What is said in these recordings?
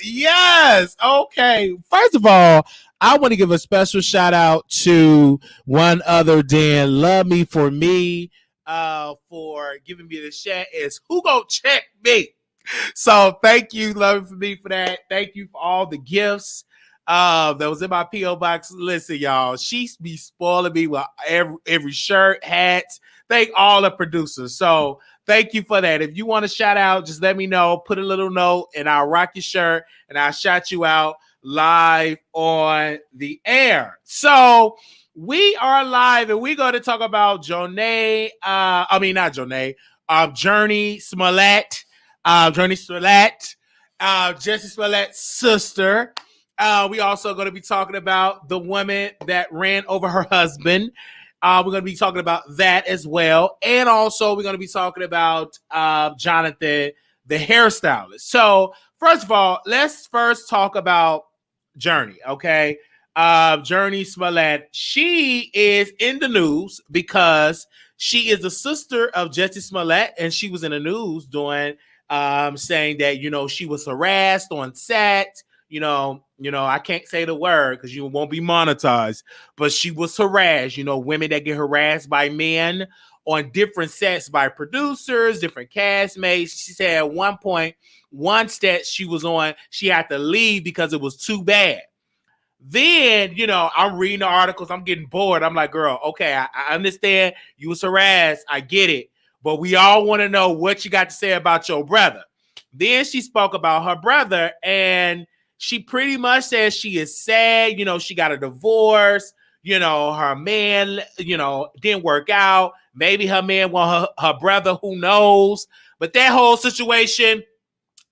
Yes. Okay. First of all, I want to give a special shout out to one other than Love Me for Me for giving me the chat is who gonna check me. So thank you, Love for Me, for that. Thank you for all the gifts that was in my P.O. box. Listen, y'all, she be spoiling me with every shirt, hats. Thank all the producers. So thank you for that. If you want to shout out, just let me know. Put a little note, and I'll rock your shirt, and I'll shout you out live on the air. So we are live, and we're going to talk about Janae. Not Janae. Jurnee Smollett. Jurnee Smollett, Jessie Smollett's sister. We also going to be talking about the woman that ran over her husband. We're going to be talking about that as well. And also we're going to be talking about Jonathan, the hairstylist. So first of all, let's first talk about Jurnee, okay? Jurnee Smollett. She is in the news because she is the sister of Jessie Smollett, and she was in the news doing saying that, she was harassed on set. I can't say the word because you won't be monetized, but she was harassed. Women that get harassed by men on different sets by producers, different castmates. She said at one point, one set she was on, she had to leave because it was too bad. Then, I'm reading the articles. I'm getting bored. I'm like, girl, okay, I understand you was harassed. I get it. But we all want to know what you got to say about your brother. Then she spoke about her brother, and she pretty much says she is sad. She got a divorce. Her man, didn't work out. Maybe her man want her brother. Who knows? But that whole situation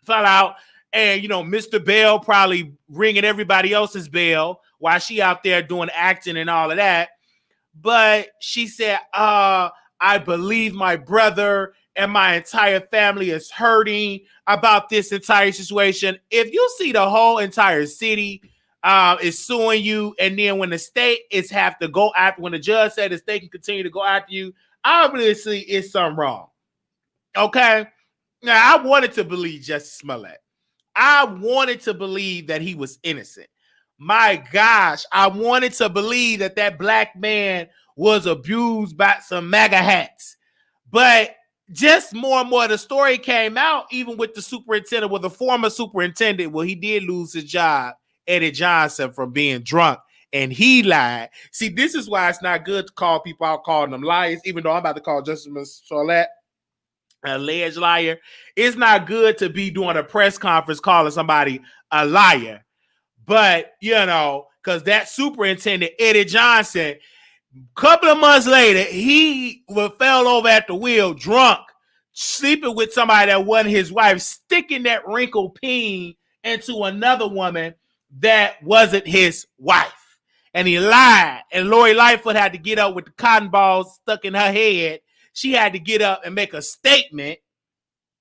fell out. And, Mr. Bell probably ringing everybody else's bell while she out there doing acting and all of that. But she said, I believe my brother and my entire family is hurting about this entire situation. If you see the whole entire city is suing you, and then when the state is have to go after, when the judge said the state can continue to go after you, obviously it's something wrong. Okay? Now, I wanted to believe Jussie Smollett. I wanted to believe that he was innocent. My gosh, I wanted to believe that black man was abused by some MAGA hats. But just more and more, the story came out, even with the superintendent, with the former superintendent. Well, he did lose his job, Eddie Johnson, from being drunk, and he lied. See, this is why it's not good to call people out calling them liars, even though I'm about to call Justice Smollett alleged liar. It's not good to be doing a press conference calling somebody a liar. But, because that superintendent, Eddie Johnson, a couple of months later, he fell over at the wheel drunk, sleeping with somebody that wasn't his wife, sticking that wrinkled peen into another woman that wasn't his wife. And he lied. And Lori Lightfoot had to get up with the cotton balls stuck in her head. She had to get up and make a statement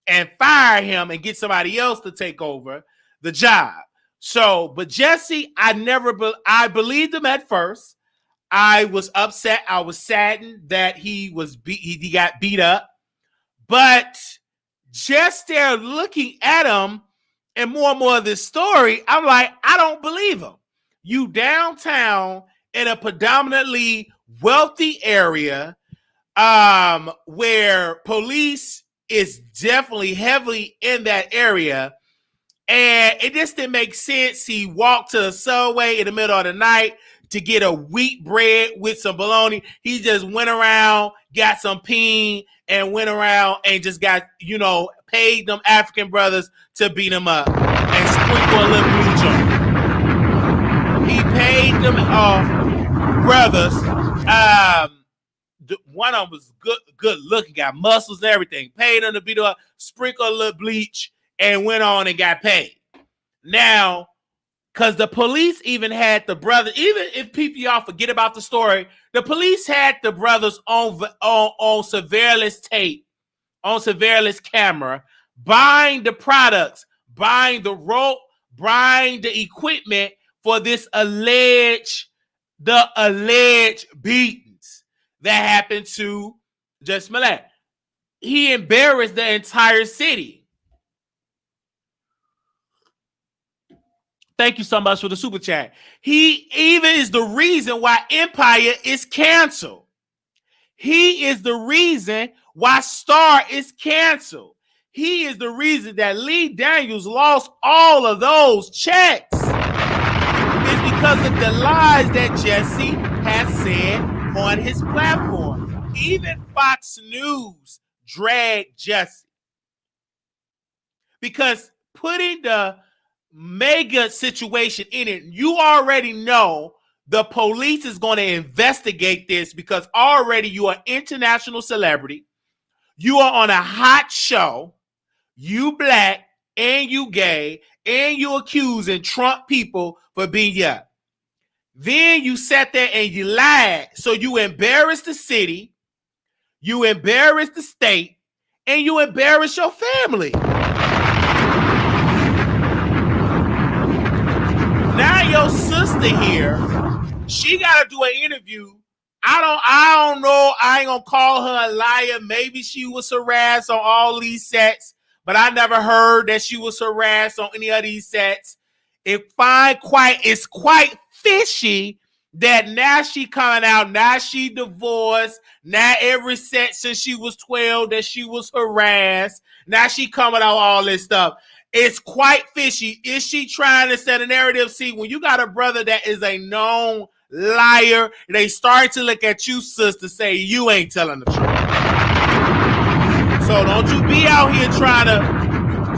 and fire him and get somebody else to take over the job. So, but Jussie, I believed him at first. I was upset. I was saddened that he got beat up. But just there looking at him and more of this story, I'm like, I don't believe him. You downtown in a predominantly wealthy area, where police is definitely heavily in that area, and it just didn't make sense. He walked to the subway in the middle of the night to get a wheat bread with some bologna. He just went around, got some peen, and went around and just got, paid them African brothers to beat him up and sprinkle a little bleach on him. He paid them brothers. One of them was good looking, got muscles and everything. Paid him to beat up, sprinkle a little bleach, and went on and got paid. Now, because the police even had the brother, even if y'all forget about the story, the police had the brothers on surveillance tape, on surveillance camera, buying the products, buying the rope, buying the equipment for this alleged beatings that happened to Jussie Smollett. He embarrassed the entire city. Thank you so much for the super chat. He even is the reason why Empire is canceled. He is the reason why Star is canceled. He is the reason that Lee Daniels lost all of those checks. It's because of the lies that Jussie has said on his platform. Even Fox News dragged Jussie. Because putting the mega situation in it, you already know the police is going to investigate this because already you are an international celebrity. You are on a hot show. You black and you gay and you accusing Trump people for being young. Then you sat there and you lied. So you embarrassed the city, you embarrassed the state, and you embarrassed your family. Now your sister here, she got to do an interview. I don't know. I ain't gonna call her a liar. Maybe she was harassed on all these sets, but I never heard that she was harassed on any of these sets. It's quite fishy that now she coming out. Now she divorced. Now every set since she was 12 that she was harassed. Now she coming out all this stuff. It's quite fishy. Is she trying to set a narrative? See, when you got a brother that is a known liar, they start to look at you, sister, say you ain't telling the truth. So don't you be out here trying to,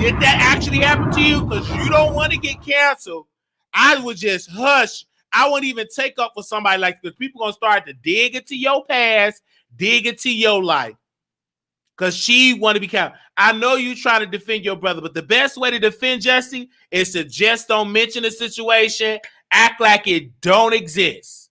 did that actually happen to you? Because you don't want to get canceled. I would just hush. I wouldn't even take up for somebody like this. People going to start to dig into your past, dig into your life. Because she want to be counted. I know you trying to defend your brother, but the best way to defend Jussie is to just don't mention the situation. Act like it don't exist.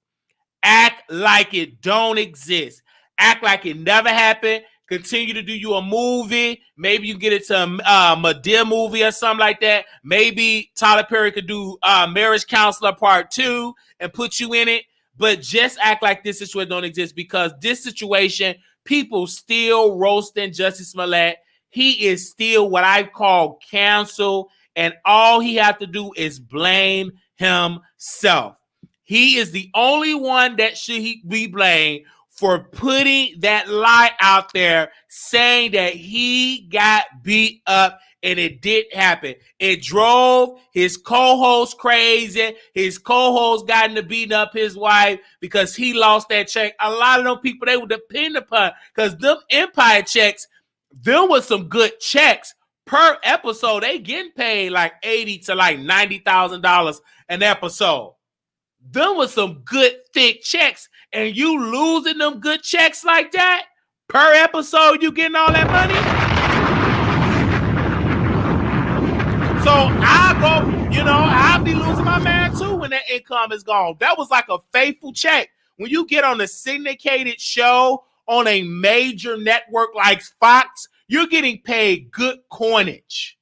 Act like it don't exist. Act like it never happened. Continue to do you a movie. Maybe you get it to a Madea movie or something like that. Maybe Tyler Perry could do Marriage Counselor Part 2 and put you in it. But just act like this situation don't exist, because this situation, people still roasting Jessie Smollett. He is still what I call cancel, and all he have to do is blame himself. He is the only one that should be blamed for putting that lie out there saying that he got beat up, and it did happen. It drove his co-host crazy. His co-host got into beating up his wife because he lost that check. A lot of them people, they would depend upon, because them Empire checks, them was some good checks. Per episode, they getting paid like $80,000 to like $90,000 an episode. Them was some good thick checks, and you losing them good checks like that per episode, you getting all that money. So I'll be losing my man too when that income is gone. That was like a faithful check. When you get on a syndicated show on a major network like Fox, you're getting paid good coinage.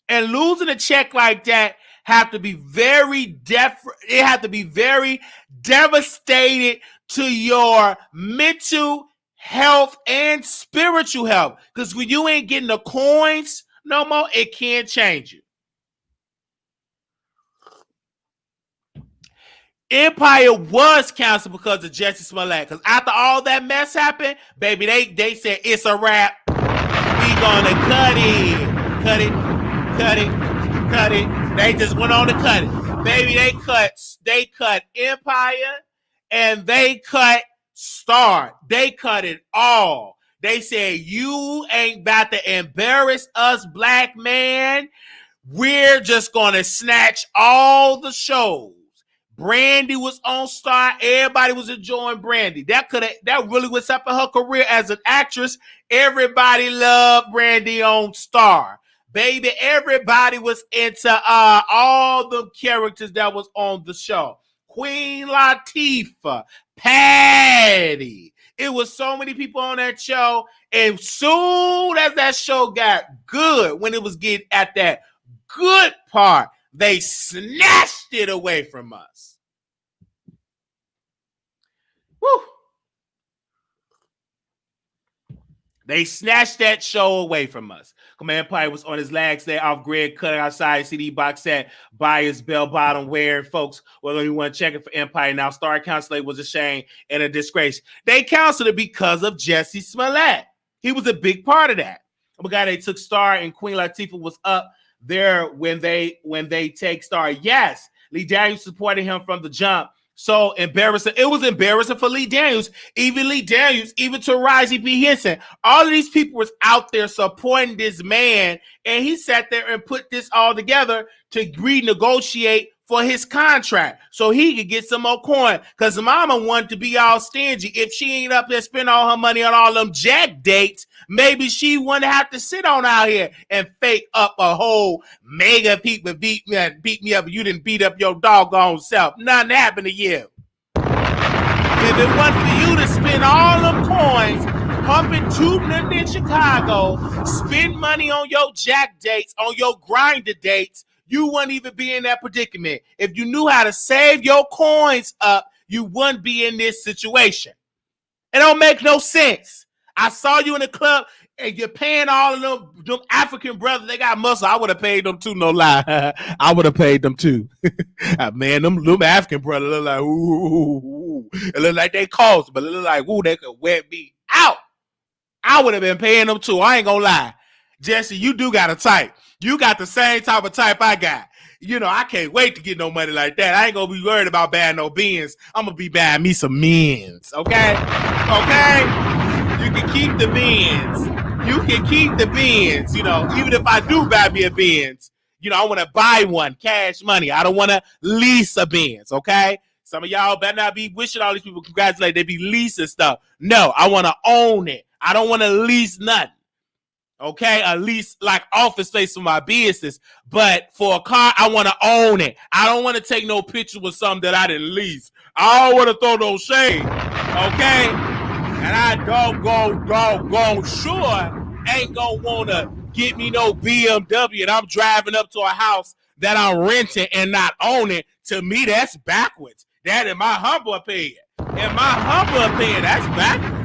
And losing a check like that have to be very devastated to your mental health and spiritual health. Because when you ain't getting the coins no more, it can't change you. Empire was canceled because of Jessie Smollett. Because after all that mess happened, baby, they said it's a wrap. We gonna cut it. They just went on to cut it. Baby, they cut Empire and they cut Star. They cut it all. They said, you ain't about to embarrass us, black man. We're just gonna snatch all the shows. Brandy was on Star. Everybody was enjoying Brandy. That really was helping her career as an actress. Everybody loved Brandy on Star. Baby, everybody was into all the characters that was on the show. Queen Latifah, Patty. It was so many people on that show. And soon as that show got good, when it was getting at that good part, they snatched it away from us. Woo. They snatched that show away from us. Command Empire was on his last day off Greg cut outside CD box set by his bell bottom wearing folks. Well, only one checking for Empire now. Star Counselor was a shame and a disgrace. They counseled it because of Jessie Smollett. He was a big part of that. Oh my God, they took Star and Queen Latifah was up there when they take Star. Yes, Lee Daniels supported him from the jump. So embarrassing. It was embarrassing for Lee Daniels, even Taraji P. Henson. All of these people was out there supporting this man, and he sat there and put this all together to renegotiate for his contract so he could get some more coin. Because mama wanted to be all stingy. If she ain't up there spending all her money on all them jack dates, maybe she wouldn't have to sit on out here and fake up a whole mega people beat me up. You didn't beat up your doggone self. Nothing happened to you. If it wasn't for you to spend all them coins, pumping, tooting in Chicago, spend money on your jack dates, on your grinder dates, you wouldn't even be in that predicament. If you knew how to save your coins up, you wouldn't be in this situation. It don't make no sense. I saw you in the club and you're paying all of them African brothers. They got muscle. I would have paid them too, no lie. I would have paid them too. Man, them African brothers look like, ooh. It look like they cost, but it look like, ooh, they could wet me out. I would have been paying them too. I ain't gonna lie. Jesse, you do got a type. You got the same type of type I got. You know, I can't wait to get no money like that. I ain't gonna be worried about buying no beans. I'm gonna be buying me some men's. Okay? Okay? You can keep the beans. You can keep the beans. You know, even if I do buy me a Benz, you know, I want to buy one, cash money. I don't want to lease a Benz. Okay? Some of y'all better not be wishing all these people congratulate. They be leasing stuff. No, I want to own it. I don't want to lease nothing. Okay, at least like office space for my business. But for a car, I want to own it. I don't want to take no picture with something that I didn't lease. I don't want to throw no shade. Okay? And I doggone sure ain't gonna want to get me no BMW and I'm driving up to a house that I'm renting and not owning. To me, that's backwards. That in my humble opinion. In my humble opinion, that's backwards.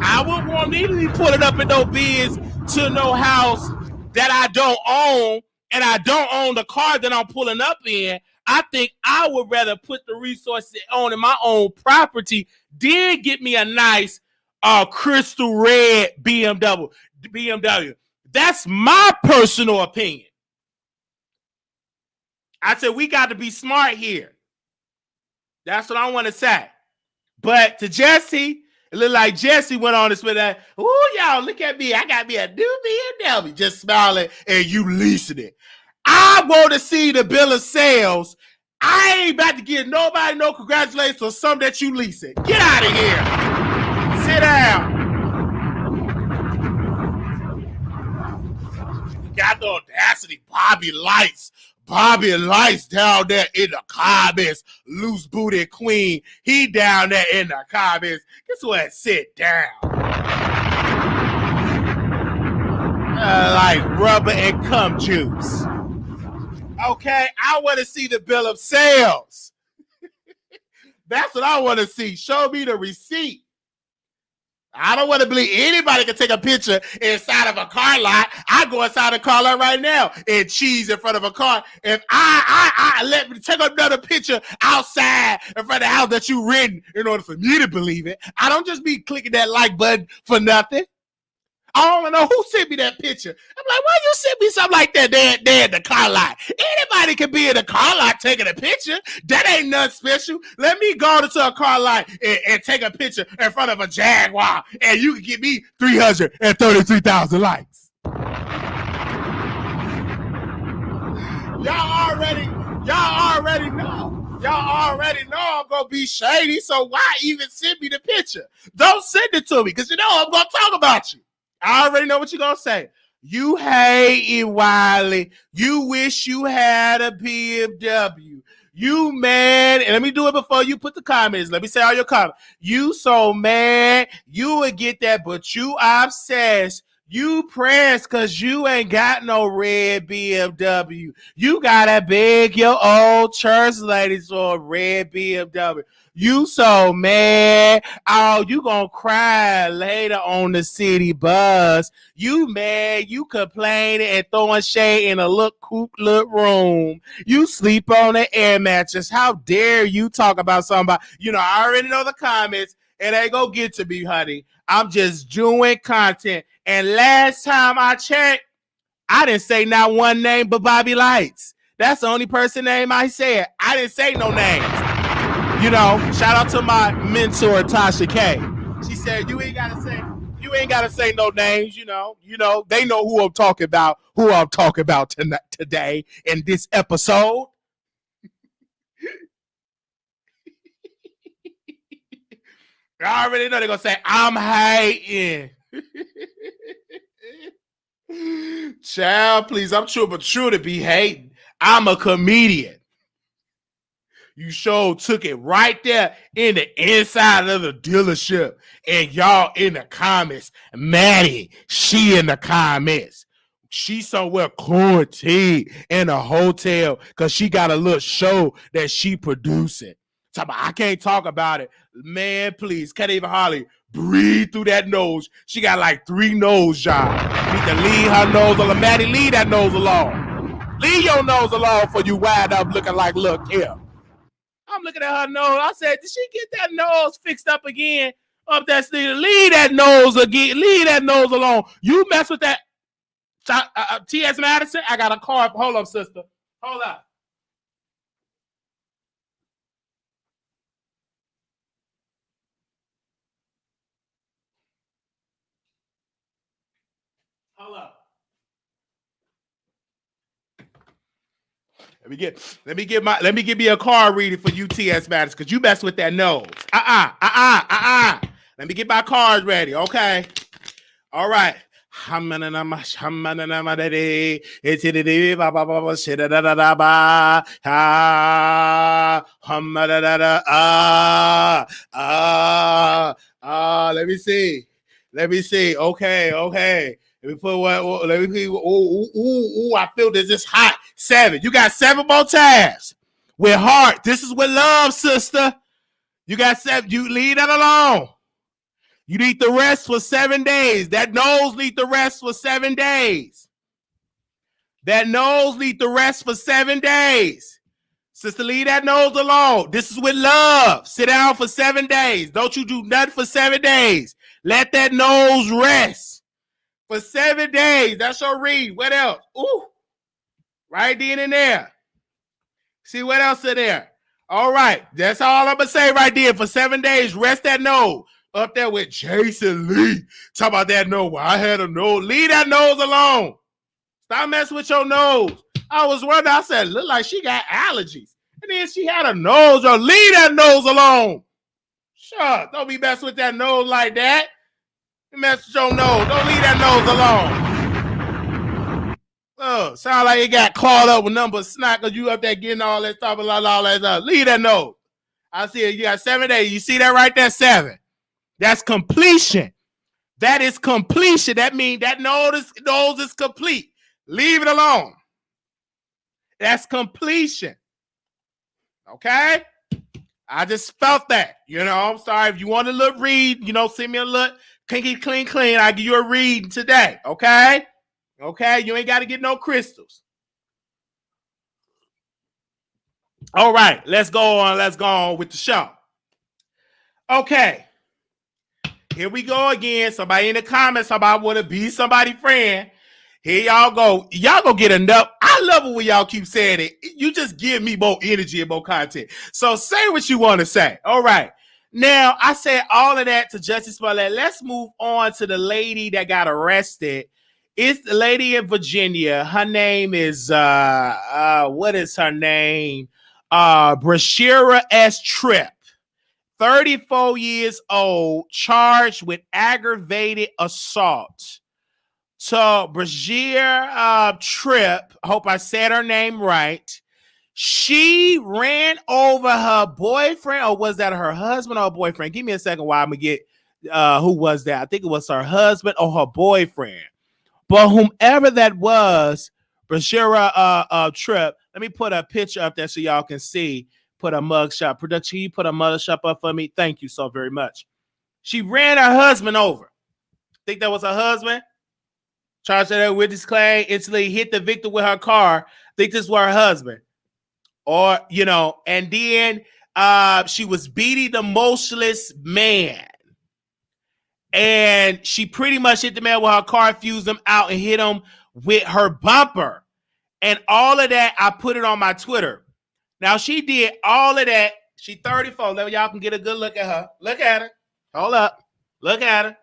I would want me to be putting up in no bids to no house that I don't own, and I don't own the car that I'm pulling up in. I think I would rather put the resources on in my own property, then get me a nice crystal red BMW. That's my personal opinion. I said we got to be smart here. That's what I want to say. But to Jesse, it looked like Jesse went on this with that. Ooh, y'all, look at me. I got me a new BMW. Just smiling and you leasing it. I want to see the bill of sales. I ain't about to give nobody no congratulations for something that you leasing. Get out of here. Sit down. Got the audacity. Bobby Lights down there in the comments. Loose booty queen. He down there in the comments. Guess what? Sit down. Like rubber and cum juice. Okay, I want to see the bill of sales. That's what I want to see. Show me the receipt. I don't want to believe anybody can take a picture inside of a car lot. I go inside a car lot right now and cheese in front of a car. If I let me take another picture outside in front of the house that you renting in order for me to believe it. I don't just be clicking that like button for nothing. I don't even know who sent me that picture. I'm like, why you send me something like that there in the car lot? Anybody can be in the car lot taking a picture. That ain't nothing special. Let me go into a car lot and take a picture in front of a Jaguar, and you can get me 333,000 likes. Y'all already know. Y'all already know I'm going to be shady, so why even send me the picture? Don't send it to me, because you know I'm going to talk about you. I already know what you're going to say. You hating, Wiley. You wish you had a BMW. You mad. And let me do it before you put the comments. Let me say all your comments. You so mad. You would get that, but you obsessed. You pressed because you ain't got no red BMW. You gotta beg your old church ladies for a red BMW. You so mad. Oh, you gonna cry later on the city bus. You mad. You complaining and throwing shade in a look coop look room. You sleep on an air mattress. How dare you talk about somebody? You know, I already know the comments. It ain't gonna get to me, honey. I'm just doing content. And last time I checked, I didn't say not one name but Bobby Lights. That's the only person name I said. I didn't say no names. You know, shout out to my mentor Tasha K. She said you ain't gotta say no names. You know, they know who I'm talking about. Today in this episode. I already know they're gonna say I'm hating. Child, please, I'm true to be hating. I'm a comedian. You sure took it right there in the inside of the dealership. And y'all in the comments. Maddie, she in the comments. She somewhere quarantined in a hotel because she got a little show that she producing. I can't talk about it. Man, please, can't even hardly breathe through that nose. She got like 3 nose jobs. Need to leave her nose alone. Maddie, leave that nose alone. Leave your nose alone for you wind up looking like, look here. I'm looking at her nose. I said, did she get that nose fixed up again? Up that sleeve. Leave that nose again. Leave that nose alone. You mess with that. T.S. Madison, I got a card. Hold up, sister. Hold up. Hold up. Let me give me a card reading for you, T.S. Madison, because you mess with that nose. Let me get my cards ready, okay? All right. Let me see. Okay. Let me put what? Let me see. Ooh! I feel this is hot. 7. You got 7 more tabs. With heart. This is with love, sister. You got 7. You leave that alone. You need the rest for 7 days. That nose need the rest for 7 days. That nose need the rest for 7 days. Sister, leave that nose alone. This is with love. Sit down for 7 days. Don't you do nothing for 7 days. Let that nose rest for 7 days. That's your read. What else? Ooh. Right then and there. See what else in there? All right. That's all I'm going to say right there. For 7 days, rest that nose. Up there with Jason Lee. Talk about that nose. I had a nose. Leave that nose alone. Stop messing with your nose. I was wondering. I said, look like she got allergies. And then she had a nose. Or leave that nose alone. Sure. Don't be messing with that nose like that. You mess with your nose. Don't leave that nose alone. Oh, sound like you got caught up with number snack because you up there getting all that stuff and all that stuff. Leave that nose. I see it. You got 7 days. You see that right there? 7. That's completion. That is completion. That means that nose is complete. Leave it alone. That's completion. Okay? I just felt that. You know, I'm sorry. If you want a little read, send me a look. Kinky clean. I'll give you a read today. Okay? Okay? You ain't got to get no crystals. All right. Let's go on with the show. Okay. Here we go again. Somebody in the comments about want to be somebody's friend. Here y'all go. Y'all gonna get enough. I love it when y'all keep saying it. You just give me more energy and more content. So say what you want to say. All right. Now, I said all of that to Jessie Smollett. Let's move on to the lady that got arrested. It's the lady in Virginia. Her name is, what is her name? Brashira S. Tripp. 34 years old, charged with aggravated assault. So Brashira Tripp, hope I said her name right. She ran over her boyfriend, or was that her husband or boyfriend? Give me a second while I'm going to get who was that. I think it was her husband or her boyfriend. But whomever that was, Bashira Trip, let me put a picture up there so y'all can see. Put a mugshot. Production, you put a mugshot up for me? Thank you so very much. She ran her husband over. Think that was her husband? Charged her with this claim, instantly hit the victim with her car. Think this was her husband. Or, you know, and then she was beating the motionless man. And she pretty much hit the man with her car, fused him out, and hit him with her bumper. And all of that, I put it on my Twitter. Now, she did all of that. She 34. Let y'all can get a good look at her. Look at her. Hold up. Look at her.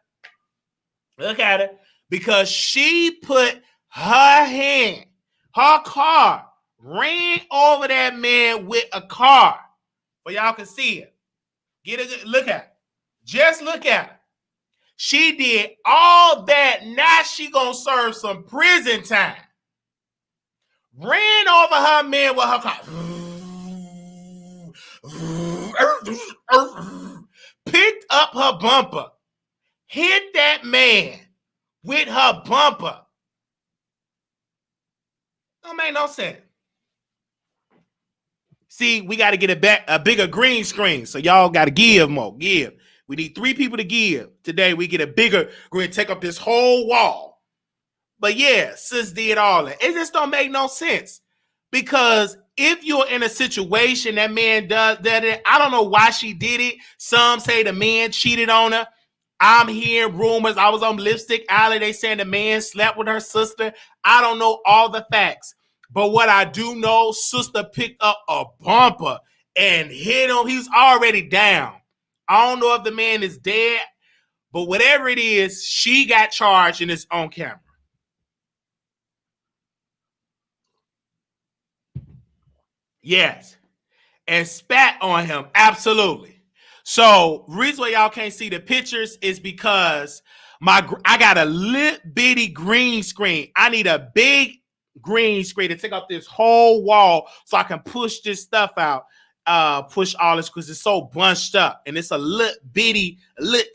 Look at her. Because she put her hand, her car, ran over that man with a car. But y'all can see it. Get a good look at it. Just look at it. She did all that. Now she gonna serve some prison time. Ran over her man with her car. Picked up her bumper. Hit that man with her bumper. Don't make no sense. See, we got to get a bigger green screen. So y'all got to give more. Give. We need 3 people to give. Today, we get a bigger, we're going to take up this whole wall. But yeah, sis did all that. It just don't make no sense. Because if you're in a situation that man does that, I don't know why she did it. Some say the man cheated on her. I'm hearing rumors. I was on Lipstick Alley. They saying the man slept with her sister. I don't know all the facts. But what I do know, sister picked up a bumper and hit him. He was already down. I don't know if the man is dead, but whatever it is, she got charged and it's on camera. Yes. And spat on him. Absolutely. So, reason why y'all can't see the pictures is because I got a little bitty green screen. I need a big green screen to take up this whole wall so I can push this stuff out. Push all this because it's so bunched up. And it's a little bitty,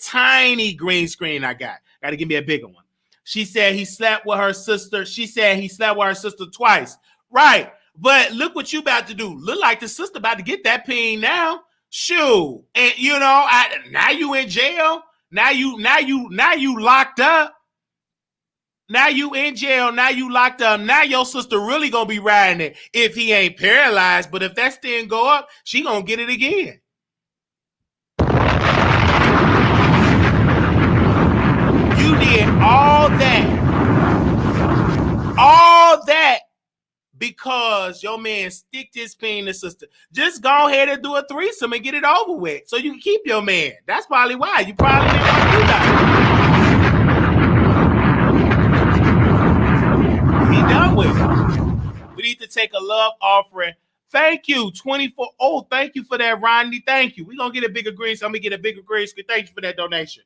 tiny green screen I got. Got to give me a bigger one. She said he slept with her sister. She said he slept with her sister twice. Right. But look what you about to do. Look like the sister about to get that peen now. Shoot. And you know, now you in jail. Now you locked up. Now you in jail. Now you locked up. Now your sister really gonna be riding it if he ain't paralyzed. But if that thing go up, she gonna get it again. You did all that because your man sticked his peen to sister. Just go ahead and do a threesome and get it over with so you can keep your man. That's probably why. You probably didn't want to do that. He done with it. We need to take a love offering. Thank you, 24. Oh, thank you for that, Rodney. Thank you. We're going to get a bigger green. So I'm going to get a bigger green screen. Thank you for that donation.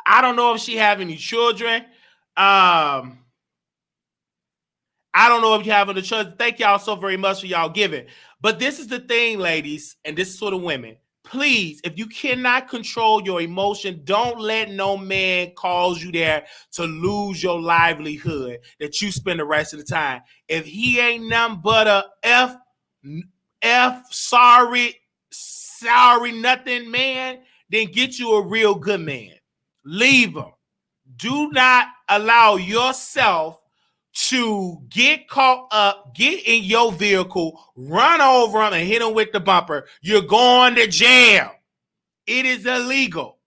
I don't know if she have any children. I don't know if you have any children. Thank y'all so very much for y'all giving. But this is the thing, ladies, and this is for the women. Please, if you cannot control your emotion, don't let no man cause you there to lose your livelihood that you spend the rest of the time. If he ain't nothing but a sorry nothing man, then get you a real good man. Leave him. Do not allow yourself to get caught up, get in your vehicle, run over him and hit him with the bumper. You're going to jail. It is illegal.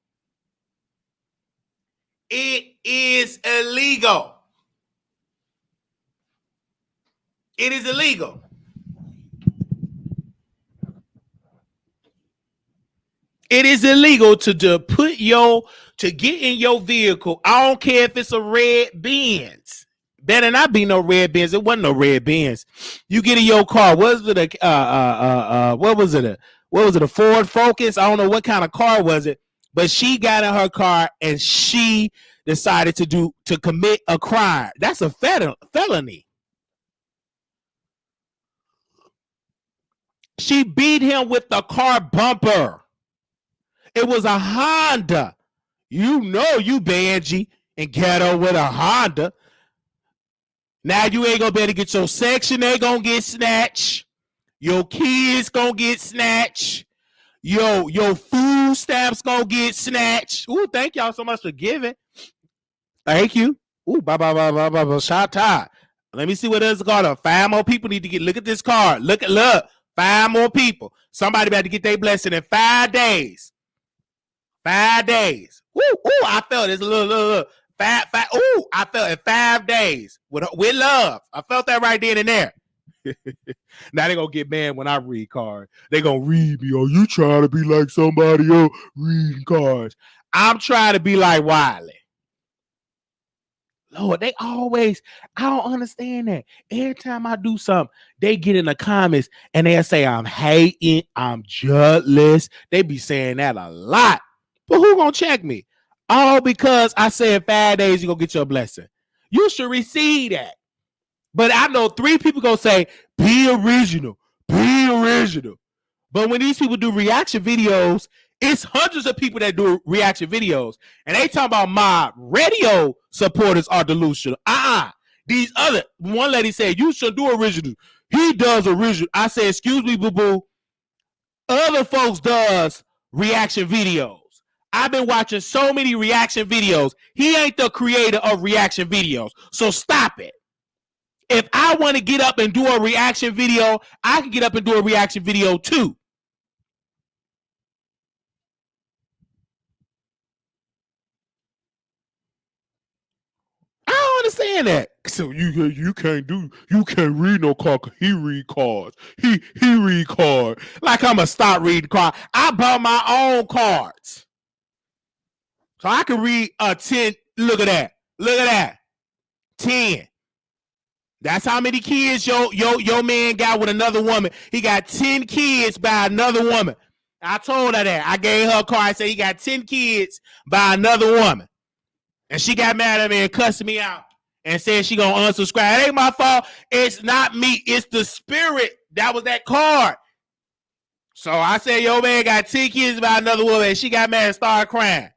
It is illegal. It is illegal. It is illegal to get in your vehicle. I don't care if it's a red Benz. Better not be no red Benz. It wasn't no red Benz. You get in your car. What was it? What was it? What was it? A Ford Focus? I don't know what kind of car was it. But she got in her car and she decided to commit a crime. That's a felony. She beat him with the car bumper. It was a Honda. You know you Benji and Ghetto with a Honda. Now you ain't gonna be able to get your Section 8 gonna get snatched. Your kids gonna get snatched. Your food stamps gonna get snatched. Ooh, thank y'all so much for giving. Thank you. Ooh, bye. Shout out. Let me see what else is going on. 5 more people need to get. Look at this card. Look. 5 more people. Somebody about to get their blessing in 5 days. 5 days. Ooh, I felt this little. Ooh, I felt it 5 days with love. I felt that right then and there. Now they gonna get mad when I read cards. They gonna read me. Oh, you trying to be like somebody else reading cards? I'm trying to be like Wiley. Lord, they always, I don't understand that. Every time I do something, they get in the comments and they'll say I'm hating, I'm jealous. They be saying that a lot. But who gonna check me? All because I said 5 days you gonna get your blessing. You should receive that. But I know 3 people gonna say, be original, be original. But when these people do reaction videos, it's hundreds of people that do reaction videos. And they talk about my radio supporters are delusional. These other, one lady said, you should do original. He does original. I said, excuse me, boo-boo. Other folks does reaction videos. I've been watching so many reaction videos. He ain't the creator of reaction videos. So stop it. If I want to get up and do a reaction video, I can get up and do a reaction video too. I don't understand that. So you can't read no card. He read cards. He read cards. Like I'm gonna stop reading cards. I bought my own cards. So I can read a 10. Look at that. Look at that. 10. That's how many kids your man got with another woman. He got 10 kids by another woman. I told her that. I gave her a card. I said he got 10 kids by another woman. And she got mad at me and cussed me out and said she gonna unsubscribe. It ain't my fault. It's not me. It's the spirit. That was that card. So I said, yo, man got 10 kids by another woman. And she got mad and started crying.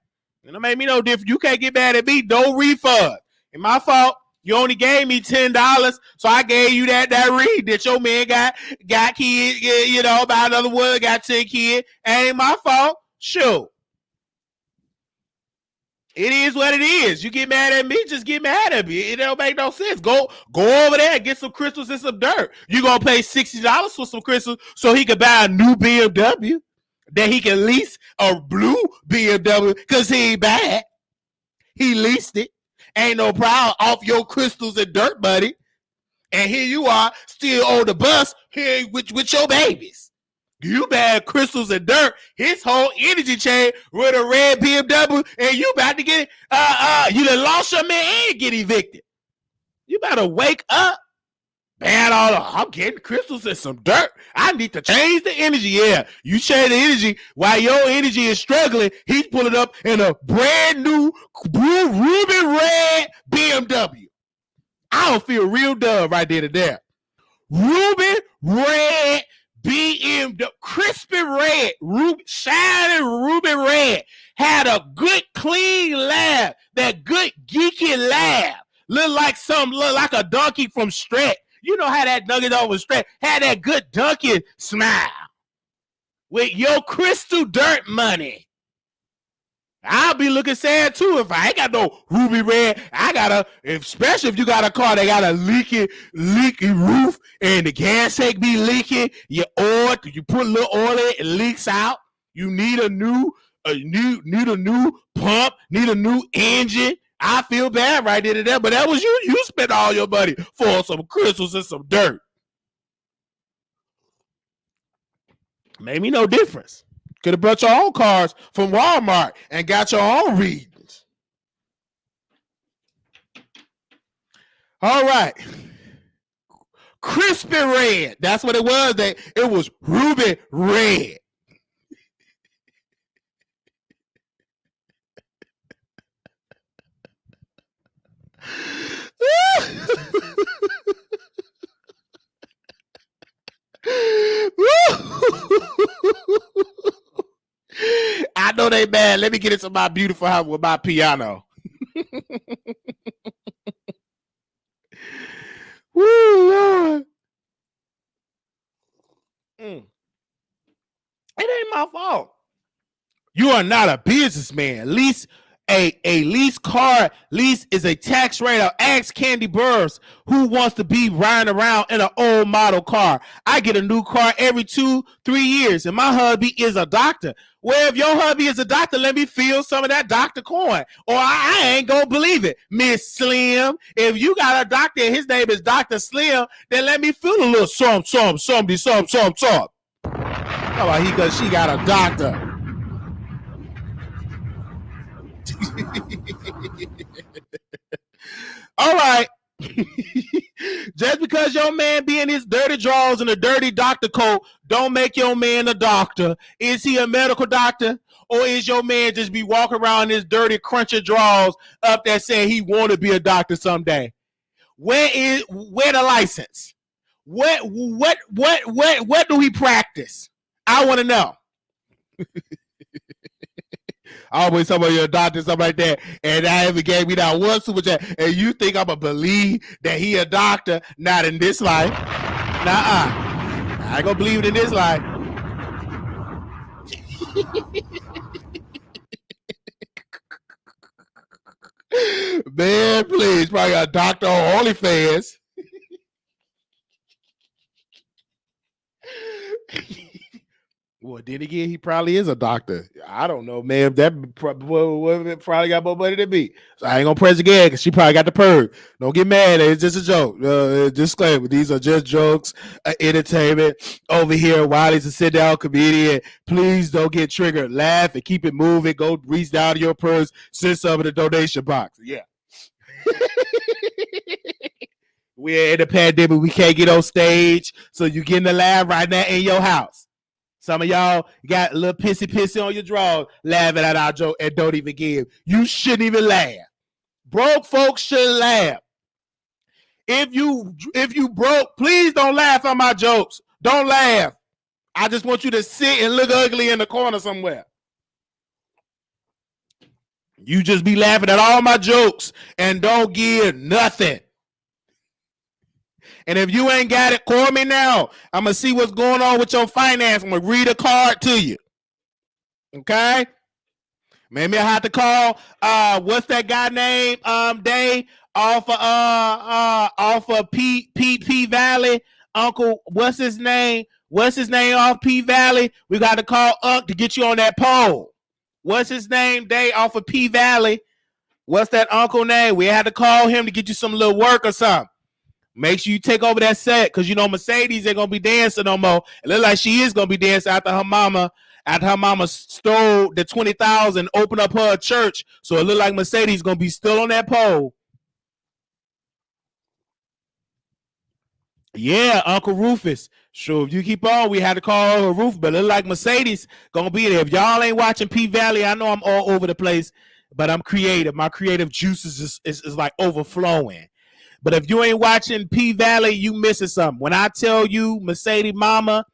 And it made me no different. You can't get mad at me. No refund. It's my fault. You only gave me $10, so I gave you that read that your man got kids, you know, by another woman, got 10 kids. Ain't my fault. Shoot. It is what it is. You get mad at me, just get mad at me. It don't make no sense. Go over there and get some crystals and some dirt. You gonna pay $60 for some crystals so he can buy a new BMW, that he can lease a blue BMW because he ain't bad. He leased it. Ain't no problem off your crystals and dirt, buddy. And here you are, still on the bus here with your babies. You bad crystals and dirt. His whole energy chain with a red BMW, and you about to get you done lost your man and get evicted. You better wake up. Man, I'm getting crystals and some dirt. I need to change the energy. Yeah, you change the energy while your energy is struggling. He's pulling up in a brand new ruby red BMW. I don't feel real dumb right there and there. Ruby red BMW, crispy red, shining ruby red. Had a good clean laugh. That good geeky laugh. Look like a donkey from Shrek. You know how that nugget over straight had that good donkey smile with your crystal dirt money. I'll be looking sad too if I ain't got no ruby red. Especially if you got a car that got a leaky roof and the gas tank be leaking. You put a little oil in it, it leaks out. You need a new pump, need a new engine. I feel bad right there, but that was you. You spent all your money for some crystals and some dirt. Made me no difference. Could have brought your own cars from Walmart and got your own readings. All right. Crispy red. That's what it was. It was ruby red. I know they mad. Let me get into my beautiful house with my piano. Woo, Lord. It ain't my fault. You are not a businessman. Lease a lease car lease is a tax write-off. Ask Candy Burrs who wants to be riding around in an old model car. I get a new car every 2-3 years, and my hubby is a doctor. Well, if your hubby is a doctor, let me feel some of that doctor coin, or I ain't gonna believe it. Miss Slim, if you got a doctor and his name is Dr. Slim, then let me feel a little something. How about he, because she got a doctor? All right. Just because your man be in his dirty drawers and a dirty doctor coat, don't make your man a doctor. Is he a medical doctor? Or is your man just be walking around in his dirty crunchy drawers up there saying he want to be a doctor someday? Where the license? What do he practice? I want to know. I always talk about your doctor, something like that, and I ever gave me that one super chat, and you think I'm going to believe that he a doctor? Not in this life. Nuh-uh. I ain't going to believe it in this life. Man, please. Probably got a doctor on OnlyFans. Well, then again, he probably is a doctor. I don't know, man. That probably got more money than me. So I ain't gonna press again because she probably got the perk. Don't get mad. It's just a joke. Disclaimer: these are just jokes, entertainment. Over here, Wiley's a sit-down comedian. Please don't get triggered. Laugh and keep it moving. Go reach down to your purse. Send some in the donation box. Yeah. We're in the pandemic. We can't get on stage, so you getting the laugh right now in your house. Some of y'all got a little pissy on your drawers, laughing at our joke and don't even give. You shouldn't even laugh. Broke folks should laugh. If you broke, please don't laugh at my jokes. Don't laugh. I just want you to sit and look ugly in the corner somewhere. You just be laughing at all my jokes and don't give nothing. And if you ain't got it, call me now. I'm going to see what's going on with your finance. I'm going to read a card to you. Okay? Maybe I have to call, what's that guy name, Day, off of P Valley. Uncle, what's his name? What's his name off P Valley? We got to call Unc to get you on that pole. What's his name, Day, off of P Valley? What's that uncle name? We had to call him to get you some little work or something. Make sure you take over that set because you know Mercedes ain't gonna be dancing no more. It looks like she is gonna be dancing after her mama stole the 20,000, opened up her church. So it look like Mercedes gonna be still on that pole. Yeah, Uncle Rufus. Sure, if you keep on, we had to call her Rufus, but it look like Mercedes gonna be there. If y'all ain't watching P Valley, I know I'm all over the place, but I'm creative. My creative juices is like overflowing. But if you ain't watching P Valley, you missing something. When I tell you Mercedes Mama,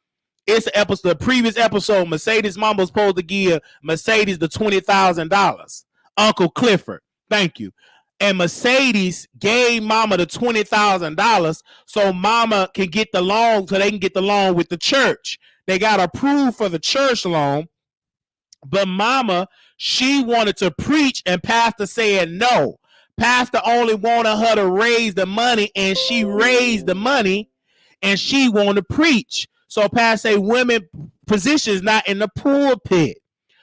it's an episode, the previous episode, Mercedes Mama was supposed to give Mercedes the $20,000. Uncle Clifford, thank you. And Mercedes gave Mama the $20,000 so Mama can get the loan, so they can get the loan with the church. They got approved for the church loan, but Mama, she wanted to preach, and Pastor said no. Pastor only wanted her to raise the money, and she raised the money, and she wanted to preach. So Pastor said women positions not in the pulpit.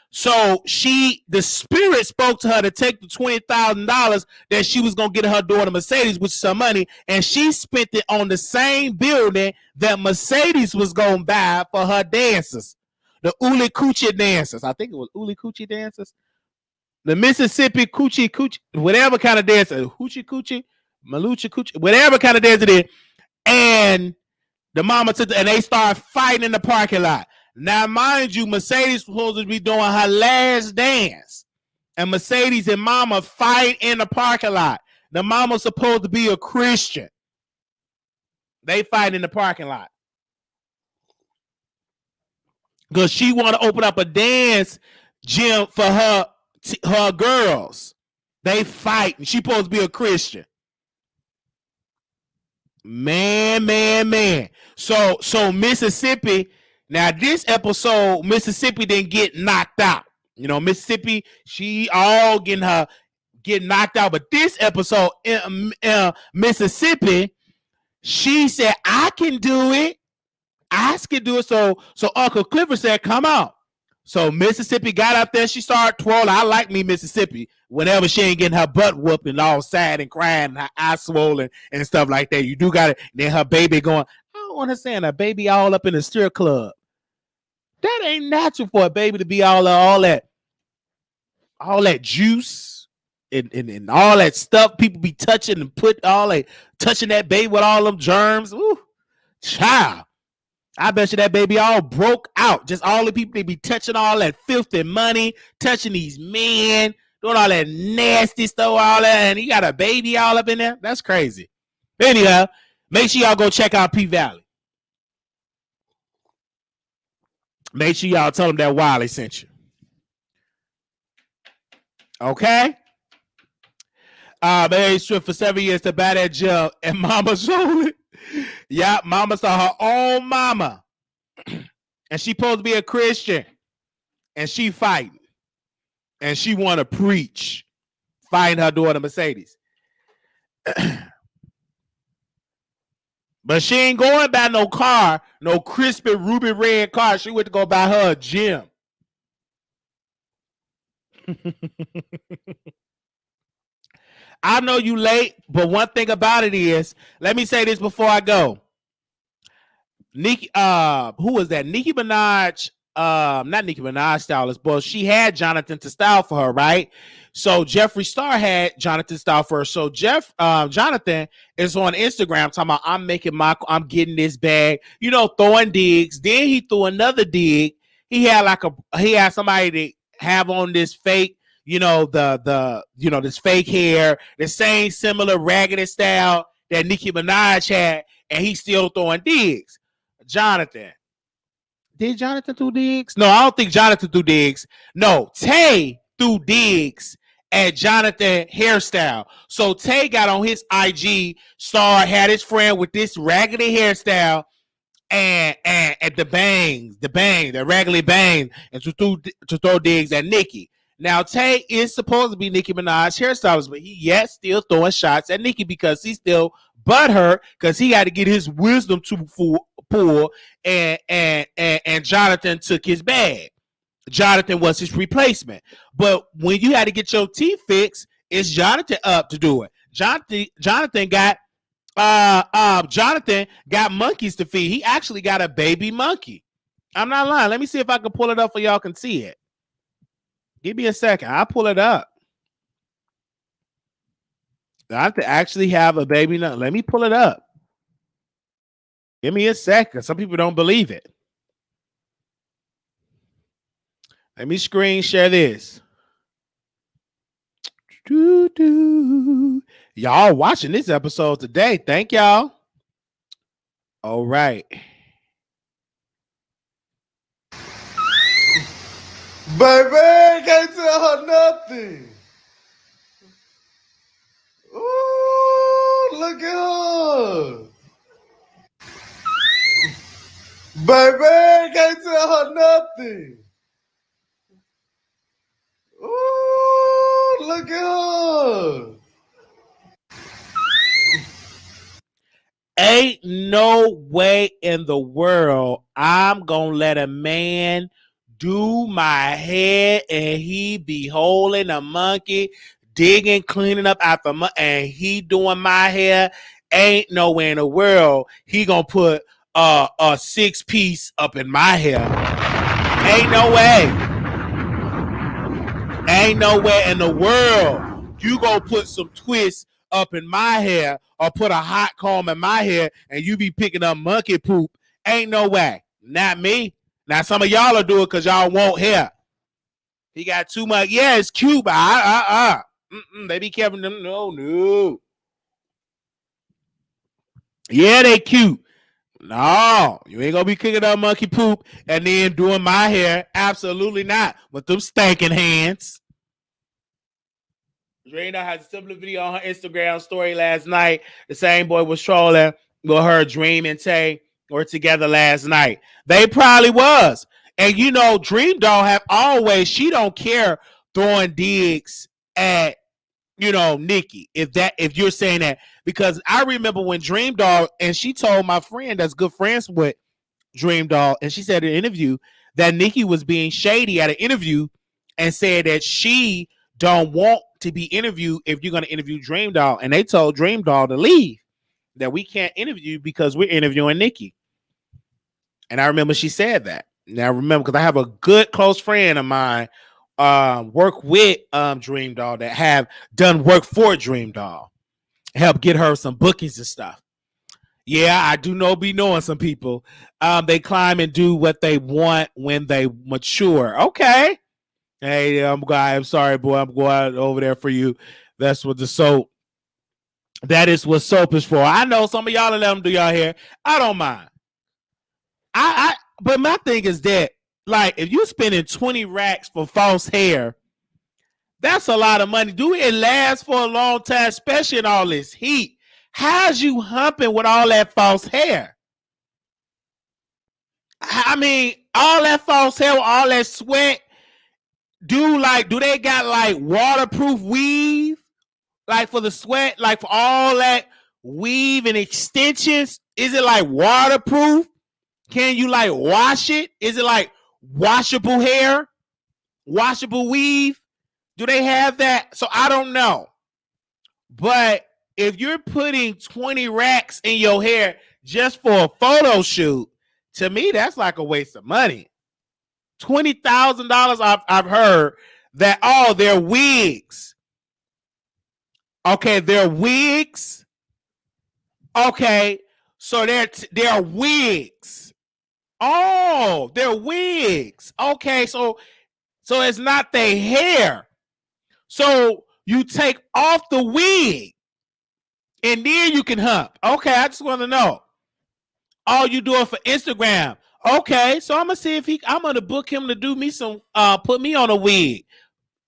So the spirit spoke to her to take the $20,000 that she was going to get her daughter Mercedes, which is some money, and she spent it on the same building that Mercedes was going to buy for her dancers, the Uli Coochie dancers. I think it was Uli Coochie dancers. The Mississippi Coochie, whatever kind of dance, Hoochie Coochie, Malucha Coochie, whatever kind of dance it is. And the mama took and they started fighting in the parking lot. Now, mind you, Mercedes was supposed to be doing her last dance. And Mercedes and mama fight in the parking lot. The mama's supposed to be a Christian. They fight in the parking lot. Because she want to open up a dance gym for her girls. They fight. She supposed to be a Christian. Man. So Mississippi. Now this episode, Mississippi didn't get knocked out. You know, Mississippi, she all getting knocked out. But this episode, Mississippi, she said, "I can do it. I can do it." So Uncle Clifford said, "Come on." So Mississippi got up there. She started twirling. I like me Mississippi. Whenever she ain't getting her butt whooped and all sad and crying, and her eyes swollen and stuff like that, you do got it. Then her baby going, I don't understand, a baby all up in a strip club. That ain't natural for a baby to be all that juice and all that stuff people be touching and put all that touching that baby with all them germs. Ooh, child. I bet you that baby all broke out. Just all the people they be touching all that filthy money, touching these men, doing all that nasty stuff, all that, and you got a baby all up in there. That's crazy. Anyhow, make sure y'all go check out P Valley. Make sure y'all tell them that Wiley sent you. Okay? Mary stripped for 7 years to buy that gel, and Mama showed it. Yeah, Mama saw her own mama. And she supposed to be a Christian. And she fighting. And she want to preach. Fighting her daughter Mercedes. But she ain't going buy no car, no crispy ruby red car. She went to go buy her a gym. I know you late, but one thing about it is, let me say this before I go. Nicki, who was that? Nicki Minaj, not Nicki Minaj stylist, but she had Jonathan to style for her, right? So Jeffree Star had Jonathan style for her. So Jonathan is on Instagram talking about I'm getting this bag, you know, throwing digs. Then he threw another dig. He had somebody to have on this fake, you know, this fake hair, the same similar raggedy style that Nicki Minaj had, and he's still throwing digs. Jonathan. Did Jonathan do digs? No, I don't think Jonathan threw digs. No, Tay threw digs at Jonathan hairstyle. So Tay got on his IG, had his friend with this raggedy hairstyle and the raggedy bangs, and to throw digs at Nicki. Now Tay is supposed to be Nicki Minaj hairstylist, but he yet still throwing shots at Nicki because he's still butthurt because he had to get his wisdom tooth pulled, and Jonathan took his bag. Jonathan was his replacement. But when you had to get your teeth fixed, it's Jonathan up to do it. Jonathan got monkeys to feed. He actually got a baby monkey. I'm not lying. Let me see if I can pull it up so y'all can see it. Give me a second. I'll pull it up. I have to actually have a baby. Let me pull it up. Give me a second. Some people don't believe it. Let me screen share this. Y'all watching this episode today. Thank y'all. All right. Baby, can't tell her nothing. Ooh, look at her. Baby, can't tell her nothing. Ooh, look at her. Ain't no way in the world I'm gonna let a man do my hair and he be holding a monkey, digging, cleaning up after and he doing my hair. Ain't no way in the world he gonna put a 6-piece up in my hair. Ain't no way. Ain't no way in the world you gonna put some twists up in my hair or put a hot comb in my hair and you be picking up monkey poop. Ain't no way. Not me. Now some of y'all will do it because y'all want hair. He got too much. Yeah, it's cute, but they be careful. No. Yeah, they cute. No, you ain't gonna be kicking up monkey poop and then doing my hair. Absolutely not. With them stanking hands. Drina has a similar video on her Instagram story last night. The same boy was trolling with her. Dream and Tay were together last night. They probably was. And you know, Dream Doll have always, she don't care throwing digs at, you know, Nikki. If you're saying that, because I remember when Dream Doll, and she told my friend that's good friends with Dream Doll, and she said in an interview that Nikki was being shady at an interview and said that she don't want to be interviewed if you're going to interview Dream Doll. And they told Dream Doll to leave, that we can't interview because we're interviewing Nikki. And I remember she said that. Now, remember, because I have a good close friend of mine work with Dream Doll that have done work for Dream Doll, help get her some bookings and stuff. Yeah, I do be knowing some people. They climb and do what they want when they mature. Okay. Hey, I'm sorry, boy. I'm going over there for you. That's what the soap. That is what soap is for. I know some of y'all let them do y'all hair. I don't mind. But my thing is that, like, if you're spending 20 racks for false hair, that's a lot of money. Do it last for a long time, especially in all this heat? How's you humping with all that false hair? I mean, all that false hair, all that sweat. Do they got like waterproof weave? Like for the sweat, like for all that weave and extensions? Is it like waterproof? Can you like wash it? Is it like washable hair? Washable weave? Do they have that? So I don't know. But if you're putting 20 racks in your hair just for a photo shoot, to me, that's like a waste of money. $20,000 I've heard that, oh, they're wigs. Okay, they're wigs. Okay, so they're wigs. Oh, they're wigs. Okay, so it's not their hair. So you take off the wig and then you can hump. Okay, I just want to know. Oh, you do it for Instagram. Okay, so I'm gonna see if I'm gonna book him to do me some put me on a wig.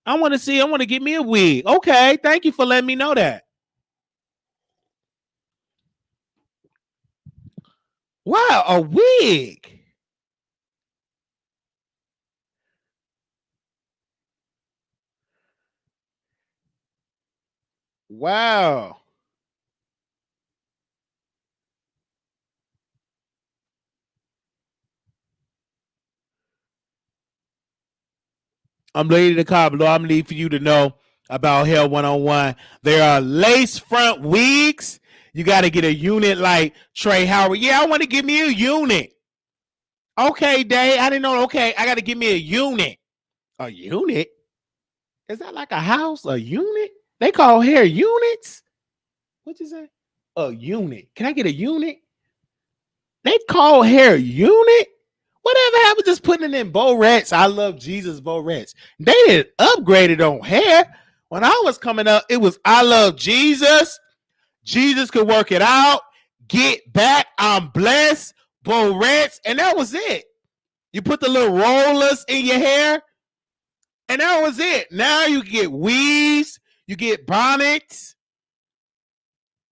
I want to get me a wig. Okay, thank you for letting me know that. Wow, a wig. Wow. I'm Lady the Cobbler. I'm need for you to know about Hair 101. There are lace front wigs. You got to get a unit like Trey Howard. Yeah, I want to give me a unit. Okay, Dave. I didn't know. Okay, I got to give me a unit. A unit? Is that like a house? A unit? They call hair units? What'd you say? A unit. Can I get a unit? They call hair unit? Whatever happened to just putting it in Borettes? I love Jesus Borettes. They didn't upgrade it on hair. When I was coming up, it was I love Jesus. Jesus could work it out. Get back. I'm blessed. Borettes. And that was it. You put the little rollers in your hair. And that was it. Now you get weaves. You get bonnets.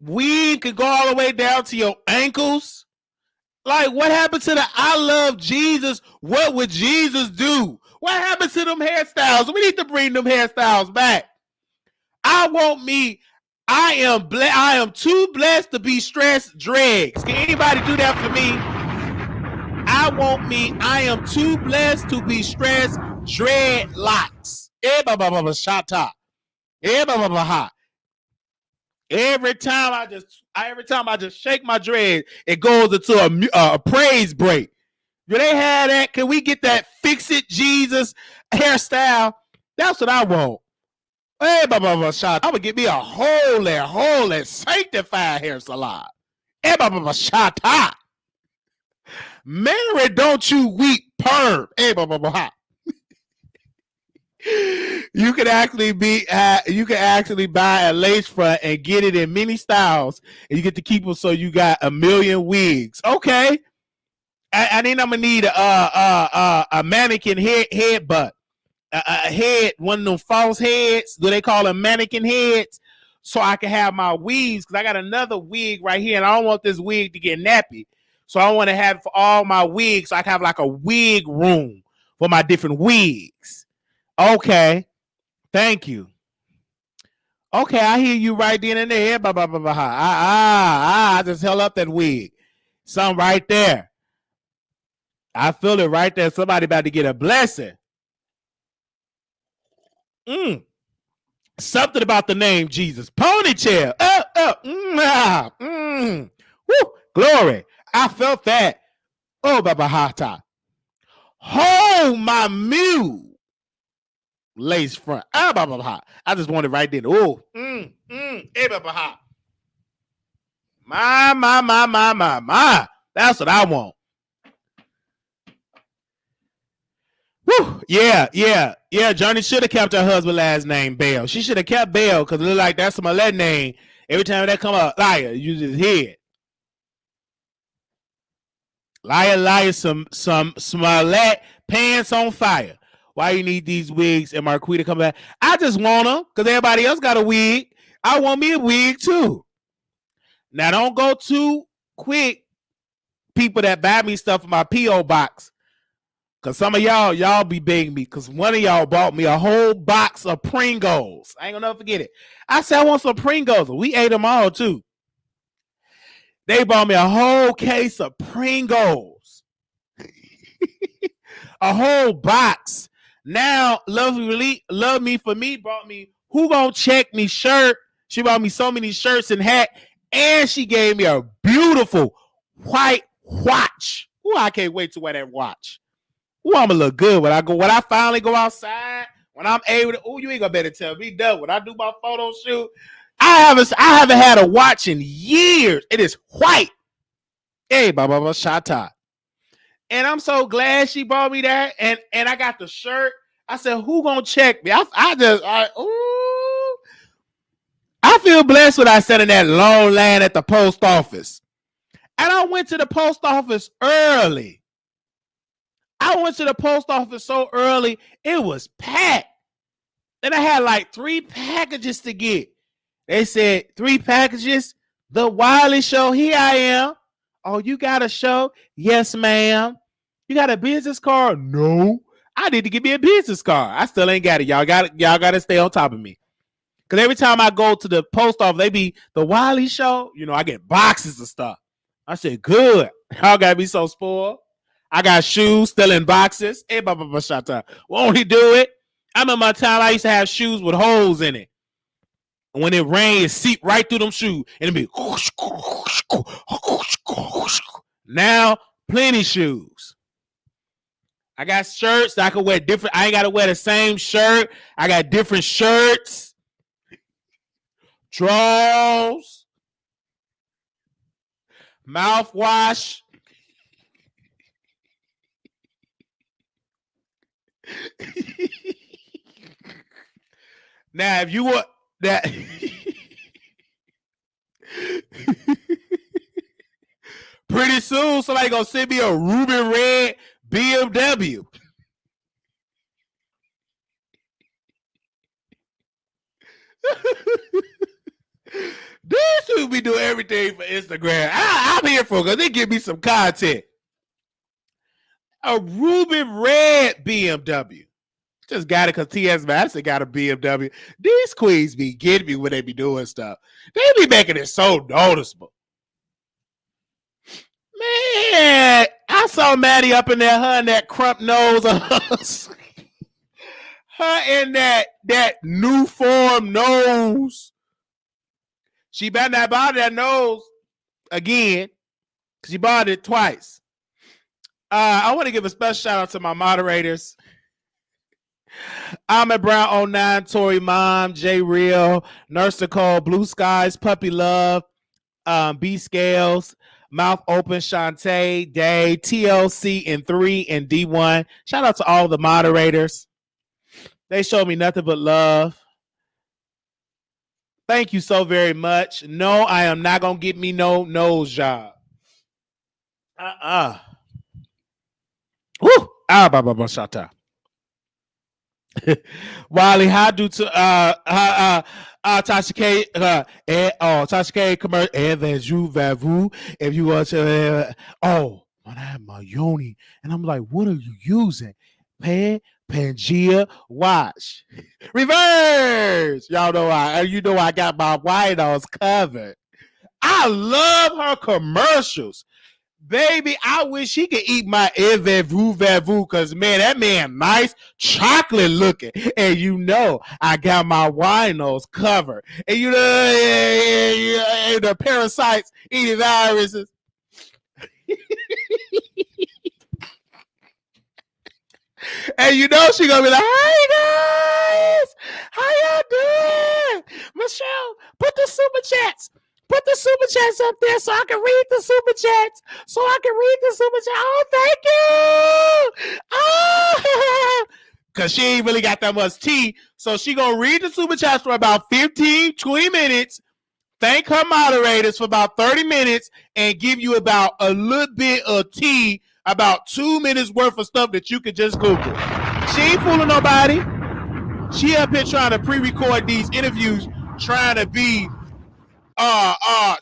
Weave can go all the way down to your ankles. Like, what happened to the I love Jesus? What would Jesus do? What happened to them hairstyles? We need to bring them hairstyles back. I am too blessed to be stressed dreads. Can anybody do that for me? I am too blessed to be stressed dreadlocks. Every time I just shake my dread, it goes into a praise break. Do they have that? Can we get that fix it Jesus hairstyle? That's what I want. I'm gonna get me a holy, sanctified hair salon. Mary, don't you weep, perm. You can actually buy a lace front and get it in many styles, and you get to keep them. So you got a million wigs. Okay, I think I'm gonna need a mannequin head butt, a head, one of them false heads. Do they call them mannequin heads? So I can have my wigs, because I got another wig right here, and I don't want this wig to get nappy. So I want to have for all my wigs, so I can have like a wig room for my different wigs. Okay, thank you. Okay, I hear you right then and there. I just held up that wig. Something right there. I feel it right there. Somebody about to get a blessing. Something about the name Jesus. Ponytail. Woo, glory. I felt that. Oh, Baba Hata. Oh, my mule. Lace front. I just wanted right there. Oh, hey, Baba Ha. My. That's what I want. Woo. Yeah. Johnny should have kept her husband's last name, Bell. She should have kept Bell, because it look like that's my last name. Every time that come up, liar, you just hear it. Liar, some Smollett pants on fire. Why you need these wigs and Marquita come back? I just want them, because everybody else got a wig. I want me a wig too. Now don't go too quick, people that buy me stuff in my P.O. box. Because some of y'all be begging me, because one of y'all bought me a whole box of Pringles. I ain't gonna never forget it. I said I want some Pringles. We ate them all too. They bought me a whole case of Pringles. A whole box. Now, Love Me For Me brought me Who Gonna Check Me shirt. She bought me so many shirts and hat. And she gave me a beautiful white watch. Ooh, I can't wait to wear that watch. Ooh, I'm gonna look good when I finally go outside. When I'm able to, you ain't gonna better tell me no. When I do my photo shoot, I haven't had a watch in years. It is white. Hey, Baba Shata. And I'm so glad she bought me that. And I got the shirt. I said, who gonna check me? I feel blessed when I sat in that long line at the post office. And I went to the post office early. I went to the post office so early, it was packed. And I had like 3 packages to get. They said, 3 packages? The Wiley Show, here I am. Oh, you got a show? Yes, ma'am. You got a business card? No. I need to get me a business card. I still ain't got it. Y'all got to stay on top of me. Because every time I go to the post office, they be the Wiley Show. You know, I get boxes of stuff. I said, good. Y'all got to be so spoiled. I got shoes still in boxes. Hey, Baba Shata. Won't he do it? I remember my time I used to have shoes with holes in it. And when it rained, it seeped right through them shoes. And it'd be now, plenty shoes. I got shirts that I can wear different. I ain't got to wear the same shirt. I got different shirts. Drawers. Mouthwash. Now, if you want that, pretty soon somebody gonna send me a ruby red BMW. These two be doing everything for Instagram. I'm here for it because they give me some content. A ruby red BMW. Just got it because T.S. Madison got a BMW. These queens be getting me when they be doing stuff. They be making it so noticeable. Man, I saw Maddie up in there, her and that crump nose of hers. Her and that new form nose. She better not buy that nose again. She bought it twice. I want to give a special shout out to my moderators. Ahmed Brown 09, Tori Mom, J Real, Nurse Nicole, Blue Skies, Puppy Love, B Scales, Mouth Open, Shantae, Day, TLC, and 3 and D1. Shout out to all the moderators. They showed me nothing but love. Thank you so very much. No, I am not gonna get me no nose job. Woo! Shut up. Wiley, how do to Tasha K Tasha K commercial if you want to when I have my yoni and I'm like, what are you using? Pangea wash. Reverse. Y'all know I got my white house covered. I love her commercials. Baby, I wish he could eat my Vavu because, man, that man nice, chocolate looking. And you know, I got my winos covered. And you know, the parasites eating viruses. And you know she gonna be like, hey guys, how y'all doing? Michelle, put the super chats. Put the super chats up there so I can read the super chats. Oh, thank you. Oh, because she ain't really got that much tea. So she gonna read the super chats for about 15, 20 minutes. Thank her moderators for about 30 minutes and give you about a little bit of tea, about 2 minutes worth of stuff that you could just Google. She ain't fooling nobody. She up here trying to pre-record these interviews, trying to be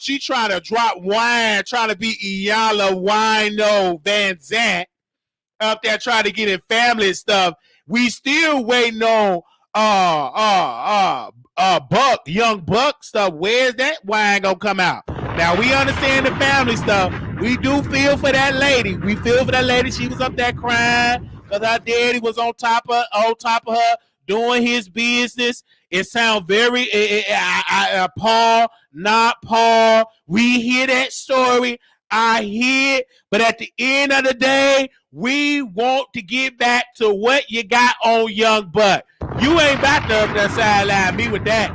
she trying to drop wine, trying to be Iyanla Wino Van Zant up there trying to get in family stuff. We still waiting on young Buck stuff. Where's that wine gonna come out? Now we understand the family stuff. We do feel for that lady. She was up there crying because her daddy was on top of her doing his business. It sounds very Paul, not Paul. We hear that story. I hear it. But at the end of the day, we want to get back to what you got on Young Buck. You ain't about to up that sideline me with that.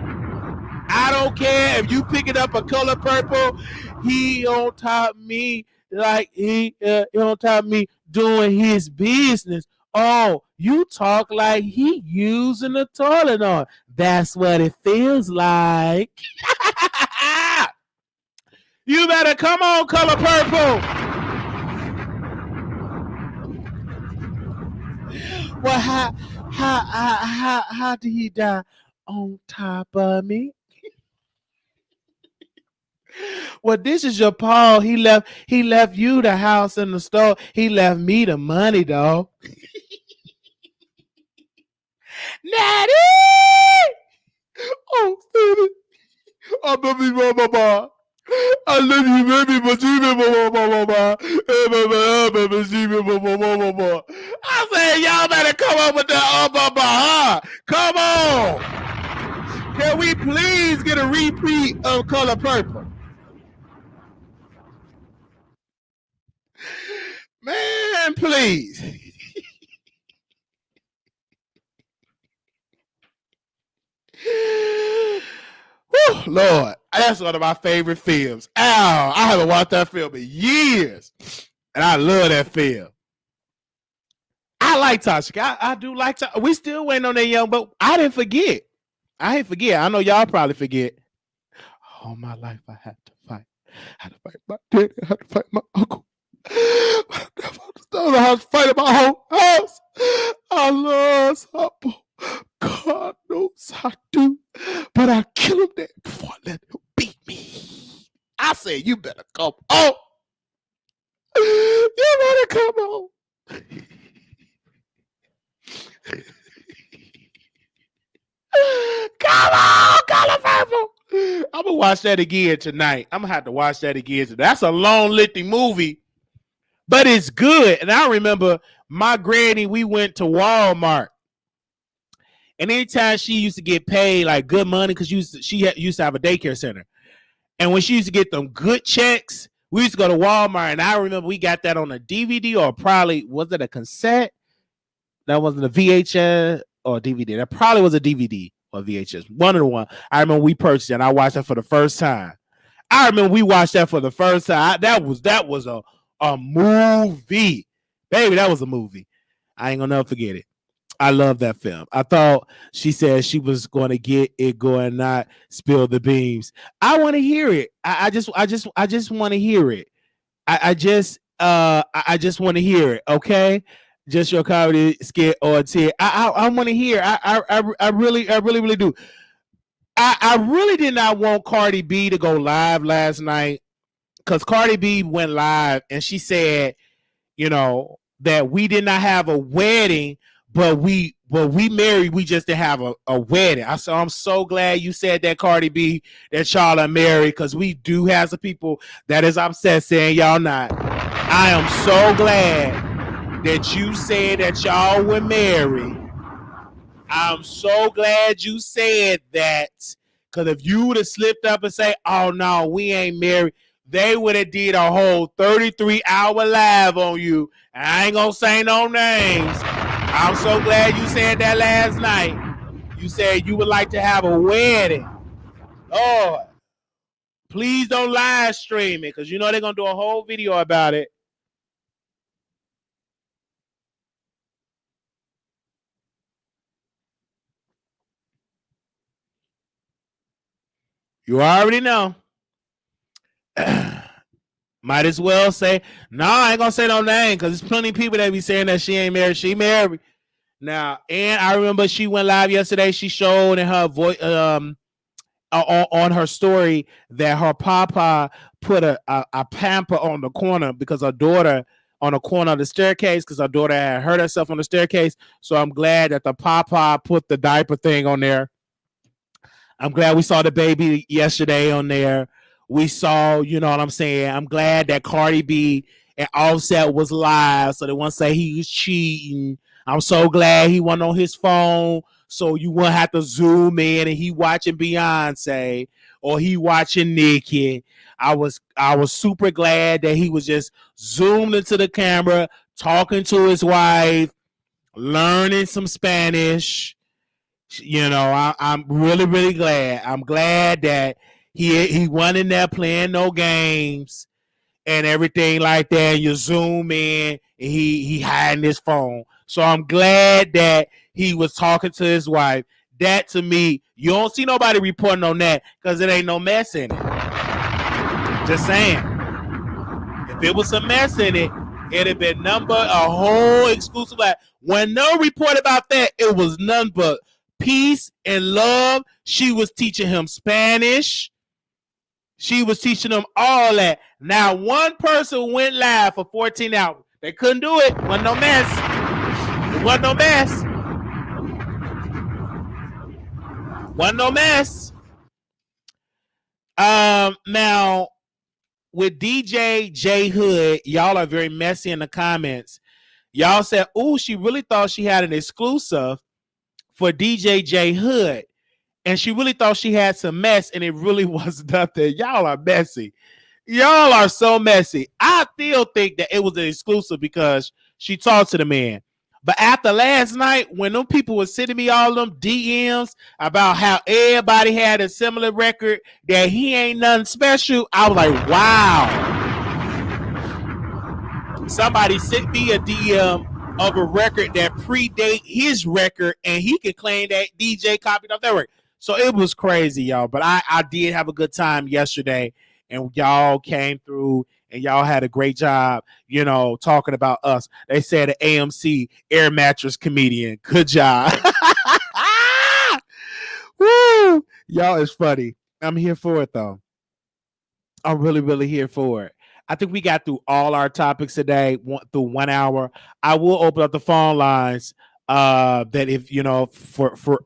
I don't care if you picking up a color purple. He on top of me like he on top of me doing his business. Oh, you talk like he using the toilet on. That's what it feels like. You better come on, color purple. Well, how did he die on top of me? Well, this is your Paul. He left you the house and the store. He left me the money, though. Natty! Oh, Stevie. I love you, Mama. I love you, baby, but you Mama. I said, y'all better come up with the Mama. Come on. Can we please get a repeat of Color Purple? Man, please. Whew, Lord, that's one of my favorite films. Ow, I haven't watched that film in years, and I love that film. I like Tasha. I do like Tasha. We still waiting on that young, but I didn't forget. I know y'all probably forget. All my life I had to fight. I had to fight my daddy. I had to fight my uncle. I had to fight in my whole house. I love Sapo. God knows I do. But I kill him there before I let him beat me. I said, you better come on. You better come on. Come on, Color Purple. I'm gonna watch that again tonight. I'm gonna have to watch that again. That's a long, lengthy movie, but it's good. And I remember my granny. We went to Walmart, and anytime she used to get paid like good money, because she used to have a daycare center, and when she used to get them good checks, we used to go to Walmart. And I remember we got that on a DVD, or probably was it a cassette? That wasn't a VHS or DVD. That probably was a DVD or VHS. One of the one. I remember we purchased it and I watched that for the first time. That was a movie. Baby, that was a movie. I ain't gonna never forget it. I love that film. I thought she said she was going to get it going, not spill the beans. I want to hear it. I just want to hear it. I just want to hear it. Okay, just your comedy skit or tear. I want to hear. I really do. I really did not want Cardi B to go live last night because Cardi B went live and she said, that we did not have a wedding, but we married. We just didn't have a wedding. I'm so glad you said that, Cardi B, that y'all are married, because we do have some people that is upset saying y'all not. I am so glad that you said that y'all were married. I'm so glad you said that, because if you would have slipped up and say, oh no, we ain't married, they would have did a whole 33-hour live on you. And I ain't gonna say no names. I'm so glad you said that last night. You said you would like to have a wedding. Lord, please don't live stream it, because they're gonna do a whole video about it. You already know. Might as well say, no, I ain't gonna say no name, because there's plenty of people that be saying that she ain't married. She married. Now, and I remember she went live yesterday. She showed in her voice on her story that her papa put a pamper on the corner because her daughter on the corner of the staircase, because her daughter had hurt herself on the staircase. So I'm glad that the papa put the diaper thing on there. I'm glad we saw the baby yesterday on there. We saw, you know what I'm saying? I'm glad that Cardi B and Offset was live, so they won't say he was cheating. I'm so glad he wasn't on his phone, so you won't have to zoom in and he watching Beyonce or he watching Nicki. I was super glad that he was just zoomed into the camera, talking to his wife, learning some Spanish. I'm really, really glad. I'm glad that he went in there playing no games and everything like that. You zoom in and he hiding his phone. So I'm glad that he was talking to his wife. That, to me, you don't see nobody reporting on that because it ain't no mess in it. Just saying. If it was a mess in it, it'd have been a whole exclusive. When no report about that, it was none but peace and love. She was teaching him Spanish. She was teaching him all that. Now, one person went live for 14 hours. They couldn't do it. Wasn't no mess. It wasn't no mess. Wasn't no mess. Now, with DJ J Hood, y'all are very messy in the comments. Y'all said, "Ooh, she really thought she had an exclusive for DJ J Hood, and she really thought she had some mess, and it really was nothing." Y'all are messy. Y'all are so messy. I still think that it was an exclusive because she talked to the man. But after last night, when them people were sending me all them DMs about how everybody had a similar record, that he ain't nothing special, I was like, wow. Somebody sent me a DM of a record that predate his record, and he can claim that DJ copied off that record. So it was crazy, y'all. But I did have a good time yesterday, and y'all came through and y'all had a great job, talking about us. They said an AMC air mattress comedian. Good job. Woo! Y'all is funny. I'm here for it, though. I'm really, really here for it. I think we got through all our topics today through 1 hour. I will open up the phone lines that if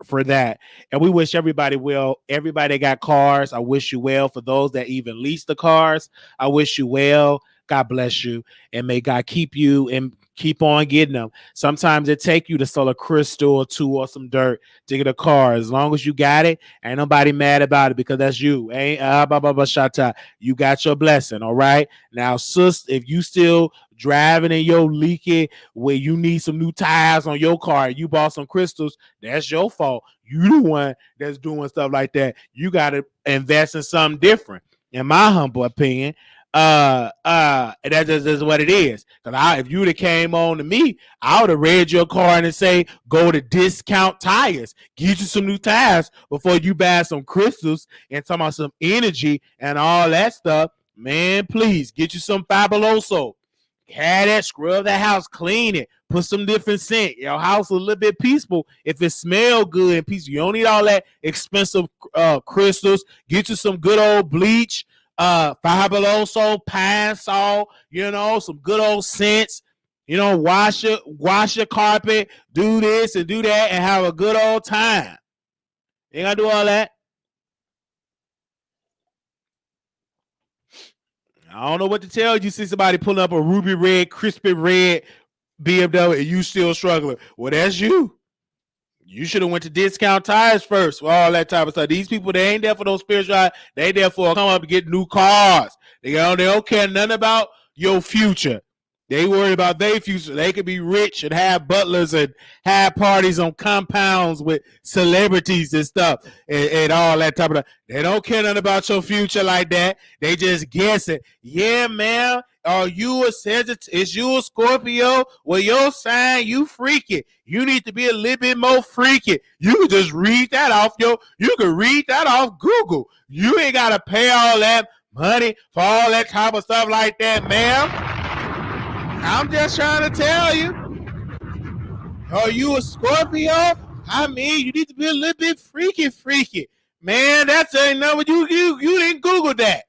for that, and we wish everybody well. Everybody that got cars, I wish you well. For those that even lease the cars, I wish you well. God bless you, and may God keep you and keep on getting them. Sometimes it take you to sell a crystal or two or some dirt to get a car. As long as you got it, ain't nobody mad about it because that's you. Ain't shata. You got your blessing. All right. Now, sis, if you still driving in your leaky where you need some new tires on your car, you bought some crystals, that's your fault. You the one that's doing stuff like that. You got to invest in something different, in my humble opinion. And that's just what it is. Because if you would have came on to me, I would have read your card and say, go to Discount Tires, get you some new tires before you buy some crystals and talking about some energy and all that stuff. Man, please get you some Fabuloso. Have that, scrub that house, clean it, put some different scent. Your house a little bit peaceful if it smell good and peaceful. You don't need all that expensive crystals. Get you some good old bleach, Fabuloso, pine salt, some good old scents. Wash your carpet, do this and do that, and have a good old time. You ain't gotta do all that. I don't know what to tell you. See somebody pulling up a ruby red, crispy red BMW and you still struggling. Well, that's you. You should have went to Discount Tires first for all that type of stuff. These people, they ain't there for no spiritual. They there for come up and get new cars. They don't care nothing about your future. They worry about their future. They could be rich and have butlers and have parties on compounds with celebrities and stuff and all that type of stuff. They don't care nothing about your future like that. They just guess it. Yeah, man. Are you a Sagittarius? Is you a Scorpio? Well, your sign, you freaky. You need to be a little bit more freaky. You can just read that off you can read that off Google. You ain't gotta pay all that money for all that type of stuff like that, ma'am. I'm just trying to tell you. Are you a Scorpio? I mean, you need to be a little bit freaky. Man, that's ain't number. You didn't Google that.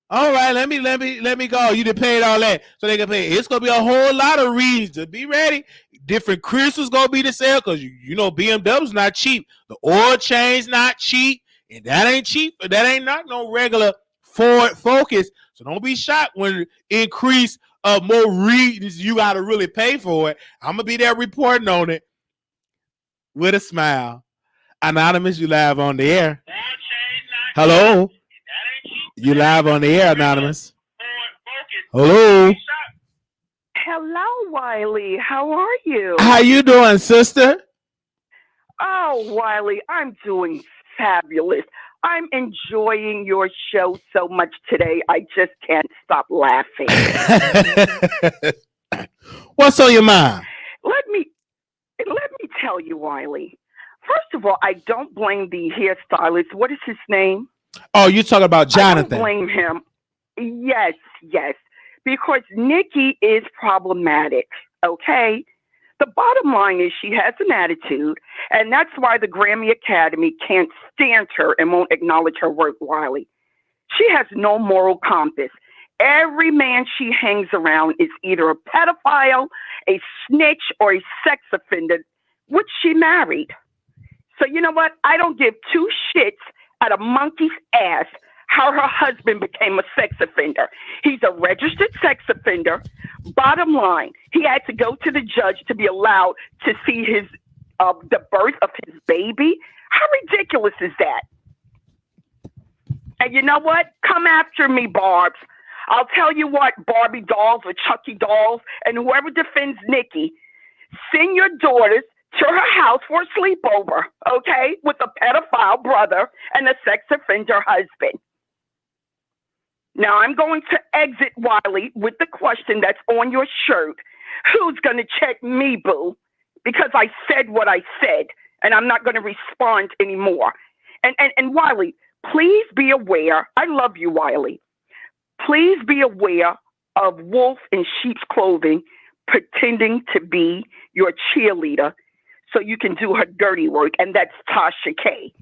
All right, let me go. You done paid all that, so they can pay. It's gonna be a whole lot of reasons to be ready. Different crystals gonna be the sale because you know BMW's not cheap. The oil change not cheap, and that ain't cheap. That ain't not no regular Ford Focus. So don't be shocked when it increase more reasons you gotta really pay for it. I'm gonna be there reporting on it with a smile. Anonymous, you live on the air. Hello. You live on the air, Anonymous. Hello. Hello, Wiley. How are you? How you doing, sister? Oh, Wiley, I'm doing fabulous. I'm enjoying your show so much today. I just can't stop laughing. What's on your mind? Let me tell you, Wiley. First of all, I don't blame the hairstylist. What is his name? Oh, you're talking about Jonathan. I don't blame him. Yes. Because Nikki is problematic, okay? The bottom line is she has an attitude, and that's why the Grammy Academy can't stand her and won't acknowledge her work, Wiley. She has no moral compass. Every man she hangs around is either a pedophile, a snitch, or a sex offender, which she married. So you know what? I don't give two shits at a monkey's ass how her husband became a sex offender. He's a registered sex offender. Bottom line, he had to go to the judge to be allowed to see his the birth of his baby. How ridiculous is that? And you know what? Come after me, Barbs. I'll tell you what, Barbie dolls or Chucky dolls, and whoever defends Nikki, send your daughters to her house for a sleepover, okay, with a pedophile brother and a sex offender husband. Now, I'm going to exit, Wiley, with the question that's on your shirt. Who's going to check me, boo? Because I said what I said, and I'm not going to respond anymore. And Wiley, please be aware. I love you, Wiley. Please be aware of wolf in sheep's clothing pretending to be your cheerleader so you can do her dirty work, and that's Tasha K,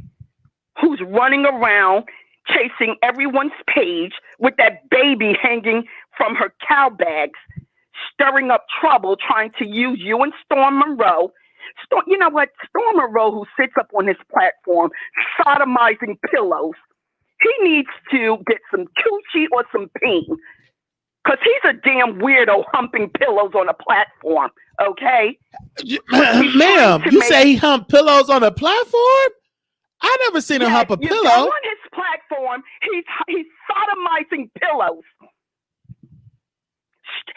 who's running around chasing everyone's page with that baby hanging from her cow bags, stirring up trouble, trying to use you and Storm Monroe. You know what? Storm Monroe, who sits up on his platform, sodomizing pillows, he needs to get some coochie or some peen, because he's a damn weirdo humping pillows on a platform, okay? Ma'am, you say he humped pillows on a platform? I never seen him hump a pillow. On his platform, he's sodomizing pillows.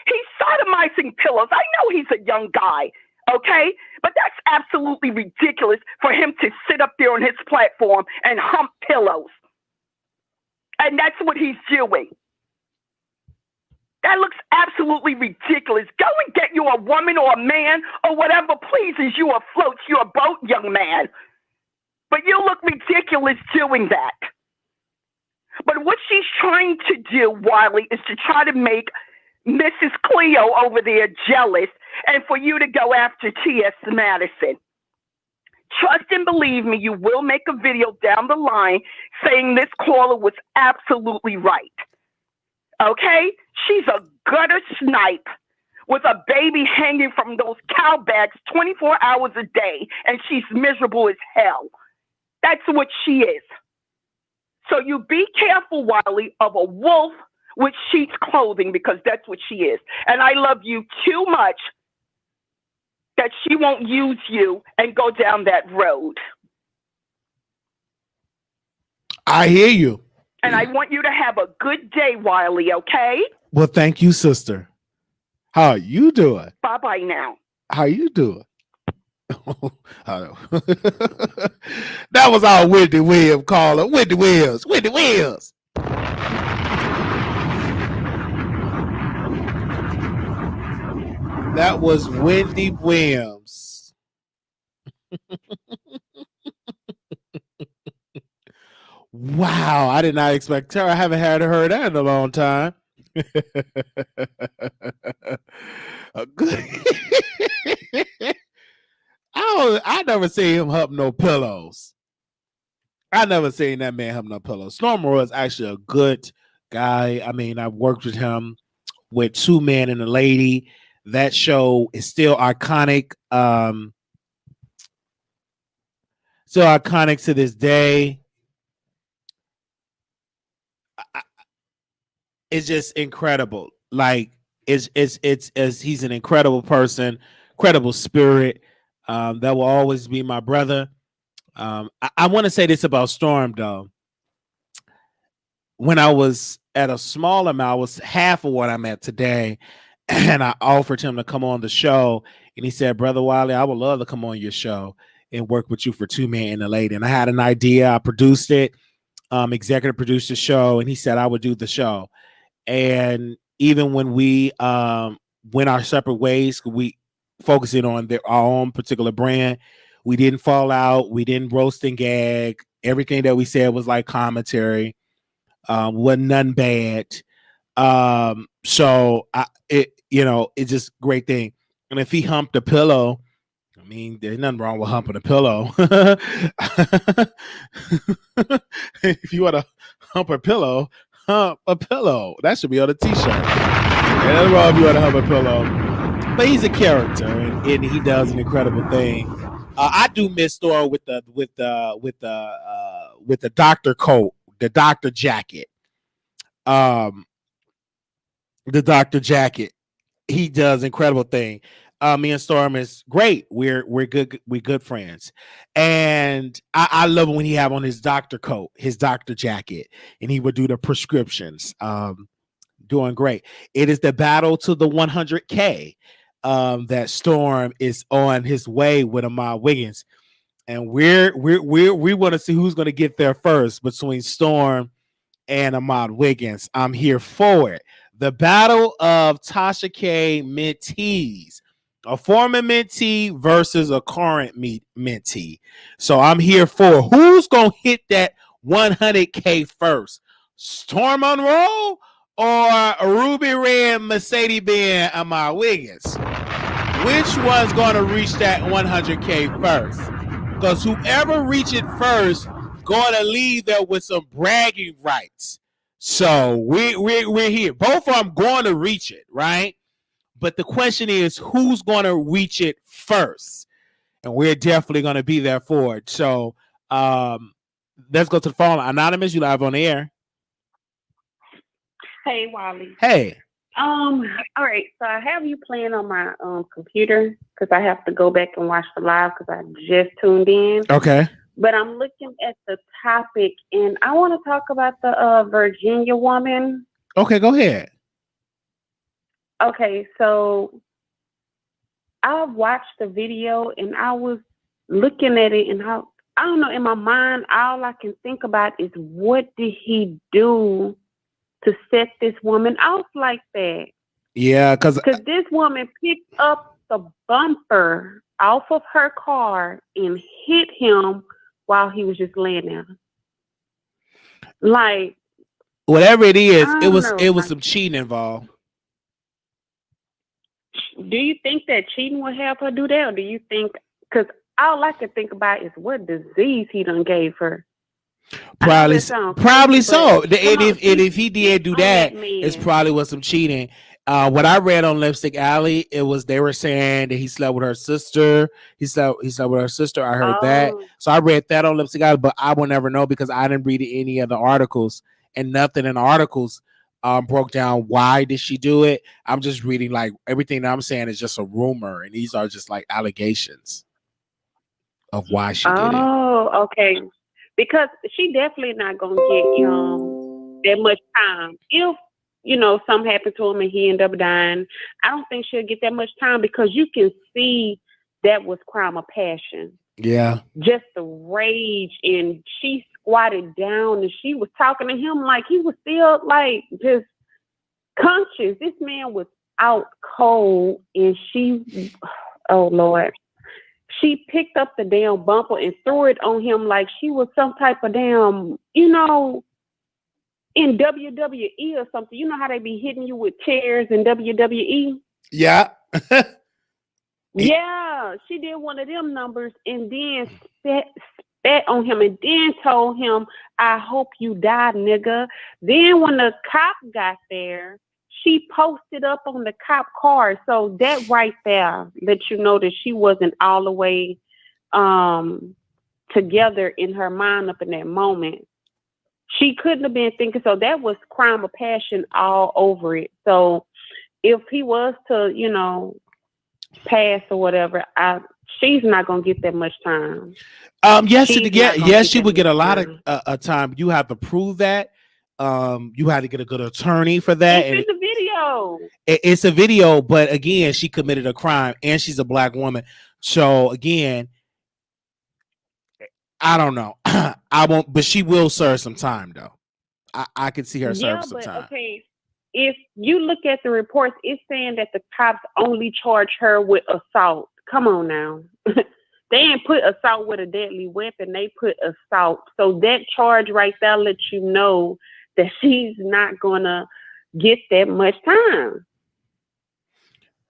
He's sodomizing pillows. I know he's a young guy, okay? But that's absolutely ridiculous for him to sit up there on his platform and hump pillows. And that's what he's doing. That looks absolutely ridiculous. Go and get you a woman or a man or whatever pleases you or floats your boat, young man. But you look ridiculous doing that. But what she's trying to do, Wiley, is to try to make Mrs. Cleo over there jealous and for you to go after T.S. Madison. Trust and believe me, you will make a video down the line saying this caller was absolutely right. Okay? She's a gutter snipe with a baby hanging from those cow bags 24 hours a day, and she's miserable as hell. That's what she is. So you be careful, Wiley, of a wolf with sheep's clothing, because that's what she is. And I love you too much that she won't use you and go down that road. I hear you. And I want you to have a good day, Wiley, okay? Well, thank you, sister. How are you doing? Bye-bye now. How you doing? That was our Wendy Williams caller. Wendy Williams. Wendy Williams. That was Wendy Williams. Wow, I did not expect her. I haven't had heard that in a long time. I never seen him hump no pillows. I never seen that man hump no pillows. Stormer was actually a good guy. I mean, I've worked with him with Two Men and a Lady. That show is still iconic. Still iconic to this day. It's just incredible. Like it's he's an incredible person, incredible spirit. That will always be my brother. I want to say this about Storm though. When I was at a small amount, I was half of what I'm at today, and I offered him to come on the show, and he said, "Brother Wiley, I would love to come on your show and work with you for Two Men and a Lady." And I had an idea. I produced it, executive produced the show, and he said I would do the show. And even when we went our separate ways, we focusing on our own particular brand, we didn't fall out. We didn't roast and gag. Everything that we said was like commentary. Wasn't none bad. So it's just a great thing. And if he humped a pillow, I mean, there's nothing wrong with humping a pillow. If you want to hump a pillow, hump a pillow. That should be on a t-shirt. Nothing wrong if you want to hump a pillow. But he's a character, and he does an incredible thing. I do miss Thor with the doctor coat, the doctor jacket. The doctor jacket. He does incredible thing. Me and Storm is great. We're good friends, and I love when he have on his doctor coat, his doctor jacket, and he would do the prescriptions. Doing great. It is the battle to the 100K. That Storm is on his way with Ahmad Wiggins, and we want to see who's going to get there first between Storm and Ahmad Wiggins. I'm here for it. The battle of Tasha K mentees, a former mentee versus a current mentee. So I'm here for who's going to hit that 100K first, Storm Monroe or Ruby Red Mercedes-Benz Ahmad Wiggins? Which one's going to reach that 100K first? Because whoever reach it first going to leave there with some bragging rights. So we're here. Both of them going to reach it, right? But the question is, who's going to reach it first? And we're definitely going to be there for it. So let's go to the phone. Anonymous, you live on the air. Hey, Wiley. Hey. All right. So I have you playing on my computer because I have to go back and watch the live because I just tuned in. Okay. But I'm looking at the topic, and I want to talk about the Virginia woman. Okay, go ahead. Okay, so I watched the video, and I was looking at it, and I don't know. In my mind, all I can think about is what did he do to set this woman off like that? Yeah, because this woman picked up the bumper off of her car and hit him while he was just laying there. Like, whatever it is, I it don't was know. some cheating involved. Do you think that cheating would have her do that, or do you think? Because all I can think about is what disease he done gave her. Probably Crazy, so. And but come on, if he did do that, man. it's probably was some cheating. What I read on Lipstick Alley, it was they were saying that he slept with her sister. He slept with her sister. I heard that. So I read that on Lipstick Alley, but I will never know because I didn't read any of the articles, and nothing in the articles broke down why did she do it. I'm just reading like everything that I'm saying is just a rumor, and these are just like allegations of why she did it. Oh, okay. Because she definitely not gonna get that much time. If something happened to him and he ended up dying, I don't think she'll get that much time because you can see that was crime of passion. Yeah. Just the rage, and she squatted down and she was talking to him like he was still like just conscious. This man was out cold, and she, oh Lord. She picked up the damn bumper and threw it on him like she was some type of damn, in WWE or something. You know how they be hitting you with chairs in WWE? Yeah. Yeah, she did one of them numbers and then spat on him and then told him, I hope you die, nigga. Then when the cop got there, she posted up on the cop car. So that right there let you know that she wasn't all the way together in her mind up in that moment. She couldn't have been thinking. So that was crime of passion all over it. So if he was to, pass or whatever, she's not going to get that much time. Yes, she would get a lot of time. You have to prove that. You had to get a good attorney for that. It's in the video. It's a video, but again, she committed a crime and she's a black woman. So again, I don't know. I won't, but she will serve some time though. I could see her serve some time. Okay. If you look at the reports, it's saying that the cops only charge her with assault. Come on now. They ain't put assault with a deadly weapon. They put assault. So that charge right there lets you know that she's not going to get that much time.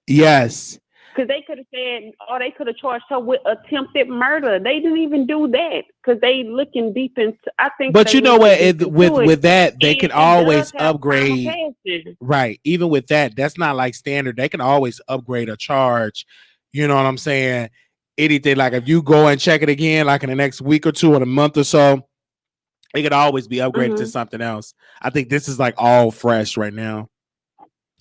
Yes. Because they could have said, or they could have charged her with attempted murder. They didn't even do that because they looking deep into. I think. But you know what? With that, they can always upgrade. Right. Even with that, that's not like standard. They can always upgrade a charge. You know what I'm saying? Anything like if you go and check it again, like in the next week or two or a month or so, it could always be upgraded to something else. I think this is like all fresh right now.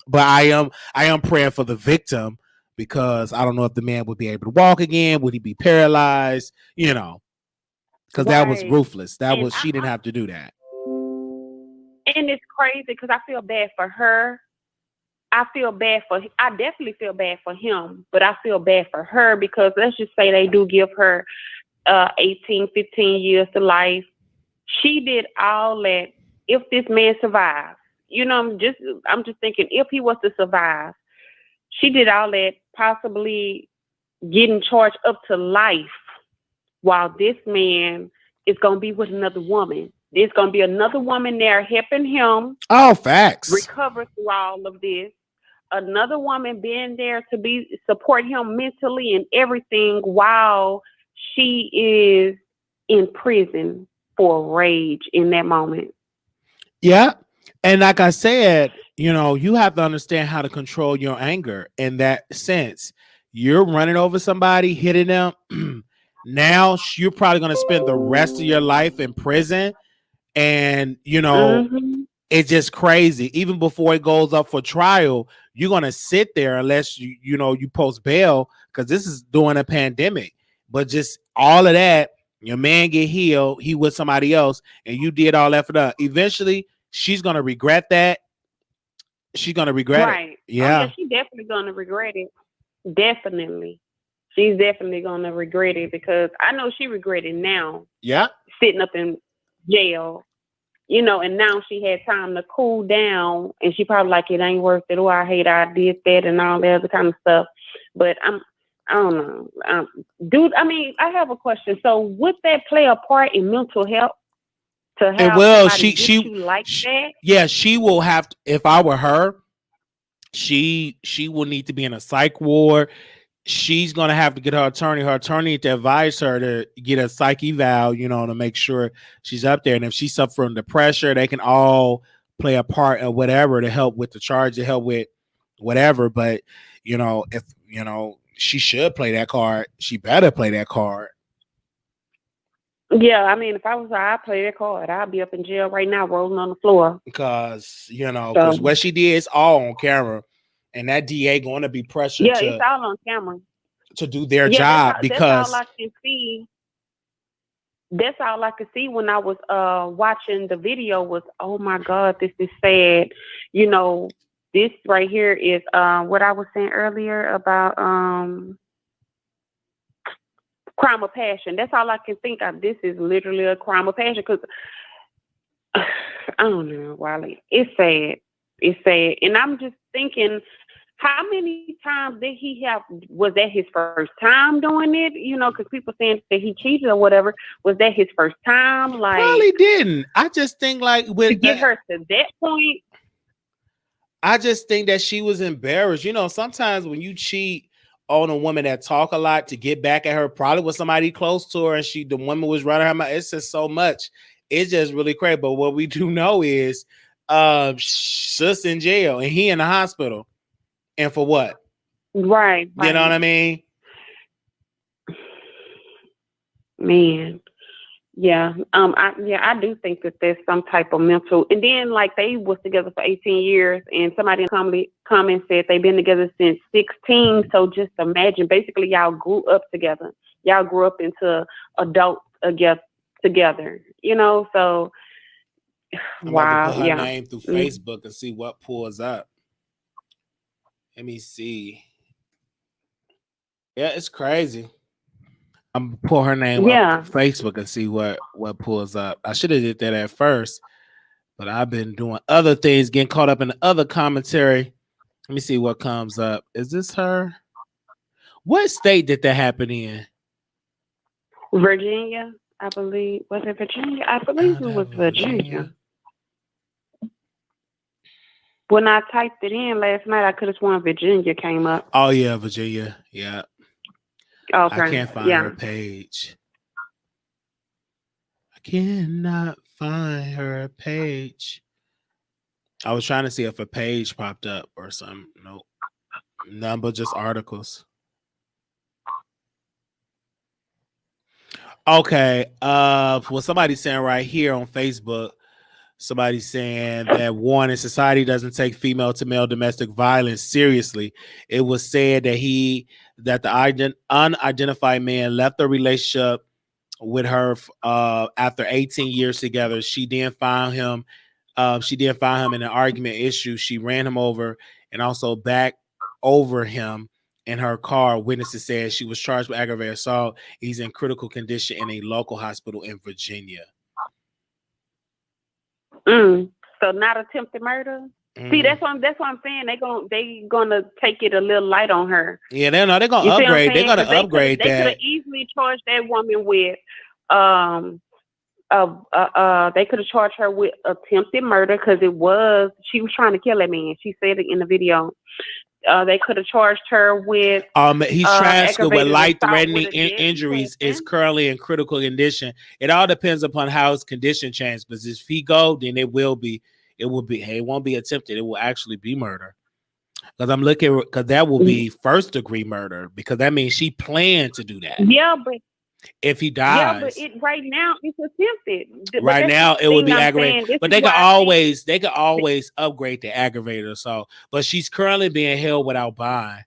But I am praying for the victim because I don't know if the man would be able to walk again. Would he be paralyzed? Because that was ruthless. She didn't have to do that. And it's crazy because I feel bad for her. I definitely feel bad for him, but I feel bad for her because let's just say they do give her 18, 15 years to life. She did all that. If this man survived, I'm just thinking if he was to survive, she did all that, possibly getting charged up to life while this man is going to be with another woman. There's going to be another woman there helping him. Oh, facts. Recover through all of this. Another woman being there to support him mentally and everything while she is in prison for rage in that moment. Yeah. And like I said, you have to understand how to control your anger in that sense. You're running over somebody, hitting them. Now you're probably going to spend the rest of your life in prison. And, it's just crazy. Even before it goes up for trial, you're going to sit there unless you post bail because this is during a pandemic. But just all of that, your man get healed, he with somebody else, and you did all that for that. Eventually, she's going to regret that. She's going to regret it. Yeah, she's definitely going to regret it. Definitely. she's definitely gonna regret it because I know she regretted now. Yeah. Sitting up in jail, you know, and now she had time to cool down, and she probably like it ain't worth it. Oh, I hate I did that and all that other kind of stuff. But I don't know, dude. I mean, I have a question. So, would that play a part in mental health to have somebody get you like that? Yeah, she will have to, if I were her, she will need to be in a psych ward. She's gonna have to get her attorney to advise her to get a psych eval, you know, to make sure she's up there. And if she's suffering the pressure, they can all play a part of whatever to help with the charge, to help with whatever. But you know, if you know, she should play that card. She better play that card. Yeah, I mean, if I was her, I'd play that card. I'd be up in jail right now, rolling on the floor. Because you know, because what she did is all on camera, and that DA going to be pressured. Yeah, it's all on camera to do their job because that's all I can see. That's all I could see when I was watching the video was, oh my God, this is sad. You know, this right here is what I was saying earlier about crime of passion. That's all I can think of. This is literally a crime of passion because I don't know, Wiley. It's sad. It's sad. And I'm just thinking, how many times did he have? Was that his first time doing it? You know, because people saying that he cheated or whatever. Was that his first time? Like, probably didn't. I just think like with to get her to that point. I just think that she was embarrassed. You know, sometimes when you cheat on a woman that talk a lot to get back at her, probably with somebody close to her, and the woman was running her mouth. It's just so much. It's just really crazy. But what we do know is, sis in jail and he in the hospital. And for what? Right. You know what I mean? Man. Yeah. I do think that there's some type of mental, and then like they was together for 18 years and somebody in the comment said they've been together since 16. So just imagine, basically y'all grew up together. Y'all grew up into adults together, you know? So I'm about to put her name through Facebook and see what pulls up. Let me see. Yeah, it's crazy. I'm gonna pull her name up to Facebook and see what pulls up. I should have did that at first, but I've been doing other things, getting caught up in the other commentary. Let me see what comes up. Is this her? What state did that happen in? Virginia, I believe. Was it Virginia? I believe it was Virginia. When I typed it in last night, I could have sworn Virginia came up. Oh yeah, Virginia. Yeah. Okay. I can't find her page. I cannot find her page. I was trying to see if a page popped up or something. Nope. None but just articles. Okay. Well, somebody's saying right here on Facebook, somebody's saying that warning, society doesn't take female to male domestic violence seriously. It was said that the unidentified man left the relationship with her after 18 years together. She then found him in an argument issue. She ran him over and also back over him in her car. Witnesses said she was charged with aggravated assault. He's in critical condition in a local hospital in Virginia. So not attempted murder. See, that's what I'm saying. They gonna take it a little light on her. Yeah, they're gonna upgrade. They're gonna upgrade that. They could have easily charged that woman with they could have charged her with attempted murder because she was trying to kill that man. She said it in the video. They could have charged her with he's transferred with life-threatening injuries, is currently in critical condition. It all depends upon how his condition changes. Because if he go, then it won't be attempted. It will actually be murder. Because I'm looking, because that will be first degree murder, because that means she planned to do that. Yeah, but if he dies, yeah, but right now it's attempted. Right now it would be aggravated, but they could always upgrade the aggravator. So, but she's currently being held without bond.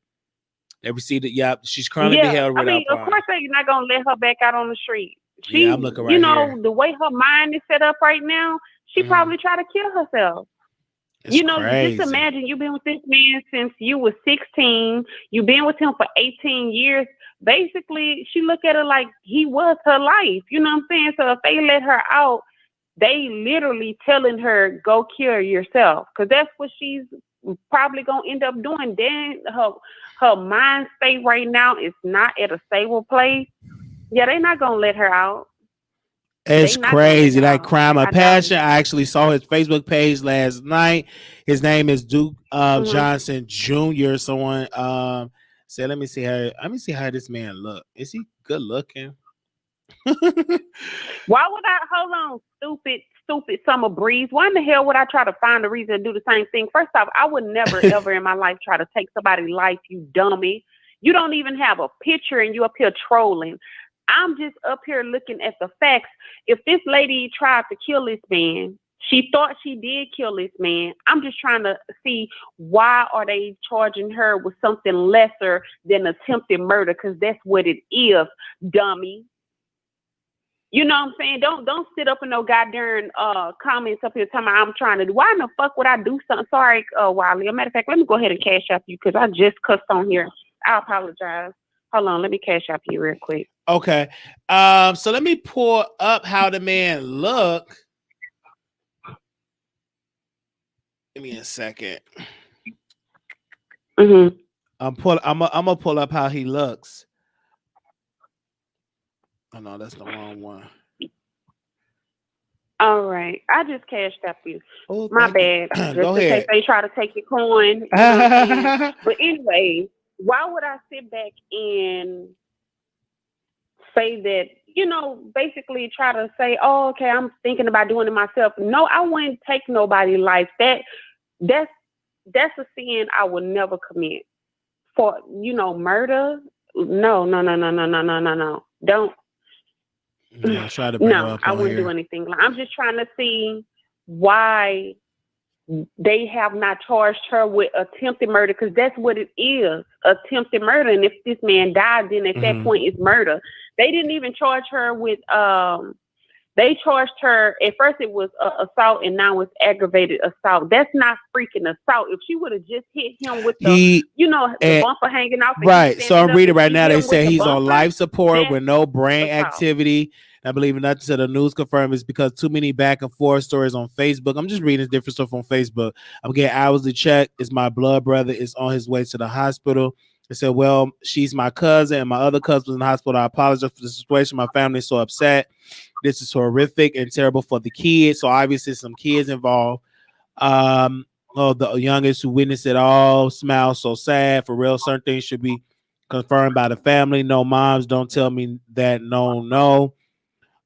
They received it. Yep, she's currently being held without bond. Of course, they're not gonna let her back out on the street. I'm looking right here. The way her mind is set up right now, she probably tried to kill herself. It's Just crazy. imagine you've been with this man since you were 16. You've been with him for 18 years. Basically, she look at it like he was her life. You know what I'm saying? So if they let her out, they literally telling her, go kill yourself. Because that's what she's probably going to end up doing. Then her mind state right now is not at a stable place. Yeah, they're not going to let her out. It's crazy. That crime of passion. I I actually saw his Facebook page last night. His name is Duke Johnson Jr. Someone said, let me see how this man look. Is he good looking? Why would I hold on, stupid Summer Breeze? Why in the hell would I try to find a reason to do the same thing? First off, I would never ever in my life try to take somebody's life, you dummy. You don't even have a picture and you up here trolling. I'm just up here looking at the facts. If this lady tried to kill this man, she thought she did kill this man. I'm just trying to see why are they charging her with something lesser than attempted murder? Because that's what it is, dummy. You know what I'm saying? Don't sit up in no goddamn comments up here telling me I'm trying to do. Why in the fuck would I do something? Sorry, Wiley. As a matter of fact, let me go ahead and cash out you because I just cussed on here. I apologize. Hold on, let me cash out you real quick. Okay. So let me pull up how the man look. Give me a second. Mm-hmm. I'm gonna pull up how he looks. Oh no, that's the wrong one. All right. I just cashed out you. Oh, my bad. Just go in ahead. case they try to take your coin. You know what I'm saying? But anyway, why would I sit back and say that, basically try to say, oh, okay, I'm thinking about doing it myself. No, I wouldn't take nobody's life. That's a sin I would never commit. For, murder? No. Don't. Yeah, try to bring her up I on wouldn't here. do anything. I'm just trying to see why they have not charged her with attempted murder, because that's what it is, attempted murder. And if this man died, then at that point it's murder. They didn't even charge her with they charged her at first it was assault, and now it's aggravated assault. That's not freaking assault. If she would have just hit him with the bumper hanging off, right. So I'm reading right now. They say he's bumper, on life support with no brain activity. I believe nothing to the news confirmed is because too many back and forth stories on Facebook. I'm just reading different stuff on Facebook. I'm getting hourly check. Is my blood brother is on his way to the hospital. They said, well, she's my cousin and my other cousin was in the hospital. I apologize for the situation. My family is so upset. This is horrific and terrible for the kids. So obviously some kids involved. The youngest who witnessed it all smile so sad. For real, certain things should be confirmed by the family. No, moms, don't tell me that. No.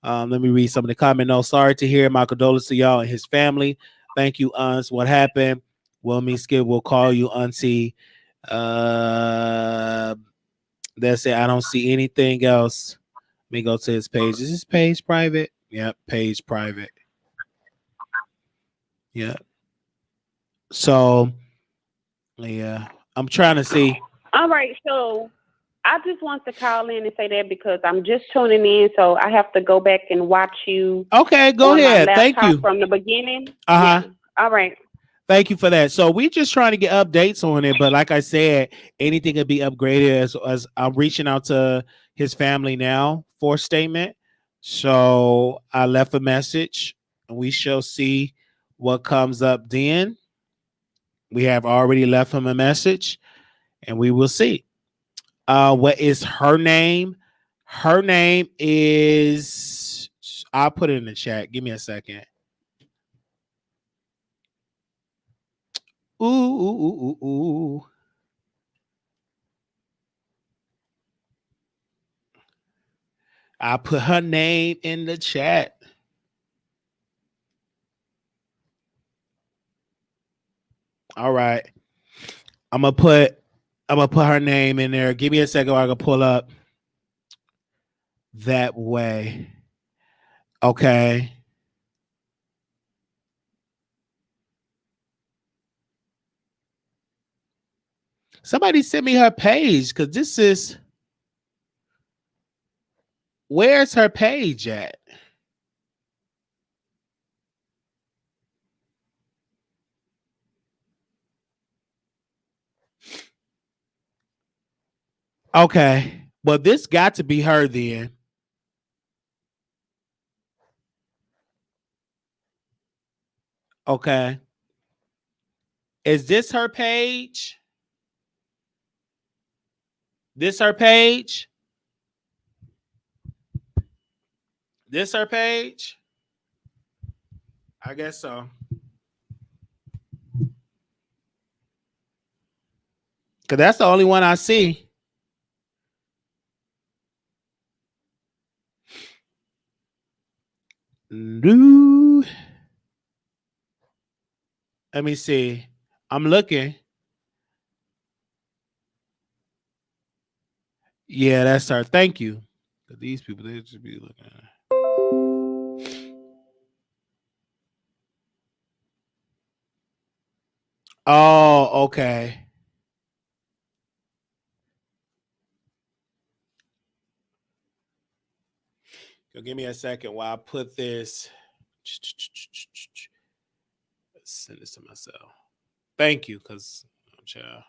Let me read some of the comment. No, sorry to hear. My condolences to y'all and his family. Thank you, aunts. What happened? Well, me Skip will call you, auntie. That's it. I don't see anything else. Let me go to his page. Is his page private? Yep, page private. Yeah. So, yeah, I'm trying to see. All right, so I just want to call in and say that because I'm just tuning in, so I have to go back and watch you. Okay, go ahead. Thank you. From the beginning. Yeah. All right. Thank you for that. So we're just trying to get updates on it, but like I said, anything could be upgraded as I'm reaching out to his family now for a statement. So I left a message and we shall see what comes up then. We have already left him a message and we will see. What is her name? Her name is, I'll put it in the chat. Give me a second. Ooh. I put her name in the chat. All right. I'm gonna put her name in there. Give me a second while I can pull up that way. Okay. Somebody send me her page because this is, where's her page at? Okay. Well, this got to be her then. Okay. Is this her page? This her page? This her page? I guess so. Because that's the only one I see. No. Let me see. I'm looking. Yeah, that's her. Thank you. These people, they should be looking at her. Oh, okay. So give me a second while I put this. Let's send this to myself. Thank you, because child.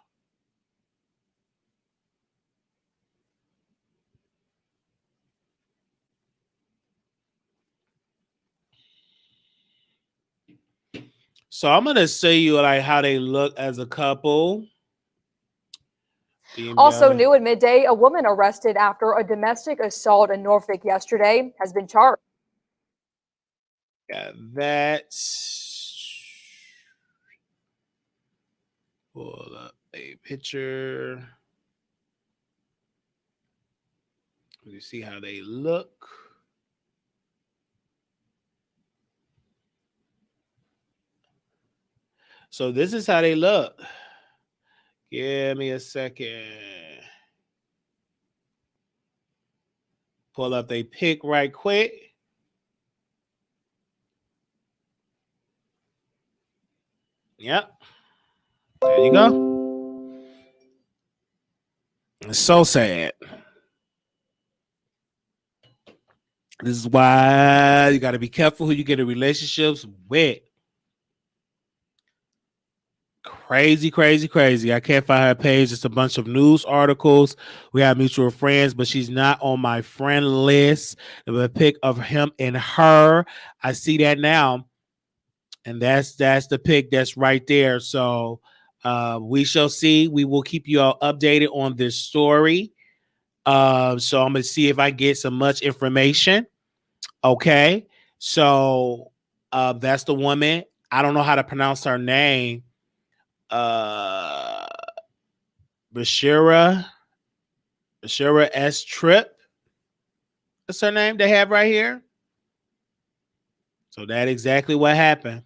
So I'm gonna show you like how they look as a couple. Also new at midday, a woman arrested after a domestic assault in Norfolk yesterday has been charged. Yeah, that's. Pull up a picture. You see how they look. So this is how they look. Give me a second. Pull up they pic right quick. Yep. There you go. It's so sad. This is why you got to be careful who you get in relationships with. Crazy, crazy, crazy. I can't find her page. It's a bunch of news articles. We have mutual friends, but she's not on my friend list. There's a pic of him and her. I see that now. And that's the pic that's right there. So we shall see. We will keep you all updated on this story. So I'm going to see if I get some much information. Okay. So that's the woman. I don't know how to pronounce her name. Bashira S. Tripp. That's her name they have right here. So that's exactly what happened.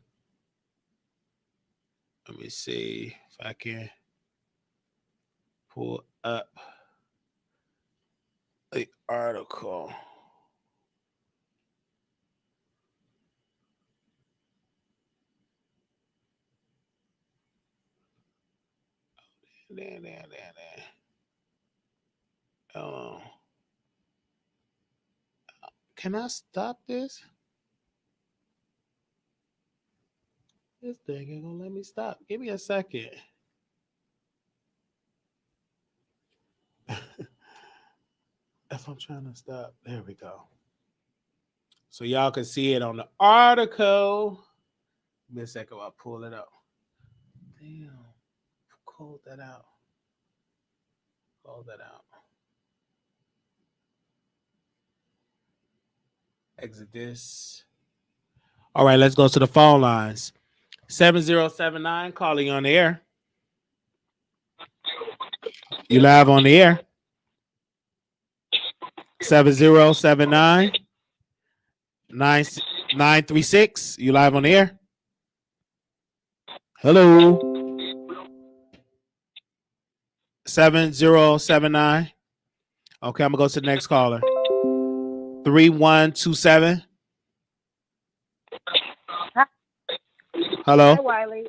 Let me see if I can pull up the article. There. Oh. Can I stop this? This thing ain't gonna let me stop. Give me a second. If I'm trying to stop, there we go. So y'all can see it on the article. Give me a second while I pull it up. Damn. Close that out. Exit this. All right, let's go to the phone lines. 7079, calling on the air. You live on the air. 7079 936. You live on the air. Hello. 7079. Okay, I'm gonna go to the next caller. 3127. Hello. Hi, Wiley.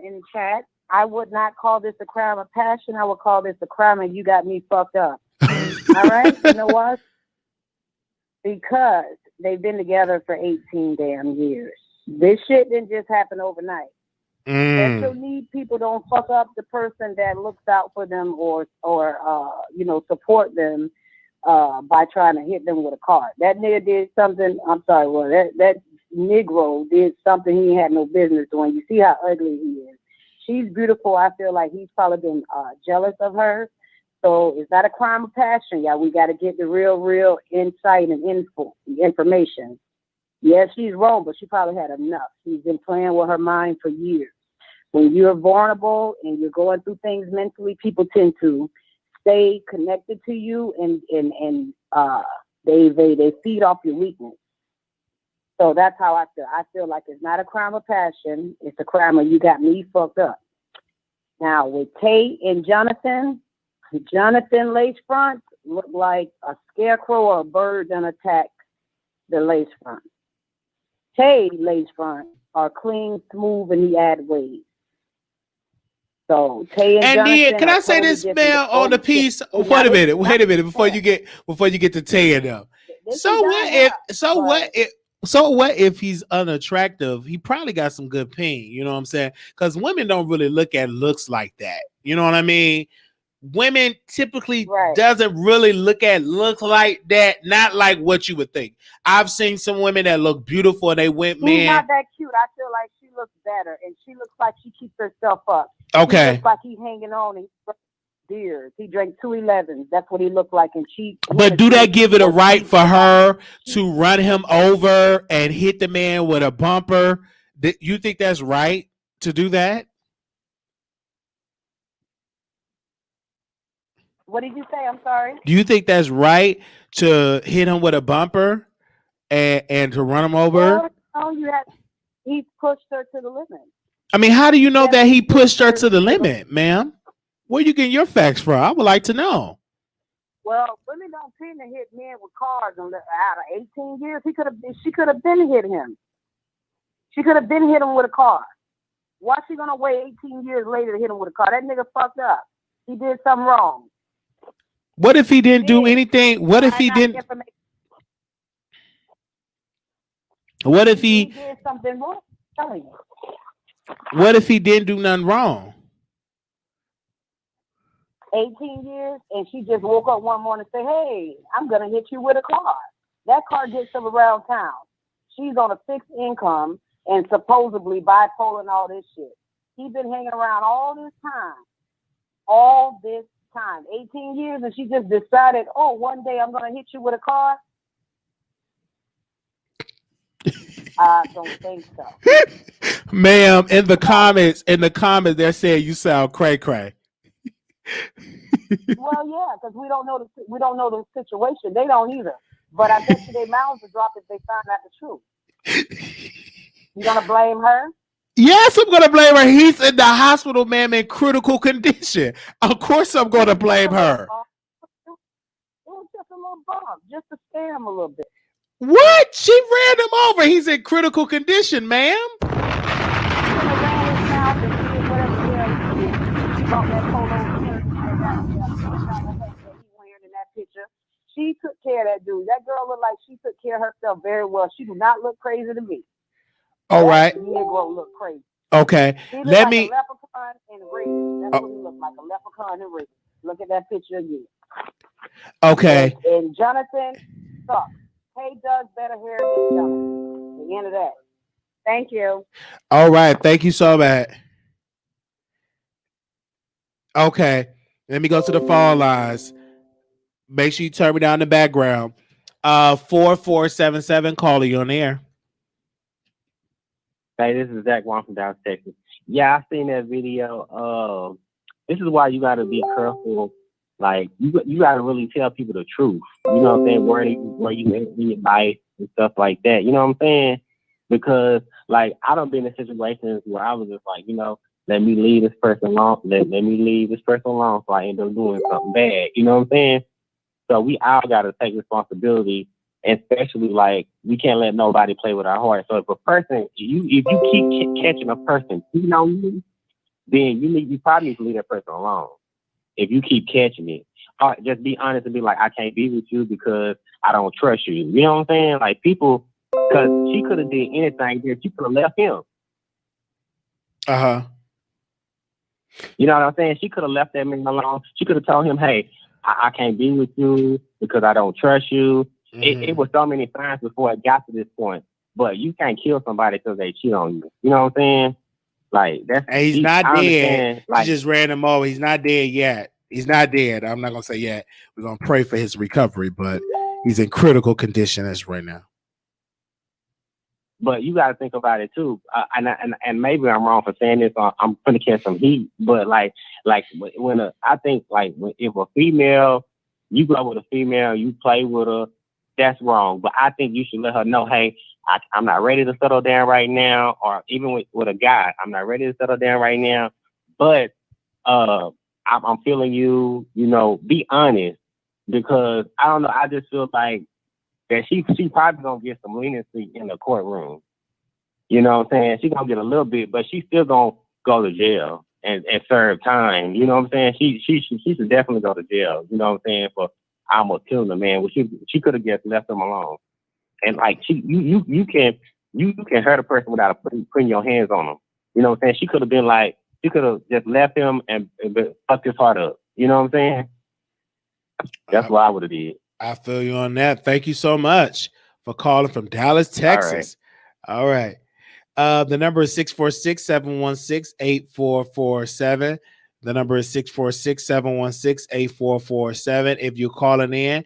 In the chat, I would not call this a crime of passion. I would call this a crime of you got me fucked up. All right? You know what? Because they've been together for 18 damn years. This shit didn't just happen overnight. Special need people don't fuck up the person that looks out for them or support them by trying to hit them with a car. That nigga did something. I'm sorry, well, that Negro did something he had no business doing. You see how ugly he is. She's beautiful. I feel like he's probably been jealous of her. So it's not a crime of passion, y'all. We got to get the real insight and information. Yes, she's wrong, but she probably had enough. She's been playing with her mind for years. When you're vulnerable and you're going through things mentally, people tend to stay connected to you, and they feed off your weakness. So that's how I feel. I feel like it's not a crime of passion. It's a crime of you got me fucked up. Now with Tay and Jonathan lace front looked like a scarecrow or a bird done attack the lace front. Tay lace front are clean, smooth, and he add waves. So Tay and Jonathan, then can I say this, man, on the piece? Wait a minute before you get to Tay and them. So what if he's unattractive? He probably got some good pain, you know what I'm saying? Because women don't really look at looks like that. You know what I mean? Women typically doesn't really look like that, not like what you would think. I've seen some women that look beautiful and they went, man. She's not that cute. I feel like she looks better, and she looks like she keeps herself up. Okay. He looks like he's hanging on and beers. He drank 2 11s. That's what he looked like, and she. But do that give it a right for her to run him over and hit the man with a bumper? You think that's right to do that? What did you say? I'm sorry. Do you think that's right to hit him with a bumper and to run him over? Well, he pushed her to the limit. I mean, how do you know that he pushed her to the limit, ma'am? Where you getting your facts from? I would like to know. Well, women don't tend to hit men with cars out of 18 years. She could have been hit him. She could have been hit him with a car. Why she gonna wait 18 years later to hit him with a car? That nigga fucked up. He did something wrong. What if he didn't do anything? What if he didn't? What if he did something wrong? Telling you. What if he didn't do nothing wrong? 18 years, and she just woke up one morning and say, "Hey, I'm gonna hit you with a car." That car gets her around town. She's on a fixed income and supposedly bipolar and all this shit. He's been hanging around all this time, 18 years, and she just decided, "Oh, one day I'm gonna hit you with a car." I don't think so. Ma'am, in the comments, they're saying you sound cray. Well, yeah, because we don't know the situation. They don't either. But I bet you their mouths will drop if they find out the truth. You gonna blame her? Yes, I'm gonna blame her. He's in the hospital, ma'am, in critical condition. Of course, I'm gonna blame her. It was just a little bump, just to scare him a little bit. What? She ran him over. He's in critical condition, ma'am. She took care of that dude. That girl looked like she took care of herself very well. She do not look crazy to me. All right. Negro look crazy. Okay. Let me. A leprechaun in red. That's what he looked like. A leprechaun in red. Look at that picture again. Okay. And Jonathan sucks. Hey, does better hair than Jonathan. The end of that. Thank you. All right. Thank you so much. Okay. Let me go to the phone lines. Make sure you turn me down the background. 4477, caller, you on the air. Hey, this is Zach Wong from Dallas, Texas. Yeah, I seen that video. This is why you got to be careful. Like, you got to really tell people the truth. You know what I'm saying? Where you in advice and stuff like that. You know what I'm saying? Because, like, I done been in situations where I was just like, let me leave this person alone. Let me leave this person alone so I end up doing something bad. You know what I'm saying? So we all got to take responsibility, and especially, like, we can't let nobody play with our heart. So if a person, if you keep catching a person cheating on you, then you probably need to leave that person alone. If you keep catching it, just be honest and be like, I can't be with you because I don't trust you. You know what I'm saying? Like, people, because she could have did anything there. She could have left him. You know what I'm saying? She could have left that man alone. She could have told him, hey, I can't be with you because I don't trust you. It was so many times before it got to this point. But you can't kill somebody because they cheat on you. You know what I'm saying? Like, that's... And he's not dead. Like, she just ran him over. He's not dead yet. He's not dead. I'm not going to say yet. We're going to pray for his recovery, but he's in critical condition as right now. But you got to think about it too, and maybe I'm wrong for saying this. I'm gonna catch some heat, but like when I think like if a female, you go with a female, you play with her, that's wrong. But I think you should let her know, hey, I'm not ready to settle down right now, or even with a guy, I'm not ready to settle down right now. But I'm feeling you. You know, be honest, because I don't know. I just feel like that she probably gonna get some leniency in the courtroom. You know what I'm saying? She gonna get a little bit, but she's still gonna go to jail and serve time. You know what I'm saying? She should definitely go to jail. You know what I'm saying? For almost killing the man. Well, she could have just left him alone. And like you can hurt a person without putting your hands on them. You know what I'm saying? She could have been like, she could have just left him and fucked his heart up. You know what I'm saying? That's what I would have did. I feel you on that. Thank you so much for calling from Dallas, Texas. All right. The number is 646-716-8447. The number is 646-716-8447. If you're calling in,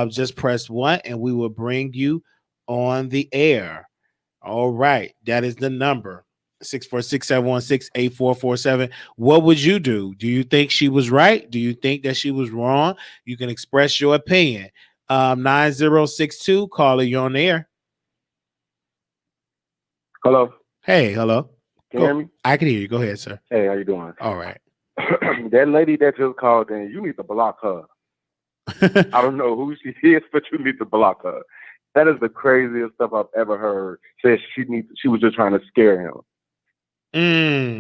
just press 1 and we will bring you on the air. All right. That is the number. 646-716-8447. What would you do? Do you think she was right? Do you think that she was wrong? You can express your opinion. 9062, caller, you on the air. Hello. Hey, hello. Can you hear me? I can hear you. Go ahead, sir. Hey, how you doing? All right. That lady that just called in, you need to block her. I don't know who she is, but you need to block her. That is the craziest stuff I've ever heard. Says she was just trying to scare him.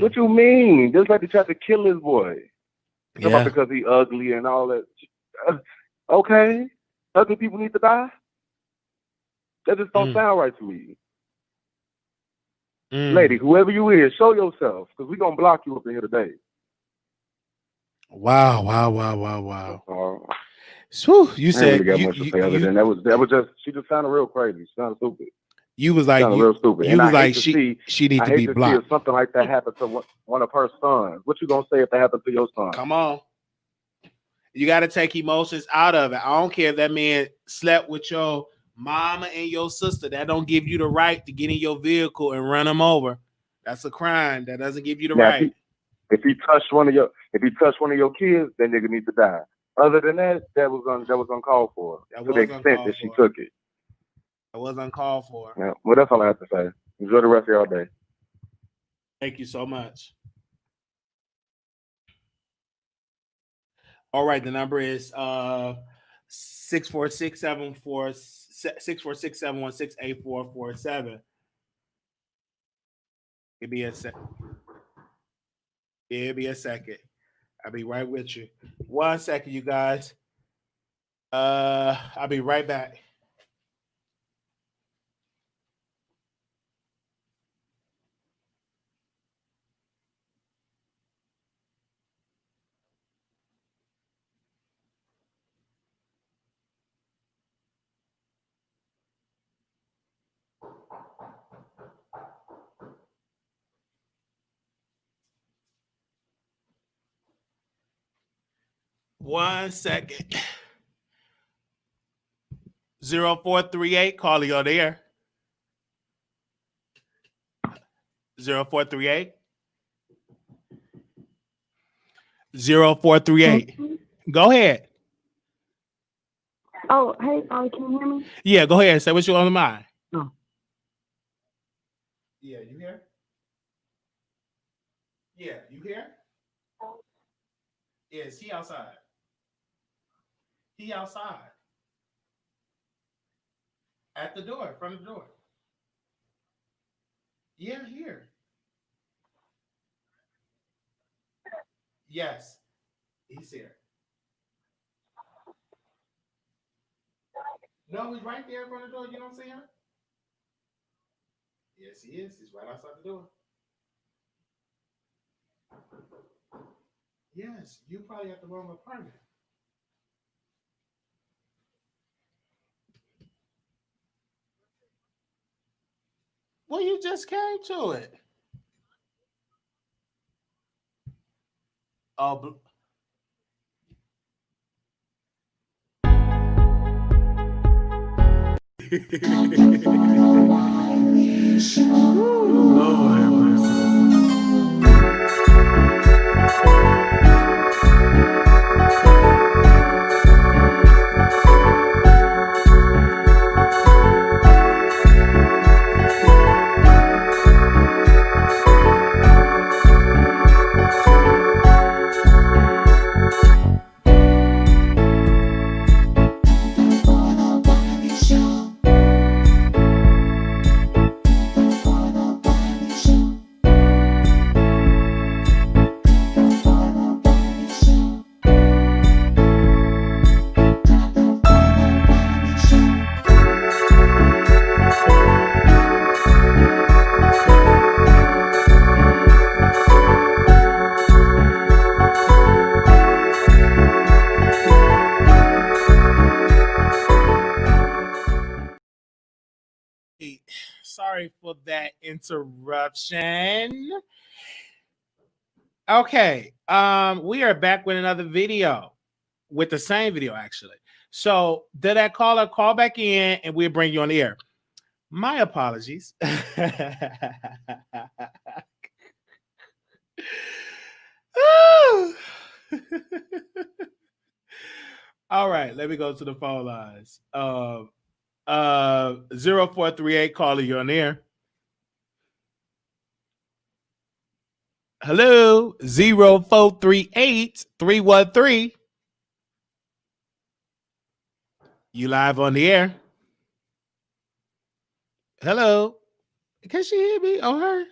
What you mean? This lady tried to kill his boy. Yeah. Because he ugly and all that. Okay. Ugly people need to die? That just don't sound right to me. Lady, whoever you is, show yourself, because we're going to block you up in here today. Wow. So you said really got much to say other than that was just, she just sounded real crazy. She sounded stupid. You was like, real stupid. You and was I like, she needs to be blocked. See if something like that happened to one of her sons. What you gonna say if that happened to your son? Come on. You got to take emotions out of it. I don't care if that man slept with your mama and your sister. That don't give you the right to get in your vehicle and run them over. That's a crime. That doesn't give you the right. If he touched one of your kids, then nigga needs to die. Other than that, that was uncalled for. To the extent that she took it. That was uncalled for. Yeah. Well, that's all I have to say. Enjoy the rest of your day. Thank you so much. All right, the number is 646-716-8447. Give me a second. Give me a second. I'll be right with you. 1 second, you guys. I'll be right back. One second. 0438, calling on air. 0438. 0438. Go ahead. Oh, hey, can you hear me? Yeah, go ahead. Say what you on the mind. Oh. Yeah, you hear? Yeah, you hear? Yeah, is he outside? He outside. At the door, in front of the door. Yeah, here. Yes, he's here. No, he's right there in front of the door. You don't see him? Yes, he is. He's right outside the door. Yes, you probably at the wrong apartment. Well, you just came to it. Oh, Lord have mercy. Sorry for that interruption. Okay, we are back with another video, with the same video actually. So did that caller call back in and we'll bring you on the air? My apologies. All right, let me go to the phone lines. 0438 caller, you're on the air. Hello, 0438 313. You live on the air. Hello. Can she hear me or her?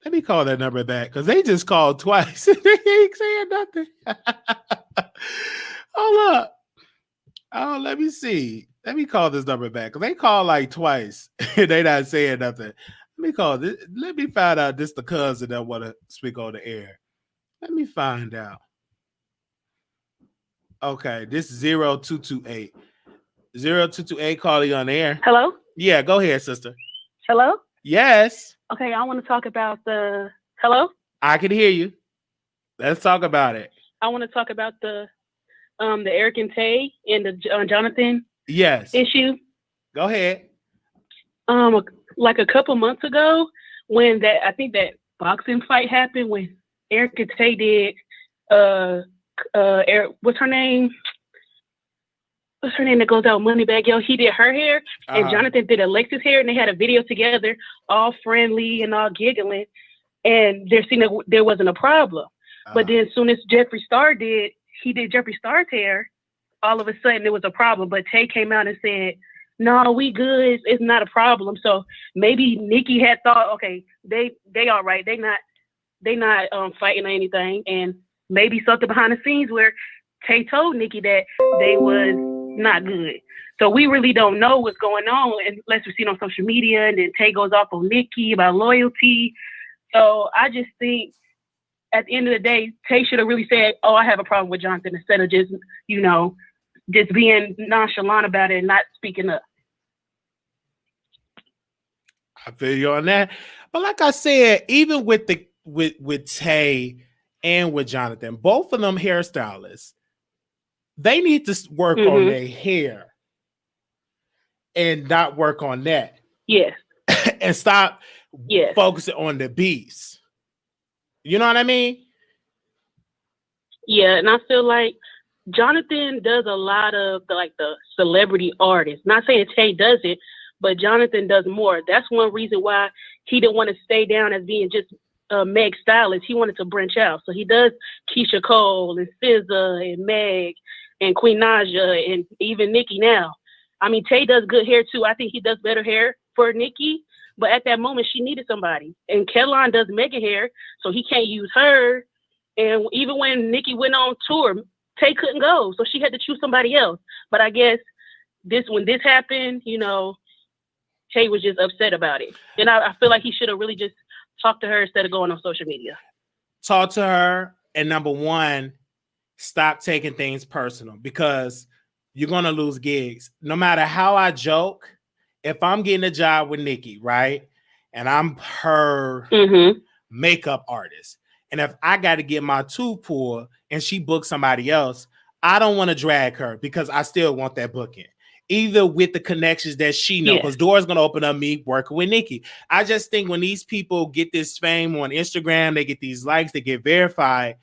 Let me call that number back because they just called twice. They ain't saying nothing. Hold up. Oh, let me see. Let me call this number back because they called like twice. They not saying nothing. Let me call this. Let me find out this the cousin that want to speak on the air. Let me find out. Okay, this is 0228. 0228 calling on the air. Hello? Yeah, go ahead, sister. Hello? Yes. Okay, I want to talk about the... Hello? I can hear you. Let's talk about it. I want to talk about the Eric and Tay and the Jonathan issue. Go ahead. Like a couple months ago, when I think that boxing fight happened, when Eric and Tay did Eric, what's her name that goes out Moneybag Yo? He did her hair, and Jonathan did Alexis' hair, and they had a video together, all friendly and all giggling, and there wasn't a problem. But then as soon as Jeffree Star did Jeffree Star's hair, all of a sudden there was a problem. But Tay came out and said, "No, we good. It's not a problem." So maybe Nikki had thought, okay, they all right. They not fighting or anything, and maybe something behind the scenes where Tay told Nikki that they was not good. So we really don't know what's going on unless we see it on social media, and then Tay goes off on Nikki about loyalty. So I just think at the end of the day, Tay should have really said, "Oh, I have a problem with Jonathan," instead of just being nonchalant about it and not speaking up. I feel you on that. But like I said, even with Tay and with Jonathan, both of them hairstylists, they need to work on their hair and not work on that. Yes. And stop focusing on the beats. You know what I mean? Yeah, and I feel like Jonathan does a lot of the celebrity artists. Not saying Tay does it, but Jonathan does more. That's one reason why he didn't want to stay down as being just Meg stylist. He wanted to branch out. So he does Keisha Cole and SZA and Meg and Queen Naja and even Nikki now. I mean, Tay does good hair too. I think he does better hair for Nikki. But at that moment, she needed somebody. And Kellon does Megan hair, so he can't use her. And even when Nikki went on tour, Tay couldn't go, so she had to choose somebody else. But I guess when this happened, Tay was just upset about it. And I feel like he should have really just talked to her instead of going on social media. talk to her, and number one, stop taking things personal because you're going to lose gigs. No matter how I joke, if I'm getting a job with Nikki, right, and I'm her makeup artist, and if I got to get my tooth pulled and she books somebody else, I don't want to drag her because I still want that booking. Either with the connections that she knows, because doors going to open up me working with Nikki. I just think when these people get this fame on Instagram, they get these likes, they get verified,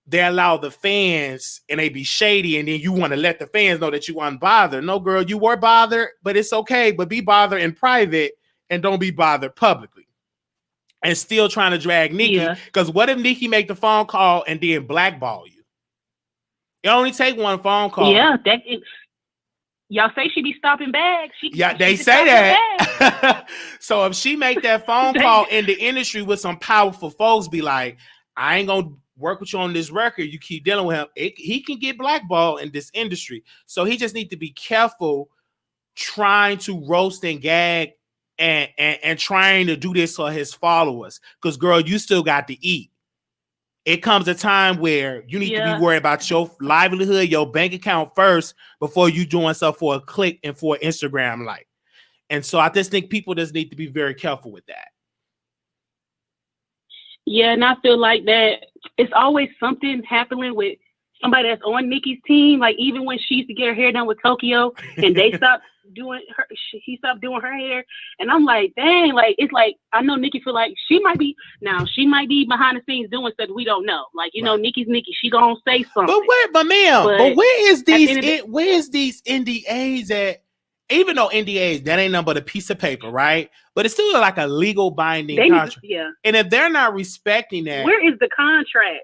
they allow the fans and they be shady, and then you want to let the fans know that you weren't bothered. No, girl, you were bothered, but it's okay. But be bothered in private and don't be bothered publicly. And still trying to drag Nikki, because what if Nikki make the phone call and then blackball you? It only take one phone call. Yeah, y'all say she be stopping bags. They say that. So if she make that phone call in the industry with some powerful folks, be like, I ain't gonna work with you on this record. You keep dealing with him. He can get blackballed in this industry. So he just need to be careful trying to roast and gag and trying to do this for his followers. Because girl, you still got to eat. It comes a time where you need to be worried about your livelihood, your bank account first before you doing stuff for a click and for Instagram like. And so I just think people just need to be very careful with that. Yeah, and I feel like that it's always something happening with somebody that's on Nikki's team. Like even when she used to get her hair done with Tokyo and they stopped doing her, he stopped doing her hair. And I'm like, dang, like it's like I know Nikki feel like she might be behind the scenes doing stuff we don't know. Like, you know, Nikki's Nikki, she gonna say something. But where is these NDAs at? Even though NDAs, that ain't nothing but a piece of paper, right? But it's still like a legal binding contract. And if they're not respecting that, where is the contract?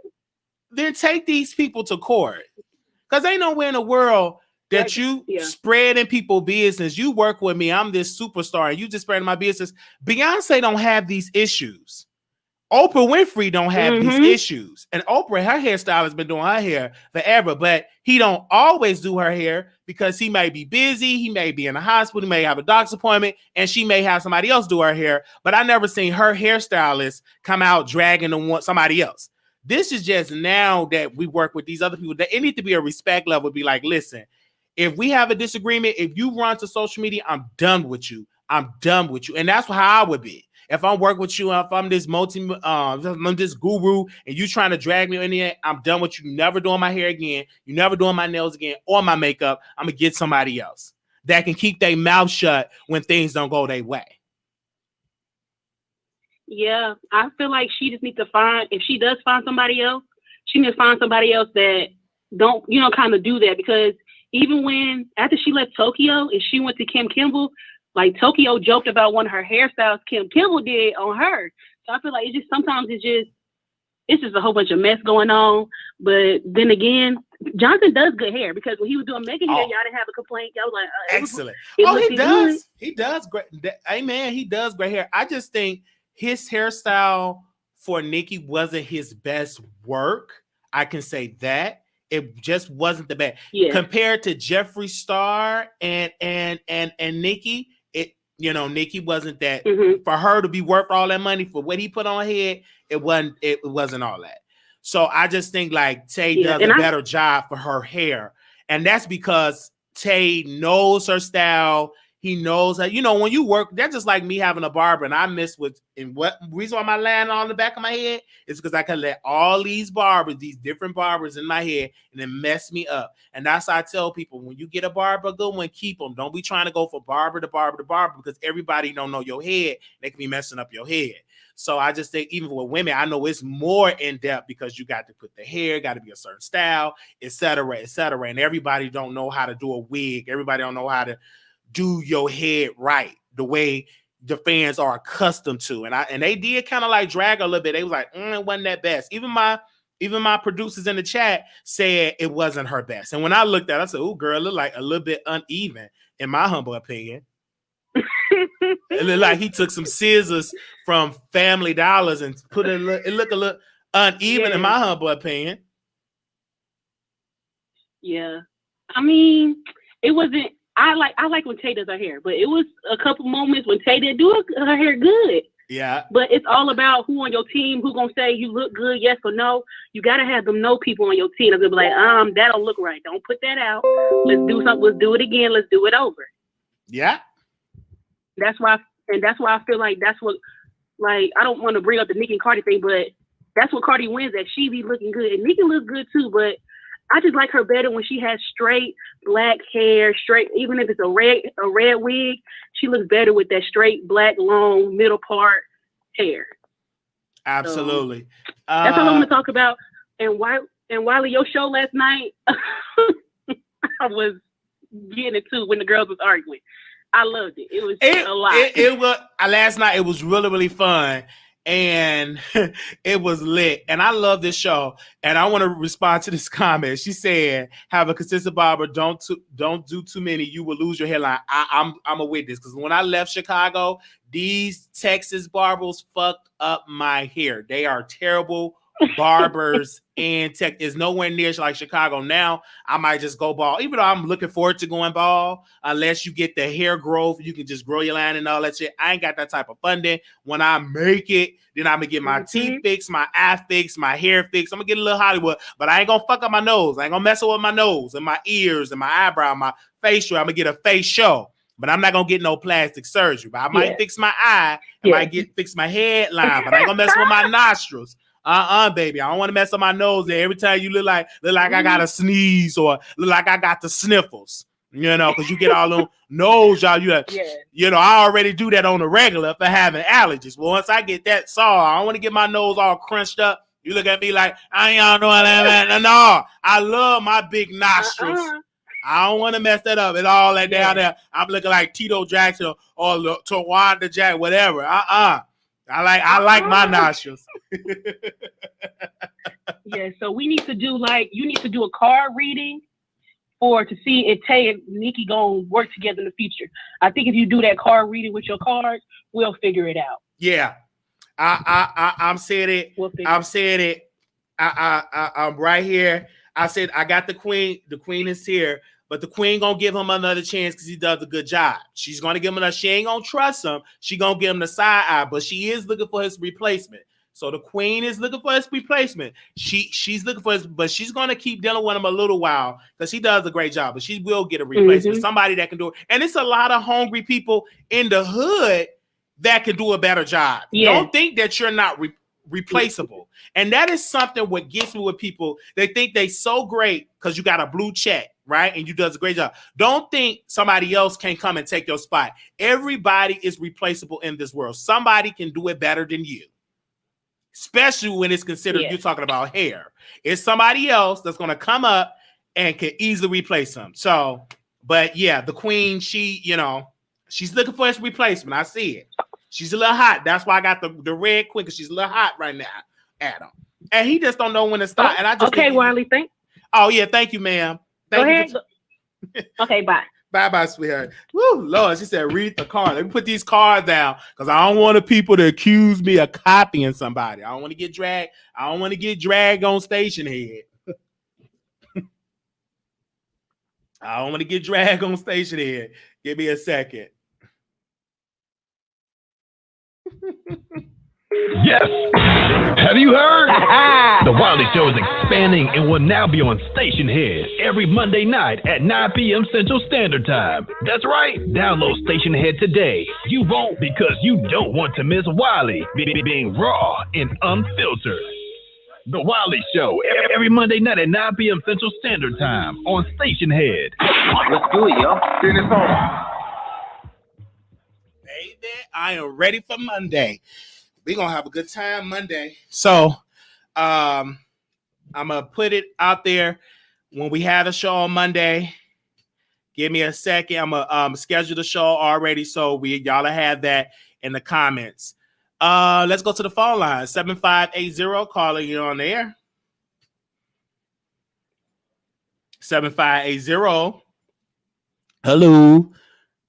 Then take these people to court. Because ain't nowhere in the world that you spreading people business. You work with me, I'm this superstar, and you just spreading my business. Beyonce don't have these issues. Oprah Winfrey don't have these issues. And Oprah, her hairstylist has been doing her hair forever, but he don't always do her hair because he may be busy, he may be in the hospital, he may have a doctor's appointment, and she may have somebody else do her hair. But I never seen her hairstylist come out dragging somebody else. This is just now that we work with these other people. It needs to be a respect level. Be like, listen, if we have a disagreement, if you run to social media, I'm done with you. I'm done with you. And that's how I would be. If I'm working with you, if I'm this I'm this guru and you trying to drag me in the end, I'm done with you. Never doing my hair again. You never doing my nails again or my makeup. I'm going to get somebody else that can keep their mouth shut when things don't go their way. Yeah, I feel like she just needs to if she does find somebody else, she needs to find somebody else that don't, kind of do that. Because even after she left Tokyo and she went to Kim Kimble, like Tokyo joked about one of her hairstyles Kim Kimble did on her. So I feel like it's just a whole bunch of mess going on. But then again, Johnson does good hair because when he was doing Megan hair, y'all didn't have a complaint. Y'all was like, excellent. He does. Good. He does great. Amen. He does great hair. I just think his hairstyle for Nikki wasn't his best work. I can say that. It just wasn't the best. Yeah. Compared to Jeffree Star and Nikki, Nikki wasn't that for her to be worth all that money for what he put on her head. It wasn't all that. So I just think like Tay does a better job for her hair. And that's because Tay knows her style. He knows that, when you work, that's just like me having a barber and I miss what reason why my line on the back of my head is because I can let all these different barbers in my head and then mess me up. And that's why I tell people, when you get a barber, a good one, keep them. Don't be trying to go for barber to barber to barber because everybody don't know your head. They can be messing up your head. So I just think even with women, I know it's more in depth because you got to put the hair, got to be a certain style, et cetera, et cetera. And everybody don't know how to do a wig. Everybody don't know how to do your head right the way the fans are accustomed to. And they did kind of like drag a little bit. They was like, it wasn't that best. Even my producers in the chat said it wasn't her best. And when I looked at it, I said, "Oh, girl, it looked like a little bit uneven," in my humble opinion. It looked like he took some scissors from Family Dollars and put it looked a little uneven in my humble opinion. Yeah. I mean, it wasn't I like when Tay does her hair, but it was a couple moments when Tay didn't do her hair good. Yeah. But it's all about who on your team, who gonna say you look good, yes or no. You gotta have them know people on your team. They'll be like, that don't look right. Don't put that out. Let's do something. Let's do it again. Let's do it over. Yeah. That's why I feel like that's what, like, I don't want to bring up the Nicki and Cardi thing, but that's what Cardi wins at. She be looking good, and Nicki looks good too. But I just like her better when she has straight black hair, straight, even if it's a red wig, she looks better with that straight black long middle part hair. Absolutely. So, that's all I want to talk about. And Wiley, your show last night, I was getting it too when the girls was arguing. I loved it. It was a lot. It was last night. It was really, really fun. And it was lit. And I love this show. And I want to respond to this comment. She said, have a consistent barber. Don't do too many. You will lose your hairline. I'm a witness. Because when I left Chicago, these Texas barbers fucked up my hair. They are terrible barbers in Tech. Is nowhere near like Chicago. Now I might just go bald, even though I'm looking forward to going bald. Unless you get the hair growth, you can just grow your line and all that shit. I ain't got that type of funding. When I make it, then I'm gonna get my teeth fixed, my eye fixed, my hair fixed. I'm gonna get a little Hollywood, but I ain't gonna fuck up my nose. I ain't gonna mess up with my nose and my ears and my eyebrow, my facial. I'm gonna get a face show. But I'm not gonna get no plastic surgery. But I might fix my eye. I might fix my headline, but I ain't gonna mess with my nostrils. Baby, I don't want to mess up my nose. There, every time you look like I got a sneeze or look like I got the sniffles, you know, because you get all them nose, y'all. You know, I already do that on the regular for having allergies. Well, once I get that I don't want to get my nose all crunched up. You look at me like I ain't know what that. No, I love my big nostrils. I don't want to mess that up. It's all that down there. I'm looking like Tito Jackson or Tawanda Jack, whatever. I like my nostrils. Yeah, so we need to do you need to do a card reading to see if Tay and Nicki gonna work together in the future. I think if you do that card reading with your cards, we'll figure it out. Yeah, I'm saying it. I'm saying it. I'm right here. I said I got the queen. The queen is here. But the queen gonna give him another chance because he does a good job. She's gonna give him another. She ain't gonna trust him. She gonna give him the side eye, but she is looking for his replacement. So the queen is looking for his replacement. She's looking for his, but she's gonna keep dealing with him a little while because he does a great job. But she will get a replacement, somebody that can do it. And it's a lot of hungry people in the hood that can do a better job. Yeah. Don't think that you're not replaceable. And that is something what gets me with people. They think they so great because you got a blue check. Right? And you does a great job. Don't think somebody else can come and take your spot. Everybody is replaceable in this world. Somebody can do it better than you. Especially when it's considered you're talking about hair. It's somebody else that's going to come up and can easily replace them. So, but yeah, the queen, she's looking for his replacement. I see it. She's a little hot. That's why I got the red queen, because she's a little hot right now at him. And he just don't know when to stop. And I just Wiley, thank. Oh yeah, thank you, ma'am. Go ahead. Okay, bye. Bye, sweetheart. Woo, Lord, she said, read the card. Let me put these cards down because I don't want the people to accuse me of copying somebody. I don't want to get dragged. I don't want to get dragged on station head. I don't want to get dragged on station head. Give me a second. Yes. Have you heard? The Wiley Show is expanding and will now be on Station Head every Monday night at 9 p.m. Central Standard Time. That's right. Download Station Head today. You won't because you don't want to miss Wiley being raw and unfiltered. The Wiley Show every Monday night at 9 p.m. Central Standard Time on Station Head. Let's do it, y'all. Send this on. Baby, I am ready for Monday. We're going to have a good time Monday. So, I'm going to put it out there when we have a show on Monday. Give me a second. I'm going to schedule the show already, so y'all have that in the comments. Let's go to the phone line. 7580, calling you on the air. 7580. Hello.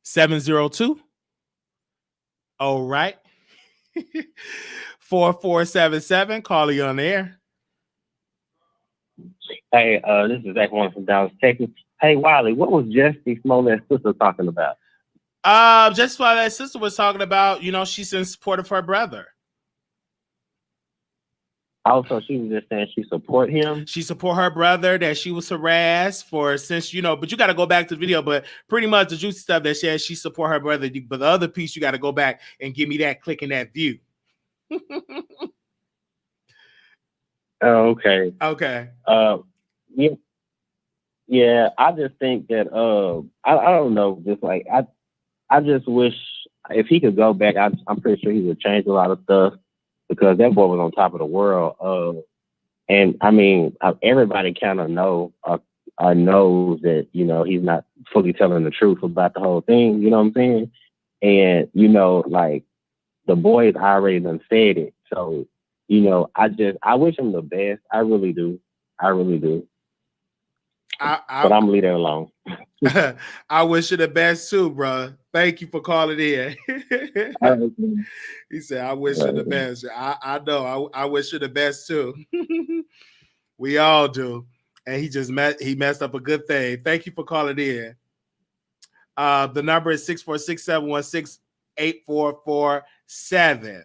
702. All right. 4477, calling you on the air. Hey, this is Zach one from Dallas, Texas. Hey, Wiley, what was Jessie Smollett's sister talking about? Just while that sister was talking about, she's in support of her brother. Also, she was just saying she support him. She support her brother, that she was harassed for but you got to go back to the video, but pretty much the juicy stuff that says she support her brother. But the other piece, you got to go back and give me that click and that view. Okay. Okay. Yeah. I just think that I don't know. Just like I just wish if he could go back. I'm pretty sure he would change a lot of stuff because that boy was on top of the world. And I mean, everybody kind of knows that he's not fully telling the truth about the whole thing. You know what I'm saying? And like the boys already done said it. So I wish him the best. I really do. But I'm gonna leave that alone. I wish you the best too, bro. Thank you for calling in. He said, I wish you the best. I know. I wish you the best too. We all do. And he messed up a good thing. Thank you for calling in. The number is 646-716-8447.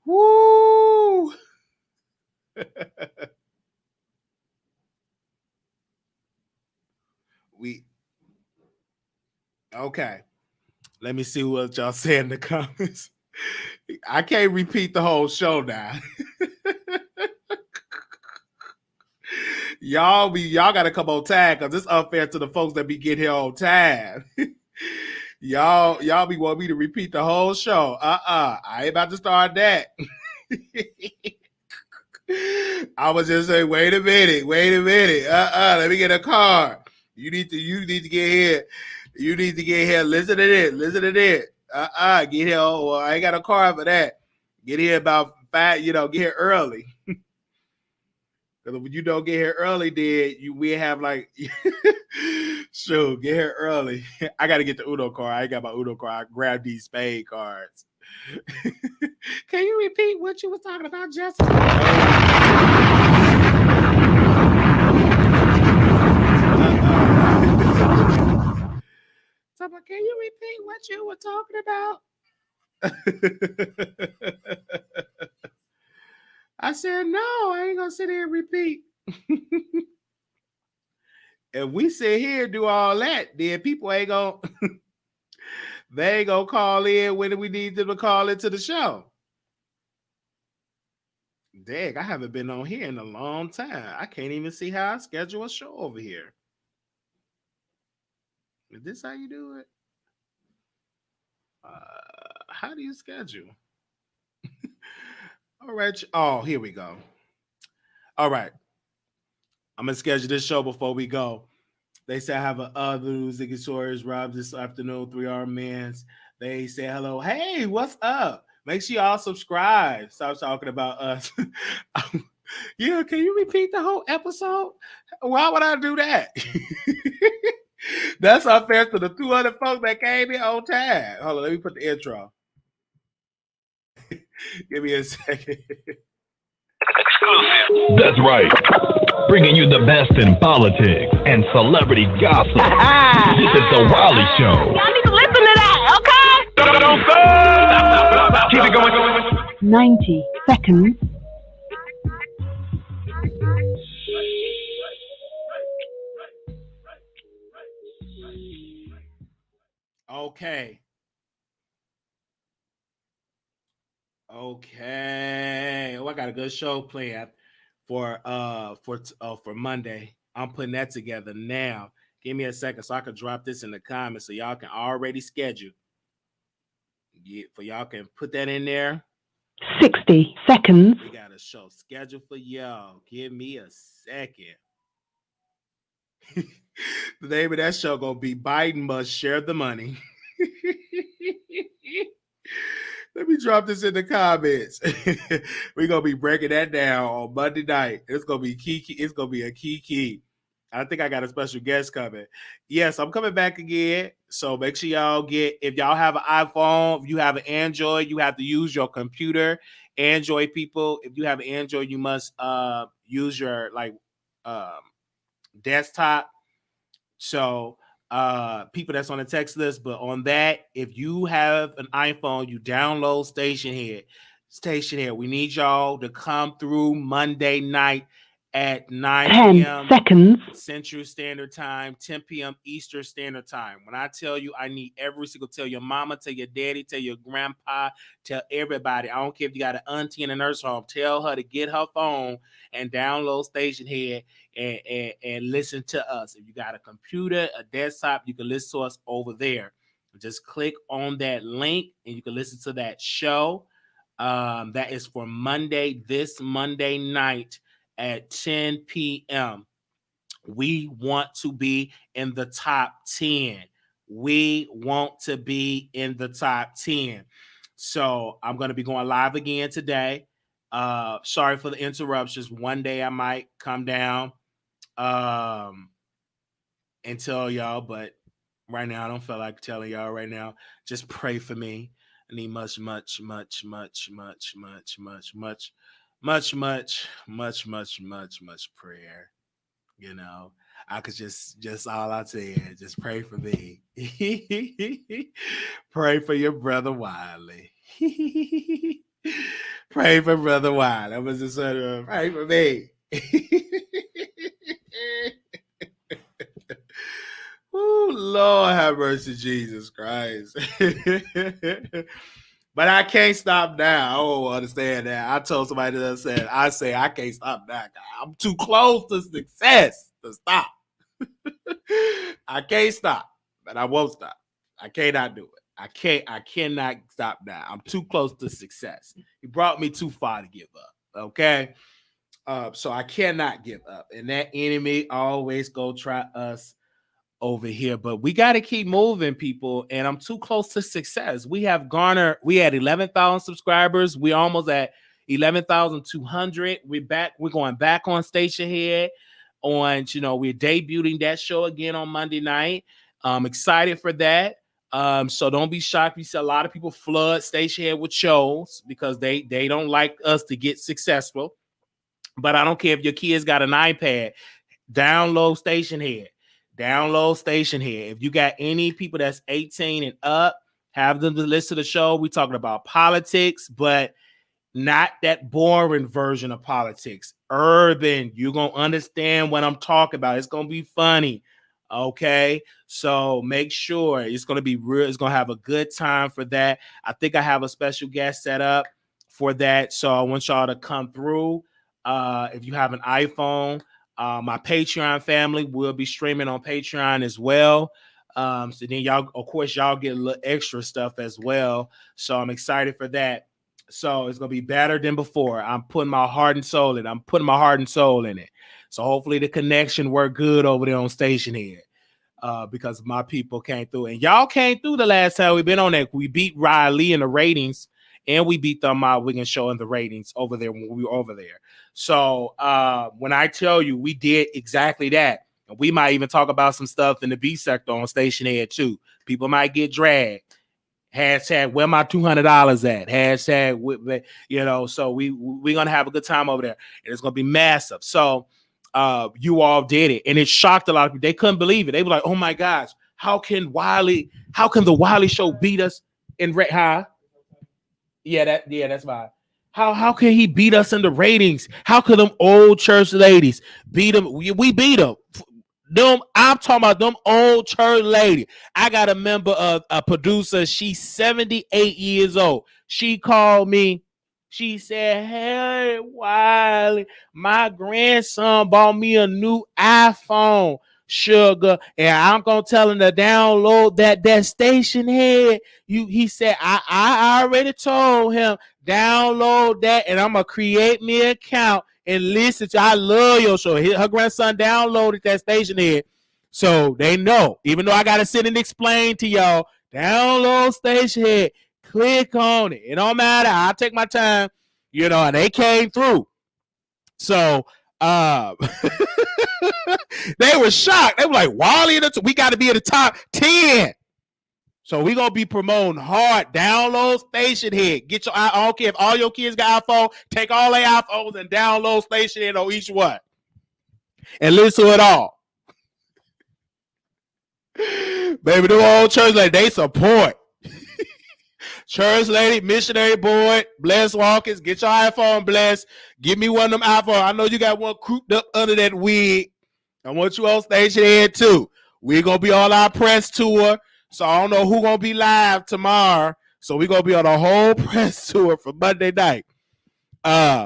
Woo! Okay. Let me see what y'all say in the comments. I can't repeat the whole show now. y'all gotta come on time because it's unfair to the folks that be getting here on time. y'all be wanting me to repeat the whole show. I ain't about to start that. I was just saying, wait a minute. Let me get a card. You need to get here. You need to get here. Listen to this. Get here. Oh, well, I ain't got a card for that. Get here about 5, get here early. Because when you don't get here early, then we have like, sure, get here early. I got to get the Uno card. I ain't got my Uno card. I grabbed these spade cards. Can you repeat what you were talking about, Jussie? So, can you repeat what you were talking about? I said, no, I ain't gonna sit here and repeat. If we sit here and do all that, then people ain't gonna they ain't gonna call in when we need them to call into the show. Dang, I haven't been on here in a long time. I can't even see how I schedule a show over here. Is this how you do it? How do you schedule? All right. Oh, here we go. All right. I'm going to schedule this show before we go. They say I have other music stories, Rob, this afternoon, 3R Men's. They say hello. Hey, what's up? Make sure y'all subscribe. Stop talking about us. Yeah, can you repeat the whole episode? Why would I do that? That's unfair to the 200 folks that came in on time. Hold on, let me put the intro. Give me a second. Exclusive. That's right. Bringing you the best in politics and celebrity gossip. This is the Wiley Show. Y'all need to listen to that, okay? Don't stop. Keep it going. 90 seconds. Okay. Oh, I got a good show planned for Monday. I'm putting that together now. Give me a second so I can drop this in the comments so y'all can already schedule. Yeah, for y'all can put that in there. 60 seconds. We got a show scheduled for y'all. Give me a second. The name of that show gonna be Biden Must Share the Money. Let me drop this in the comments. We're gonna be breaking that down on Monday night. It's gonna be key. It's gonna be a key. I think I got a special guest coming. Yes, I'm coming back again. So make sure y'all if y'all have an iPhone, if you have an Android, you have to use your computer. Android people, if you have an Android, you must use your desktop So people that's on the text list, but on that, if you have an iPhone, you download Station Head. We need y'all to come through Monday night at 9 10 p.m. seconds. Central Standard Time, 10 p.m. Eastern Standard Time. When I tell you, I need every single, tell your mama, tell your daddy, tell your grandpa, tell everybody. I don't care if you got an auntie in a nurse home, tell her to get her phone and download Station Head and listen to us. If you got a computer, a desktop, you can listen to us over there. Just click on that link and you can listen to that show. That is for this Monday night at 10 p.m. We want to be in the top 10. We want to be in the top 10. So I'm going to be going live again today. Sorry for the interruptions. One day I might come down and tell y'all, but right now I don't feel like telling y'all right now. Just pray for me. I need much prayer. You know, I could just all I say is just pray for me. Pray for your brother Wiley. Pray for brother Wiley. I was just saying, pray for me. Oh, Lord have mercy, Jesus Christ. But I can't stop now. I don't understand that. I told somebody that I say I can't stop now. I'm too close to success to stop. I can't stop, but I won't stop. I cannot do it. I cannot stop now. I'm too close to success. He brought me too far to give up. Okay. So I cannot give up. And that enemy always go try us over here, but we got to keep moving, people. And I'm too close to success. We had 11,000 subscribers. We're almost at 11,200. We're going back on Station Head we're debuting that show again on Monday night. I'm excited for that. So don't be shocked. We see a lot of people flood Station Head with shows because they don't like us to get successful. But I don't care if your kids got an iPad, download Station Head. Download Station Head. If you got any people that's 18 and up, have them to listen to the show. We talking about politics, but not that boring version of politics. Urban. You're going to understand what I'm talking about. It's going to be funny. Okay. So make sure it's going to be real. It's going to have a good time for that. I think I have a special guest set up for that. So I want y'all to come through. If you have an iPhone, my Patreon family will be streaming on Patreon as well. So then y'all get a little extra stuff as well. So I'm excited for that. So it's going to be better than before. I'm putting my heart and soul in it. So hopefully the connection worked good over there on Station Head. Because my people came through. And y'all came through the last time we've been on that. We beat Riley in the ratings. And we beat them out. We can show in the ratings over there when we were over there. So when I tell you we did exactly that, and we might even talk about some stuff in the B sector on Station Head too. People might get dragged. Hashtag where my $200 at? Hashtag so we're gonna have a good time over there, and it's gonna be massive. So you all did it, and it shocked a lot of people. They couldn't believe it. They were like, "Oh my gosh, how can the Wiley Show beat us in high?" That's fine. How can he beat us in the ratings? How could them old church ladies beat him? We beat them. I'm talking about them old church ladies. I got a member of a producer. She's 78 years old. She called me. She said, "Hey, Wiley, my grandson bought me a new iPhone, sugar, and I'm gonna tell him to download that Station Head." He said, I already told him download that, and I'm gonna create me an account and listen to. I love your show. Her grandson downloaded that Station Head, so they know. Even though I gotta sit and explain to y'all, download Station Head. Click on it. It don't matter. I'll take my time, and they came through. So they were shocked. They were like, "Wally, we got to be in the top 10." So we're going to be promoting hard. Download Station Head. I don't care if all your kids got iPhone, take all their iPhones and download Station Head on each one. And listen to it all. Baby, the old church lady, they support. Church lady, missionary boy, Bless Walkers, get your iPhone blessed. Give me one of them iPhones. I know you got one cooped up under that wig. I want you on station head too. We're going to be on our press tour. So I don't know who's going to be live tomorrow. So we're going to be on a whole press tour for Monday night.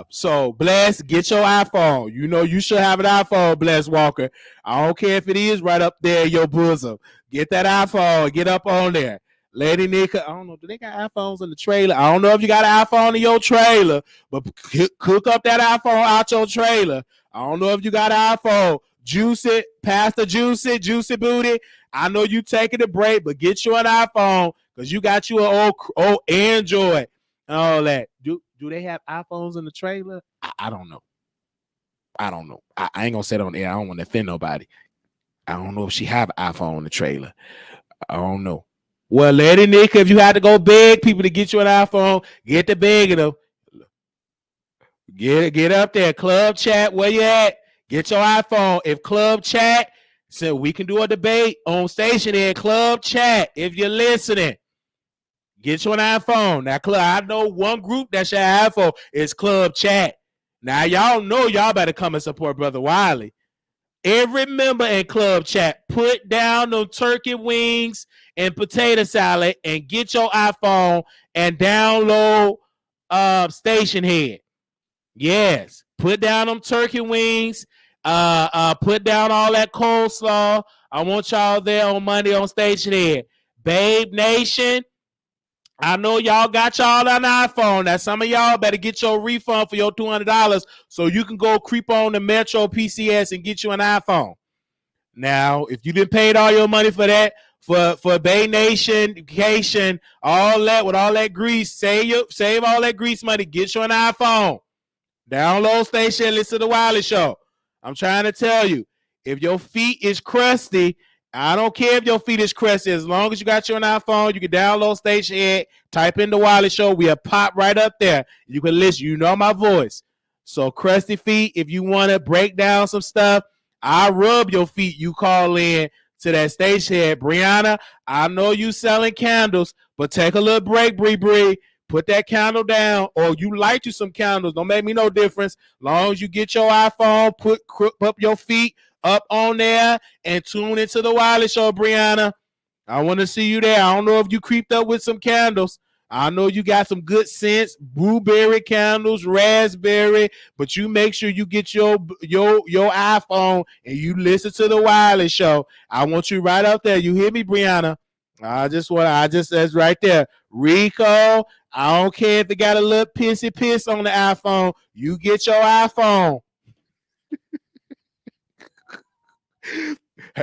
So Bless, get your iPhone. You know you should have an iPhone, Bless Walker. I don't care if it is right up there in your bosom. Get that iPhone. Get up on there. Lady Nika, I don't know. Do they got iPhones in the trailer? I don't know if you got an iPhone in your trailer, but cook up that iPhone out your trailer. I don't know if you got an iPhone. Juicy, Pastor Juicy Booty. I know you taking a break, but get you an iPhone because you got you an old Android and all that. Do they have iPhones in the trailer? I don't know. I don't know. I ain't gonna say it on air. I don't want to offend nobody. I don't know if she have an iPhone in the trailer. I don't know. Well, Lady Nick, if you had to go beg people to get you an iPhone, get the begging them. Get up there. Club chat, where you at? Get your iPhone. If Club Chat, so we can do a debate on station in Club Chat. If you're listening, get you an iPhone. Now, I know one group that should have iPhone is Club Chat. Now, y'all know y'all better come and support Brother Wiley. Every member in Club Chat, put down those turkey wings and potato salad and get your iPhone and download Station Head. Yes, put down them turkey wings. Put down all that coleslaw. I want y'all there on Monday on Station Head. Babe Nation, I know y'all got y'all an iPhone. Now, some of y'all better get your refund for your $200 so you can go creep on the Metro PCS and get you an iPhone. Now, if you didn't pay all your money for that, for Bay Nation, vacation, all that, with all that grease, save all that grease money, get you an iPhone. Download Station, listen to the Wiley Show. I'm trying to tell you, if your feet is crusty, I don't care if your feet is crusty. As long as you got your iPhone, you can download Station Head, type in the Wiley Show. We'll pop right up there. You can listen. You know my voice. So crusty feet, if you want to break down some stuff, I rub your feet. You call in to that Station Head. Brianna, I know you selling candles, but take a little break, Bree. Put that candle down, or you light you some candles. Don't make me no difference. Long as you get your iPhone, put up your feet up on there and tune into the Wiley Show, Brianna. I want to see you there. I don't know if you creeped up with some candles. I know you got some good scents, blueberry candles, raspberry, but you make sure you get your iPhone and you listen to the Wiley Show. I want you right up there. You hear me, Brianna? That's right there. Rico, I don't care if it got a little pissy piss on the iPhone. You get your iPhone.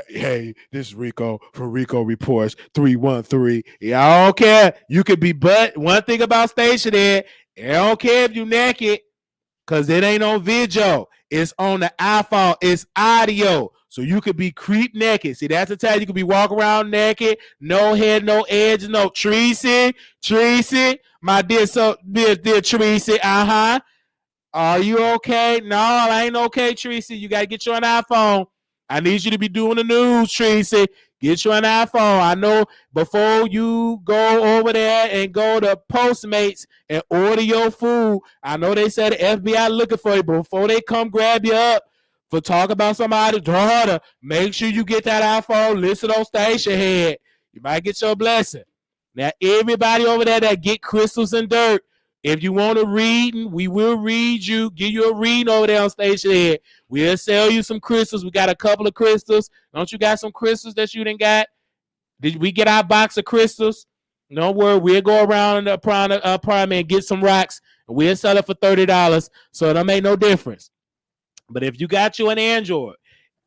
Hey, this is Rico from Rico Reports 313. I don't care. You could be but one thing about Station Head, I don't care if you naked, because it ain't on video. It's on the iPhone. It's audio. So you could be creep naked. See, that's the time you could be walking around naked, no head, no edge, no Tracy, my dear Tracy, Are you okay? No, I ain't okay, Tracy. You got to get you an iPhone. I need you to be doing the news, Tracy. Get you an iPhone. I know before you go over there and go to Postmates and order your food, I know they said the FBI looking for you, but before they come grab you up for talk about somebody's daughter, make sure you get that iPhone, listen on Station Head. You might get your blessing. Now, everybody over there that get crystals and dirt, if you want a reading, we will read you, give you a reading over there on Station Head. We'll sell you some crystals. We got a couple of crystals. Don't you got some crystals that you didn't got? Did we get our box of crystals? Don't worry. We'll go around in the apartment and get some rocks, and we'll sell it for $30. So it don't make no difference. But if you got you an Android,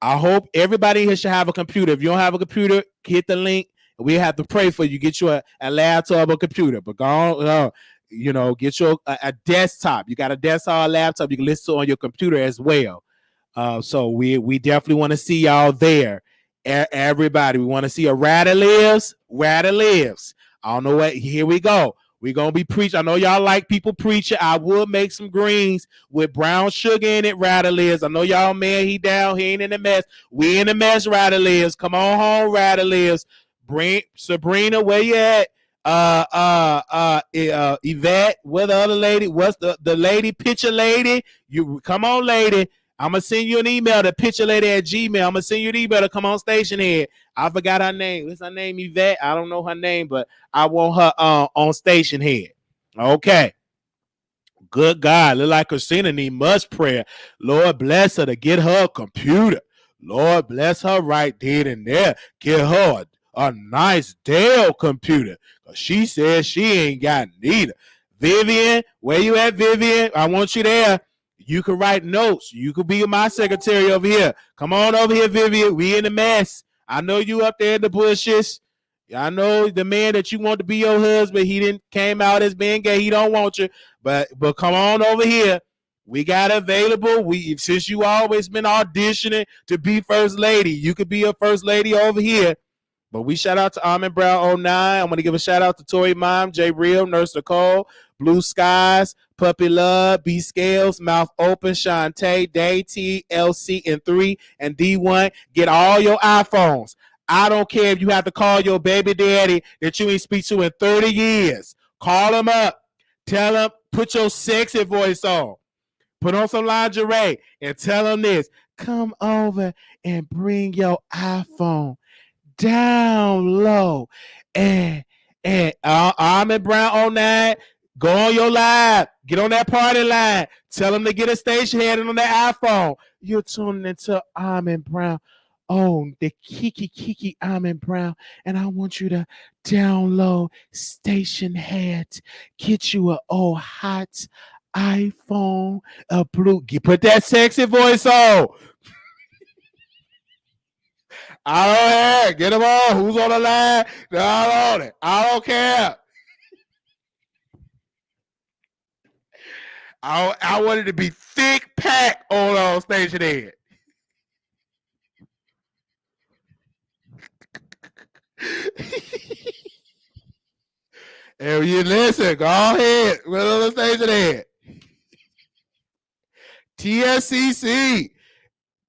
I hope everybody here should have a computer. If you don't have a computer, hit the link. We have to pray for you. Get you a laptop or computer. But go on, get you a desktop. You got a desktop or laptop you can listen to on your computer as well. So we definitely want to see y'all there. Everybody, we want to see a Rather Lives. I don't know what. Here we go. We're going to be preaching. I know y'all like people preaching. I will make some greens with brown sugar in it, Rather Lives. I know y'all, man, he down. He ain't in the mess. We in the mess, Rather Lives. Come on home, Rather Lives. Bring Sabrina, where you at? Yvette, where the other lady? What's the lady? Picture lady? You come on, lady. I'm gonna send you an email to picturelady@gmail. I'm gonna send you an email to come on station head. I forgot her name. What's her name? Yvette. I don't know her name, but I want her on station head. Okay. Good God, look like Christina need much prayer. Lord bless her to get her a computer. Lord bless her right then and there. Get her a nice Dell computer. Cause she says she ain't got neither. Vivian, where you at, Vivian? I want you there. You can write notes. You could be my secretary over here. Come on over here, Vivian. We in the mess. I know you up there in the bushes. I know the man that you want to be your husband, he didn't came out as being gay. He don't want you. But come on over here. We got available. Since you always been auditioning to be first lady, you could be a first lady over here. But we shout out to Armin Brown 09. I'm going to give a shout out to Tori Mom, J Real, Nurse Nicole, Blue Skies, Puppy Love, B Scales, Mouth Open, Shantae, Day T, LC, and 3, and D1. Get all your iPhones. I don't care if you have to call your baby daddy that you ain't speak to in 30 years. Call him up. Tell him, put your sexy voice on. Put on some lingerie and tell him this. Come over and bring your iPhone down low. And Armin Brown 09, go on your live. Get on that party line. Tell him to get a station head on that iPhone. You're tuning into Armin Brown. Oh, the Kiki Armin Brown, and I want you to download Station Head. Get you a old hot iPhone, a blue. Put that sexy voice on. I don't care. Get them on. Who's on the line? Down on it. I don't care. I wanted to be thick pack on Station Head. And you listen, go ahead. We're on the station head. TSCC,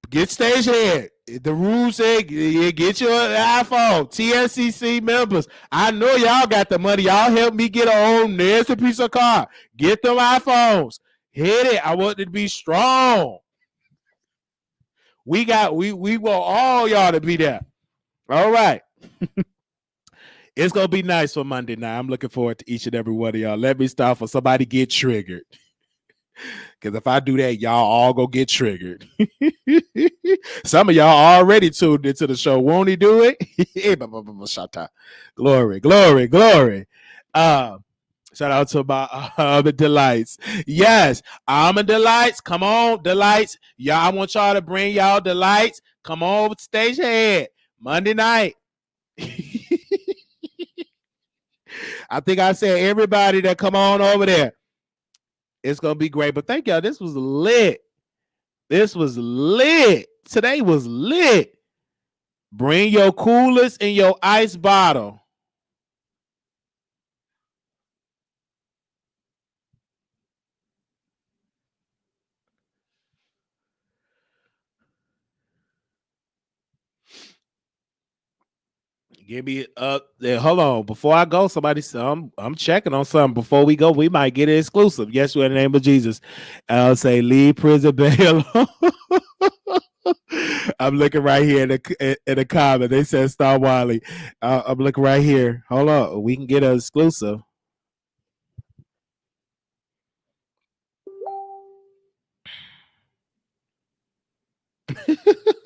get station head. The rules say get your iPhone. TSCC members, I know y'all got the money. Y'all help me get a own nasty piece of car. Get them iPhones. Hit it. I want it to be strong. We want all y'all to be there. All right. It's going to be nice for Monday night. I'm looking forward to each and every one of y'all. Let me start for somebody get triggered. Because if I do that, y'all all go get triggered. Some of y'all already tuned into the show. Won't he do it? Glory, glory, glory. Shout out to my Delights. Yes, Almond Delights. Come on, Delights. Y'all, I want y'all to bring y'all Delights. Come on over to stage head. Monday night. I think I said everybody that come on over there. It's going to be great. But thank y'all. This was lit. This was lit. Today was lit. Bring your coolers and your ice bottle. Give me hold on. Before I go, somebody said I'm checking on something. Before we go, we might get it exclusive. Yes, in the name of Jesus. I'll say leave prison bail alone. I'm looking right here in the comment. They said Star Wiley. I'm looking right here. Hold on. We can get an exclusive.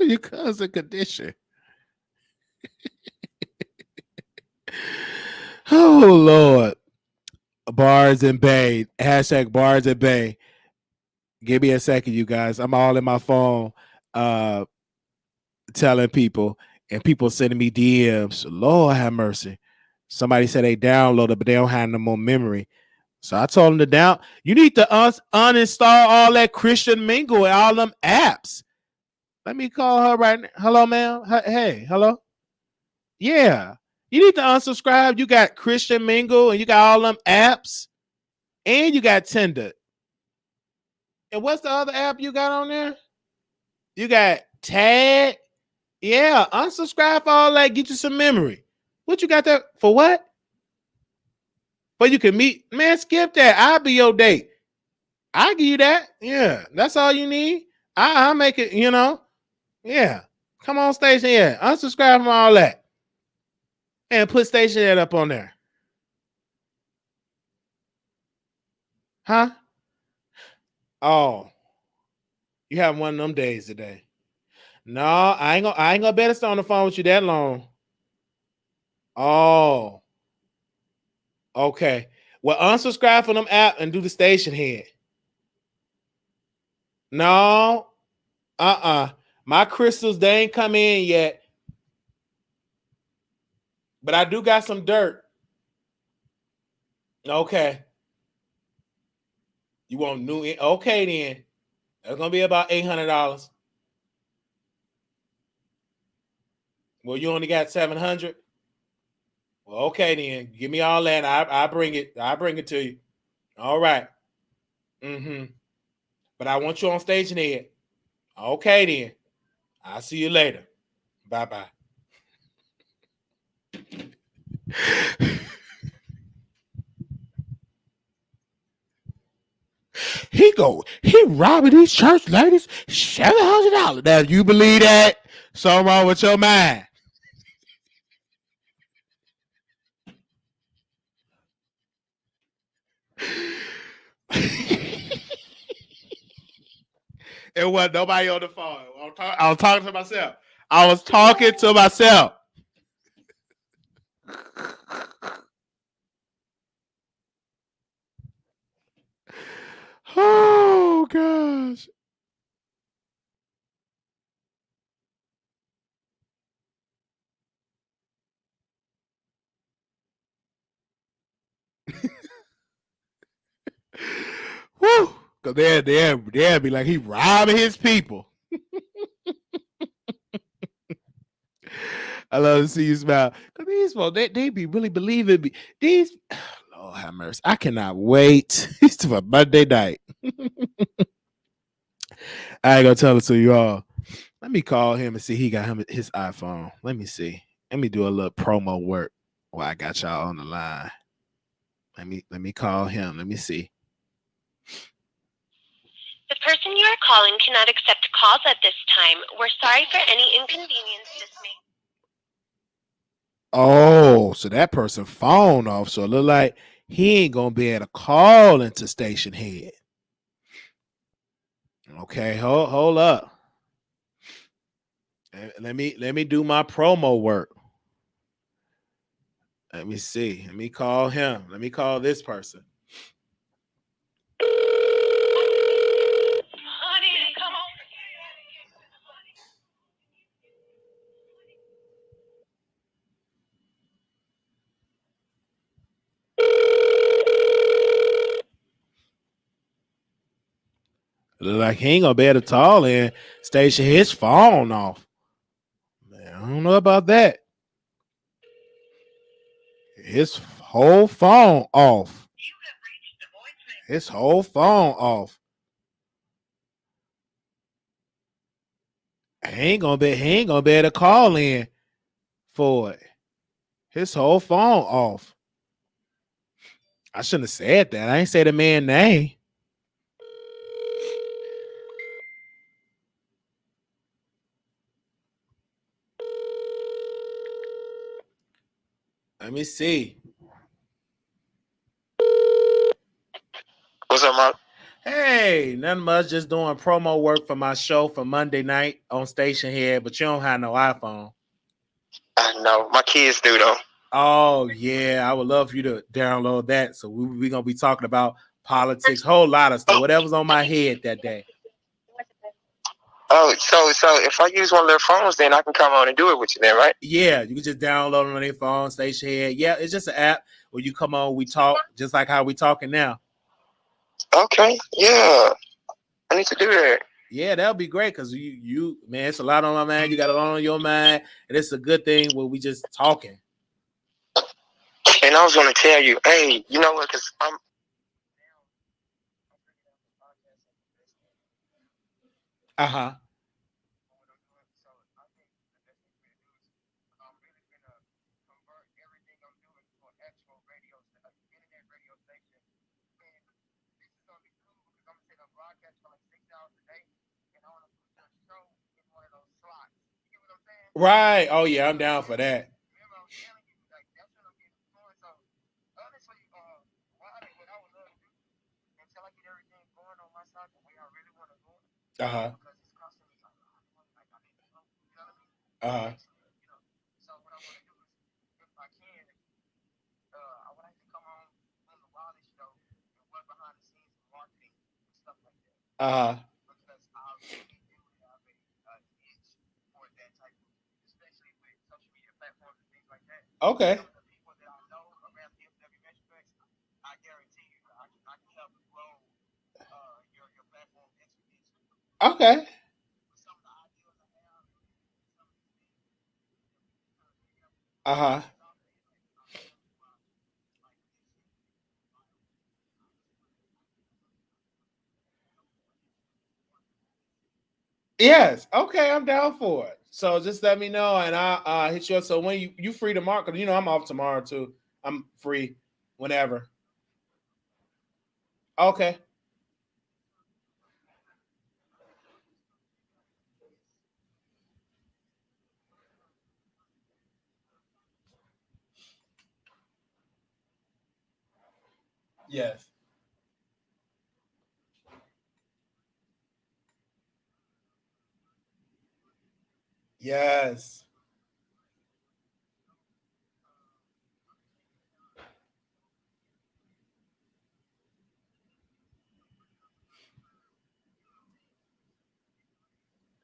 Your cousin condition. Oh Lord. Bars and Bay. Hashtag Bars and Bay. Give me a second, you guys. I'm all in my phone telling people, and people sending me DMs. Lord have mercy. Somebody said they downloaded, but they don't have no more memory. So I told them to down. You need to uninstall all that Christian Mingle and all them apps. Let me call her right now. Hello, ma'am. Hey, hello. Yeah. You need to unsubscribe. You got Christian Mingle and you got all them apps. And you got Tinder. And what's the other app you got on there? You got Tag. Yeah, unsubscribe for all that. Get you some memory. What you got that for? What? But you can meet, man. Skip that. I'll be your date. I'll give you that. Yeah, that's all you need. I'll make it. Yeah. Come on, Station Head. Unsubscribe from all that, and put Station Head up on there. Huh? Oh, you have one of them days today. No, I ain't gonna bet stay on the phone with you that long. Oh, okay. Well, unsubscribe from them app and do the Station Head. No, my crystals, they ain't come in yet. But I do got some dirt. Okay. You want new? Okay, then. That's gonna be about $800. Well, you only got 700. Well, okay, then. Give me all that. I bring it. I bring it to you. All right. But I want you on Station Head. Okay, then. I'll see you later. Bye-bye. He robbing these church ladies $700. Now, you believe that? Something wrong with your mind. It wasn't nobody on the phone. I was talking to myself. Oh, gosh. Woo. Because they'll be like, he robbing his people. I love to see you smile. Because these folks, they be really believing me. These, Lord have mercy. I cannot wait. It's for Monday night. I ain't going to tell it to you all. Let me call him and see he got his iPhone. Let me see. Let me do a little promo work while I got y'all on the line. Let me call him. Let me see. The person you are calling cannot accept calls at this time. We're sorry for any inconvenience this may. Oh, so that person phone off. So it look like he ain't gonna be able to call into Station Head. Okay, hold up. Let me do my promo work. Let me see. Let me call him. Let me call this person. Honey, come on. Look like he ain't gonna be able to call in Station his phone off. Man, I don't know about that. His whole phone off. His whole phone off. He ain't gonna be able to call in for it. His whole phone off. I shouldn't have said that. I ain't say the man's name. Let me see. What's up, Mark? Hey, nothing much. Just doing promo work for my show for Monday night on Station Head, but you don't have no iPhone. I know. My kids do, though. Oh, yeah. I would love for you to download that. So we're going to be talking about politics, whole lot of stuff, whatever's on my head that day. Oh, so if I use one of their phones, then I can come on and do it with you then, right? Yeah, you can just download it on your phone, Station Head. Yeah, it's just an app where you come on, we talk, just like how we talking now. Okay, yeah. I need to do that. Yeah, that'll be great because you man, it's a lot on my mind. You got a lot on your mind, and it's a good thing where we just talking. And I was going to tell you, hey, you know what? Because I'm. Uh-huh. Right. Oh yeah, I'm down for that. Uh-huh. Uh-huh. Uh-huh. Okay. Okay. Uh-huh. Yes. Okay, I'm down for it. So just let me know and I'll hit you up. So when you free tomorrow, because I'm off tomorrow too. I'm free whenever. Okay. Yes. Yes.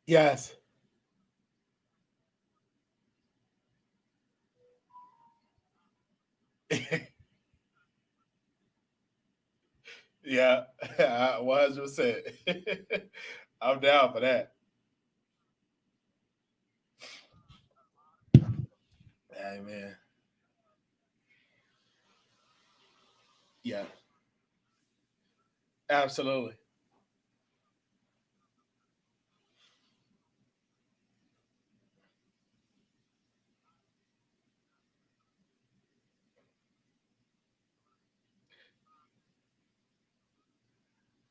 Yes. Yeah. 100%. I'm down for that. Amen. Yeah. Absolutely.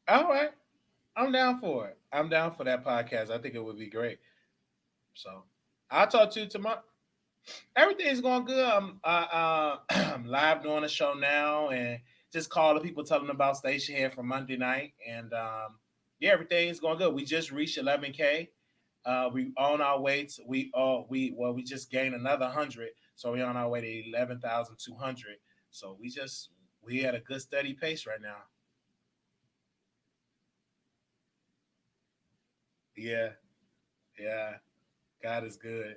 All right. I'm down for it. I'm down for that podcast. I think it would be great. So I'll talk to you tomorrow. Everything's going good. I'm live doing a show now and just call the people, tell them about Station here for Monday night. And yeah, everything's going good. We just reached 11K. We on our way to we just gained another 100, so we're on our way to 11,200. So we at a good steady pace right now. Yeah, yeah. God is good.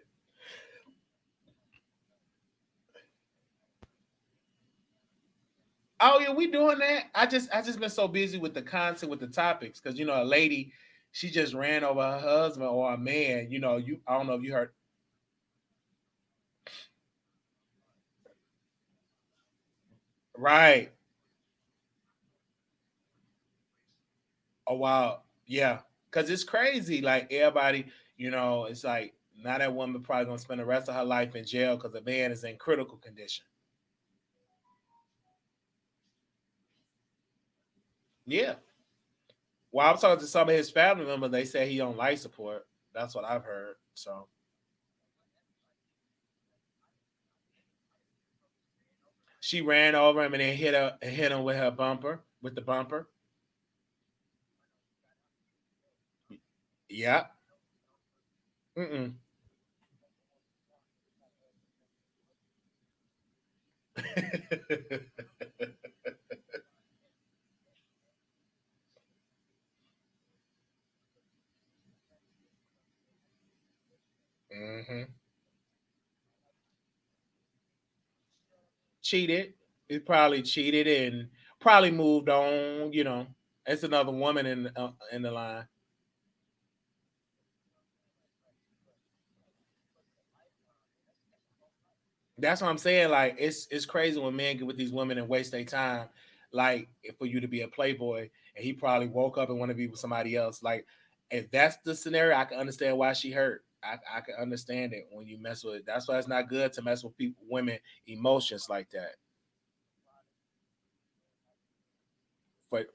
Oh yeah, we doing that. I just been so busy with the content with the topics because a lady, she just ran over her husband or a man. I don't know if you heard. Right. Oh wow. Yeah. Cause it's crazy. Like everybody, it's like now that woman probably gonna spend the rest of her life in jail because the man is in critical condition. Yeah. Well, I'm talking to some of his family members. They say he on life support. That's what I've heard. So she ran over him and then hit him with her bumper, with the bumper. Yeah. Mm-mm. hmm Cheated. He probably cheated and probably moved on. It's another woman in the line. That's what I'm saying. Like it's crazy when men get with these women and waste their time. Like for you to be a playboy, and he probably woke up and want to be with somebody else. Like if that's the scenario, I can understand why she hurt. I can understand it when you mess with it. That's why it's not good to mess with people, women emotions like that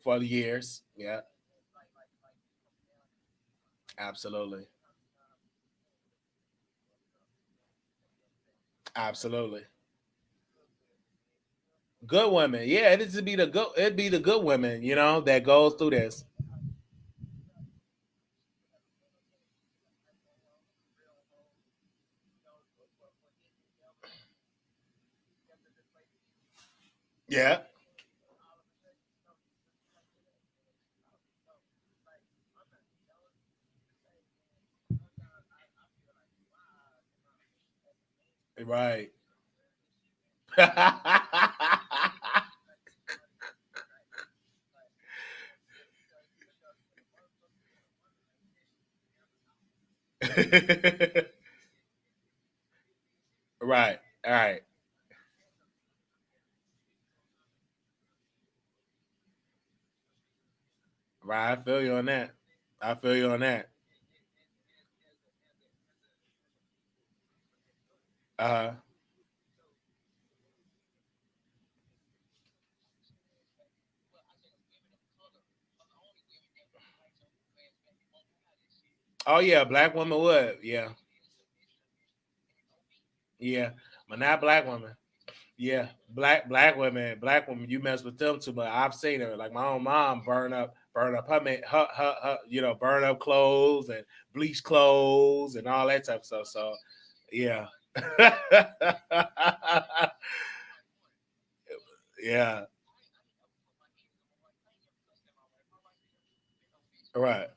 for the years. Yeah, absolutely. Absolutely. Good women. Yeah, it'd be the good women, that goes through this. Yeah. Right. Right. All right. Right. I feel you on that. I feel you on that. Uh oh yeah, black woman would. Yeah. Yeah. But not black women. Yeah. Black women, you mess with them too much. I've seen her. Like my own mom burn up her burn up clothes and bleach clothes and all that type of stuff. So yeah. Yeah. Right.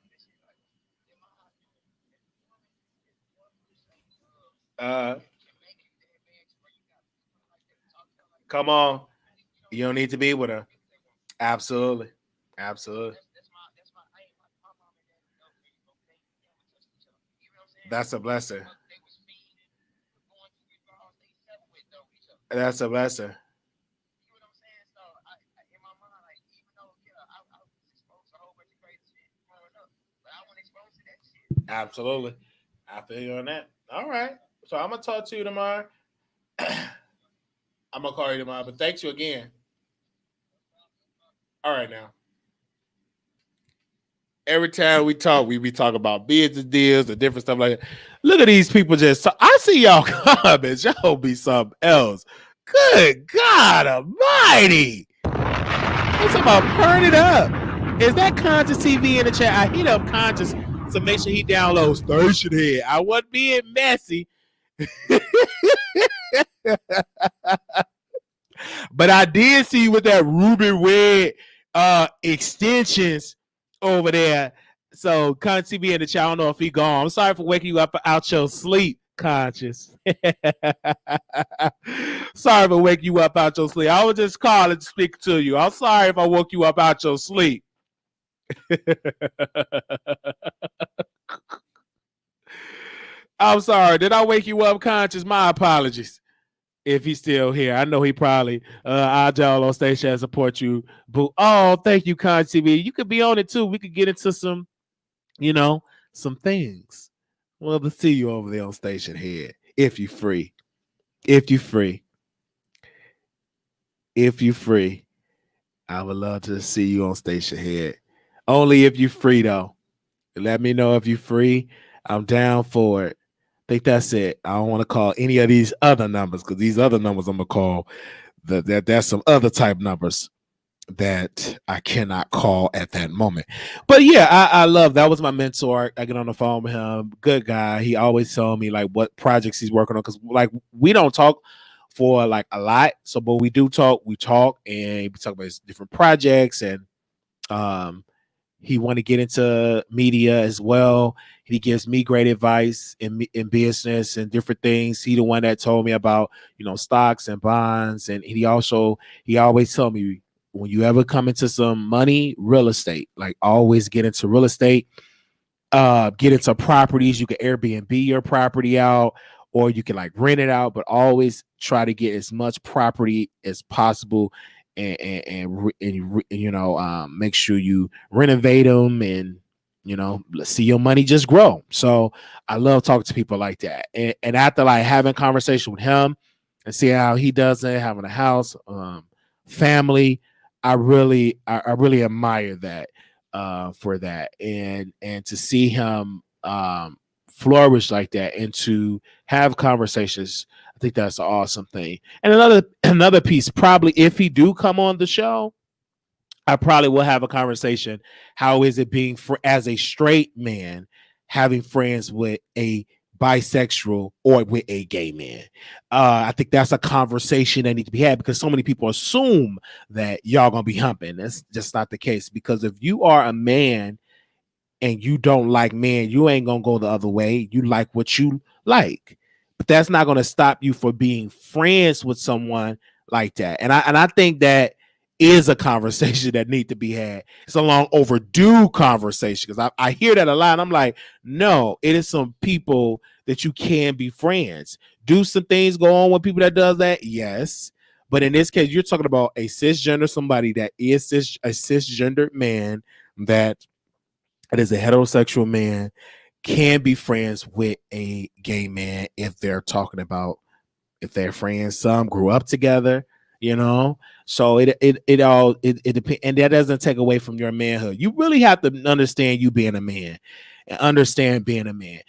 Uh Come on. You don't need to be with her. Absolutely. Absolutely. That's a blessing. That's a blessing. Absolutely. I feel you on that. All right. So I'm gonna talk to you tomorrow. I'm gonna call you tomorrow. But thanks you again. All right now. Every time we talk, we be talking about business deals and different stuff like that. Look at these people just. I see y'all comments. Y'all be something else. Good God Almighty! What's about turn it up? Is that Conscious TV in the chat? I hit up Conscious to make sure he downloads Station Head. I wasn't being messy, but I did see you with that ruby red extensions over there. So Conscious TV in the chat. I don't know if he gone. I'm sorry for waking you up out your sleep, Conscious. Sorry for waking you up out your sleep. I was just calling to speak to you. I'm sorry if I woke you up out your sleep. I'm sorry. Did I wake you up, Conscious? My apologies. If he's still here, I know he probably. I'll y'all on station and support you. Boo. Oh, thank you, Conscious TV. You could be on it too. We could get into some, some things. Well, to see you over there on Station Head, if you free. If you free. If you free. I would love to see you on Station Head. Only if you free though. Let me know if you free. I'm down for it. I think that's it. I don't want to call any of these other numbers because these other numbers I'm gonna call that's some other type numbers that I cannot call at that moment. But yeah, I love that was my mentor. I get on the phone with him. Good guy. He always told me like what projects he's working on because like we don't talk for like a lot. So but we do talk, we and we talk about his different projects and he want to get into media as well. He gives me great advice in business and different things. He the one that told me about, stocks and bonds. And he always told me when you ever come into some money, real estate, like always get into real estate, get into properties. You can Airbnb your property out or you can like rent it out, but always try to get as much property as possible and make sure you renovate them and see your money just grow. So I love talking to people like that. And after like having conversation with him and see how he does it, having a house, family, I really admire that for that. And to see him flourish like that and to have conversations. I think that's an awesome thing. And another piece, probably if he do come on the show, I probably will have a conversation. How is it being as a straight man having friends with a bisexual or with a gay man? I think that's a conversation that needs to be had because so many people assume that y'all gonna be humping. That's just not the case. Because if you are a man and you don't like men, you ain't gonna go the other way. You like what you like, but that's not gonna stop you from being friends with someone like that. And I think that is a conversation that need to be had. It's a long overdue conversation because I hear that a lot. And I'm like, no, it is some people that you can be friends. Do some things go on with people that does that? Yes. But in this case, you're talking about a cisgender, somebody that is a cisgendered man that is a heterosexual man can be friends with a gay man if they're talking about if they're friends. Some grew up together, you know. So it depends, and that doesn't take away from your manhood. You really have to understand you being a man, and understand being a man,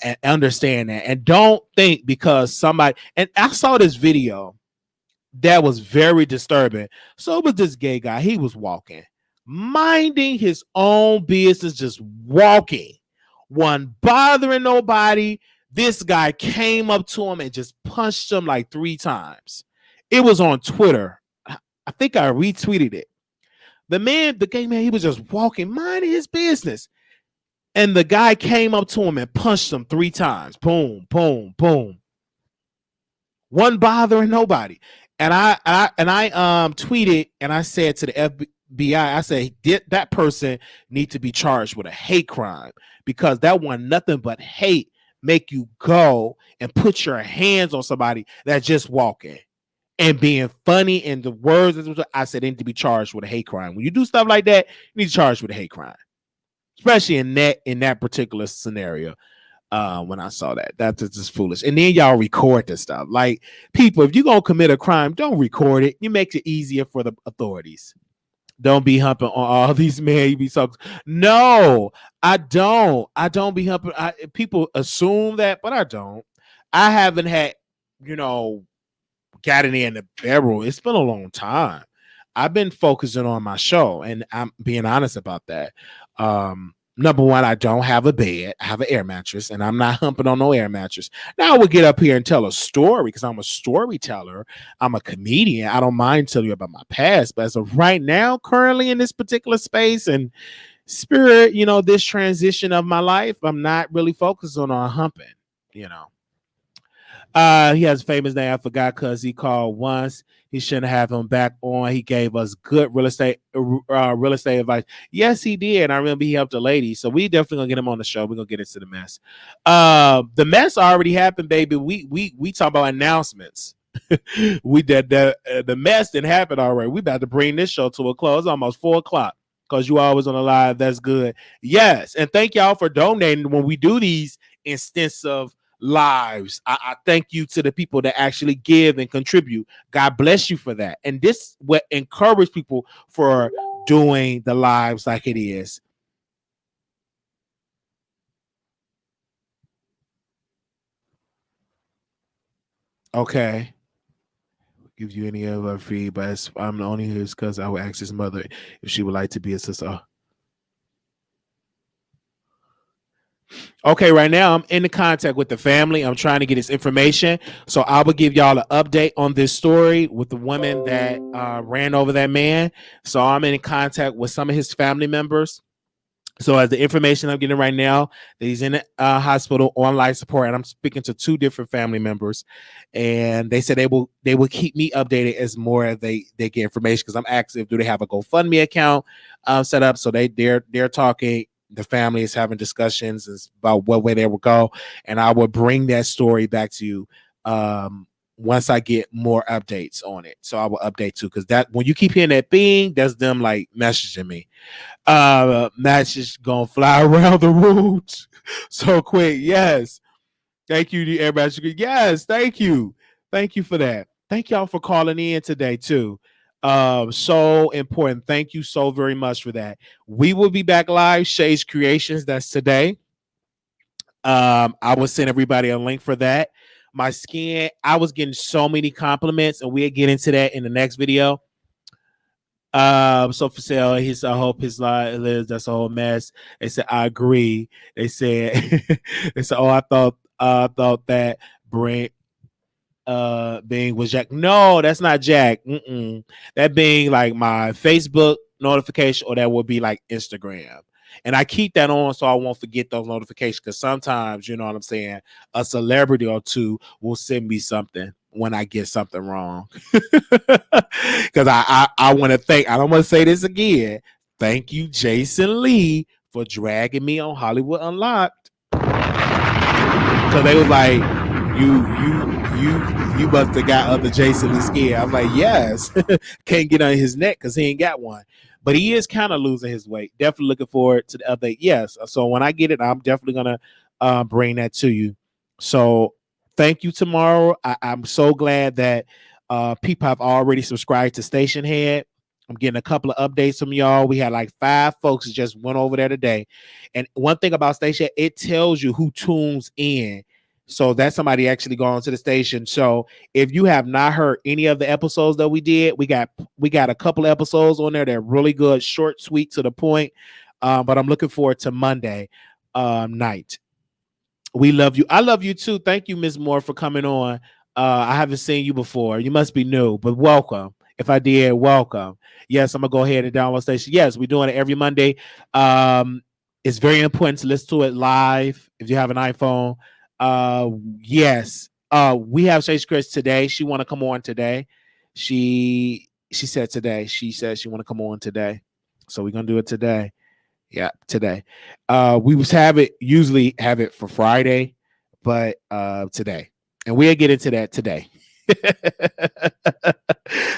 and understand that, and don't think because somebody. And I saw this video that was very disturbing. So it was this gay guy. He was walking, minding his own business, just walking, wasn't bothering nobody. This guy came up to him and just punched him like 3 times. It was on Twitter. I think I retweeted it. The gay man, he was just walking, minding his business. And the guy came up to him and punched him 3 times. Boom, boom, boom. Wasn't bothering nobody. And I tweeted and I said to the FBI, I said, that person need to be charged with a hate crime because that one nothing but hate make you go and put your hands on somebody that's just walking and being funny in the words. I said they need to be charged with a hate crime. When you do stuff like that, you need to charge with a hate crime, especially in that particular scenario. When I saw that's just foolish. And then y'all record this stuff. Like, people, if you're gonna commit a crime, don't record it. You make it easier for the authorities. Don't be humping on all these men. You be so no, I don't be humping. People assume that, but I don't. I haven't had, gotten in the bedroom. It's been a long time. I've been focusing on my show, and I'm being honest about that. Number one, I don't have a bed. I have an air mattress, and I'm not humping on no air mattress. Now I would get up here and tell a story because I'm a storyteller. I'm a comedian. I don't mind telling you about my past, but as of right now, currently in this particular space and spirit, this transition of my life, I'm not really focused on humping, He has a famous name. I forgot because he called once. He shouldn't have him back on. He gave us good real estate advice. Yes, he did. I remember he helped a lady. So we definitely gonna get him on the show. We're gonna get into the mess. The mess already happened, baby. We talk about announcements. We did the mess didn't happen already. We about to bring this show to a close. It's almost 4:00 because you always on the live. That's good. Yes, and thank y'all for donating when we do these extensive lives. I thank you to the people that actually give and contribute. God bless you for that. And this will encourage people for doing the lives like it is. Okay. Give you any other feedback. I'm only here because I would ask his mother if she would like to be a sister. Okay, right now I'm in contact with the family. I'm trying to get this information. So I will give y'all an update on this story with the woman that ran over that man. So I'm in contact with some of his family members. So as the information I'm getting right now, that he's in a hospital on life support, and I'm speaking to 2 different family members, and they said they will keep me updated as more as they get information because I'm asking do they have a GoFundMe account set up. So they're talking. The family is having discussions about what way they will go, and I will bring that story back to you once I get more updates on it. So I will update too, because that when you keep hearing that bing, that's them like messaging me. Message gonna fly around the rooms so quick. Yes, thank you to everybody. Yes, thank you for that. Thank y'all for calling in today too. So important. Thank you so very much for that. We will be back live, Shay's Creations. That's today. I will send everybody a link for that. My skin, I was getting so many compliments, and we'll get into that in the next video. So for sale, he said, I hope his life lives. That's a whole mess. They said, I agree. They said, they said, oh, I thought that Brent being was Jack. No, that's not Jack. That being like my Facebook notification, or that would be like Instagram. And I keep that on so I won't forget those notifications, because sometimes, you know what I'm saying, a celebrity or two will send me something when I get something wrong. Because I want to thank, I don't want to say this again. Thank you, Jason Lee, for dragging me on Hollywood Unlocked. So they was like, you must have got other Jason Lee scared. I'm like, yes. Can't get on his neck because he ain't got one. But he is kind of losing his weight. Definitely looking forward to the update. Yes. So when I get it, I'm definitely gonna bring that to you. So thank you, tomorrow. I'm so glad that people have already subscribed to Station Head. I'm getting a couple of updates from y'all. We had like 5 folks that just went over there today. And one thing about Station, it tells you who tunes in. So that's somebody actually going to the station. So if you have not heard any of the episodes that we did, we got a couple of episodes on there that are really good, short, sweet, to the point. But I'm looking forward to Monday night. We love you. I love you too. Thank you, Ms. Moore, for coming on. I haven't seen you before. You must be new, but welcome. If I did, welcome. Yes, I'm gonna go ahead and download Station. Yes, we're doing it every Monday. It's very important to listen to it live if you have an iPhone. Yes. We have Shay Chris today. She want to come on today. She said today. She said she want to come on today. So we're gonna do it today. Yeah, today. We usually have it for Friday, but today. And we'll get into that today.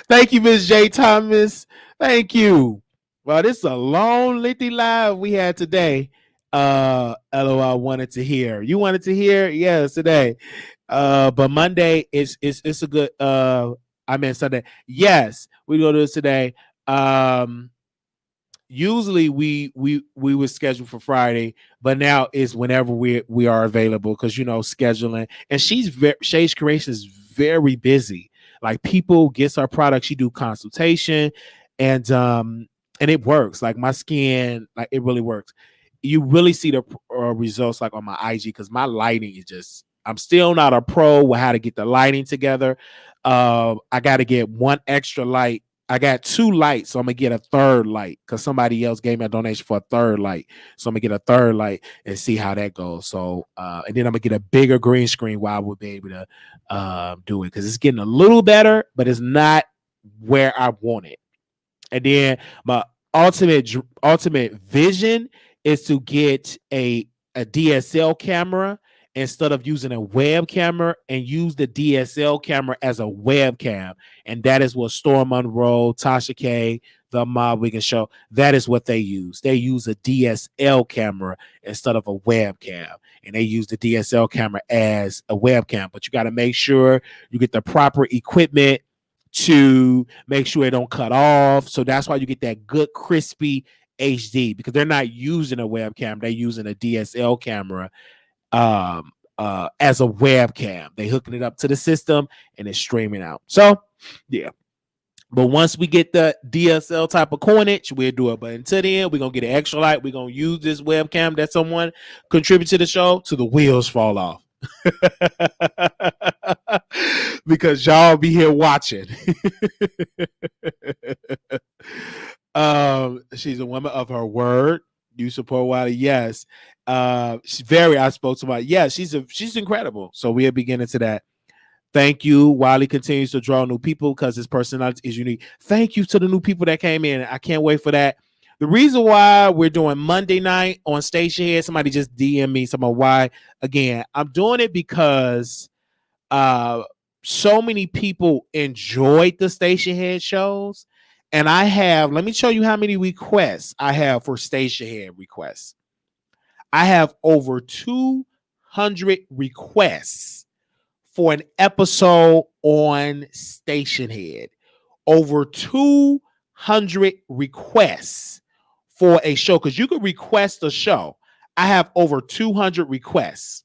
Thank you, Miss J. Thomas. Thank you. Well, this is a long, lengthy live we had today. LOL wanted to hear. You wanted to hear? Yes, today. But Monday it's a good I mean Sunday. Yes, we're gonna do this today. Usually we would schedule for Friday, but now it's whenever we are available, because you know, scheduling. And Shay's Creation is very busy. Like, people gets our product, she do consultation, and it works. Like, my skin, like, it really works. You really see the results like on my IG, because my lighting is just, I'm still not a pro with how to get the lighting together. I got to get one extra light. I got 2 lights, so I'm gonna get a 3rd light because somebody else gave me a donation for a 3rd light. So I'm gonna get a 3rd light and see how that goes. So and then I'm gonna get a bigger green screen where I would be able to do it, because it's getting a little better, but it's not where I want it. And then my ultimate vision is to get a DSL camera instead of using a web camera, and use the DSL camera as a webcam. And that is what Storm Monroe, Tasha K, the Mob Weekend Show, that is what they use. They use a DSL camera instead of a webcam. And they use the DSL camera as a webcam. But you got to make sure you get the proper equipment to make sure it don't cut off. So that's why you get that good crispy HD, because they're not using a webcam. They're using a DSL camera as a webcam. They hooking it up to the system and it's streaming out. So yeah, but once we get the DSL type of coinage, we'll do it. But until then, we're gonna get an extra light. We're gonna use this webcam that someone contributed to the show till the wheels fall off. Because y'all be here watching. She's a woman of her word. You support Wiley? Yes. She's very outspoken about. Yeah, she's incredible. So we'll begin into that. Thank you. Wiley continues to draw new people because his personality is unique. Thank you to the new people that came in. I can't wait for that. The reason why we're doing Monday night on Station Head, somebody just DM me some of why. Again, I'm doing it because so many people enjoyed the Station Head shows. And I have, let me show you how many requests I have for Station Head requests. I have over 200 requests for an episode on Station Head. Over 200 requests for a show, because you could request a show. I have over 200 requests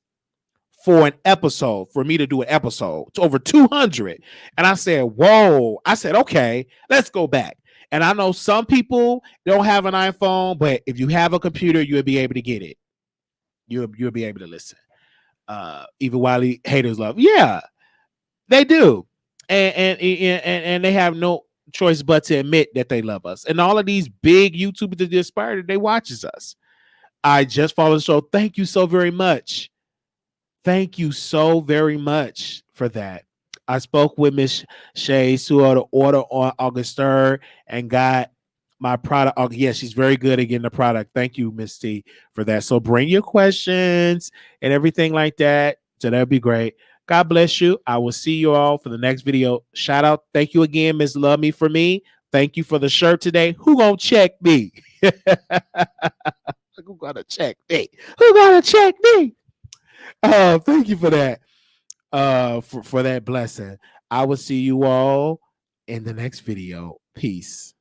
for an episode, for me to do an episode. It's over 200. And I said, whoa. I said, okay, let's go back. And I know some people don't have an iPhone, but if you have a computer, you'll be able to get it. You'll be able to listen. Even Wiley haters love. Yeah, they do. And they have no choice but to admit that they love us. And all of these big YouTubers that aspire, they watches us. I just followed the show. Thank you so very much. Thank you so very much for that. I spoke with Miss Shay Sewell to order on August 3rd and got my product. Oh, yeah, she's very good at getting the product. Thank you, Miss T, for that. So bring your questions and everything like that. So that'd be great. God bless you. I will see you all for the next video. Shout out. Thank you again, Miss Love Me For Me. Thank you for the shirt today. Who gonna check me? Who gonna check me? Who gonna check me? Thank you for that. For that blessing. I will see you all in the next video. Peace.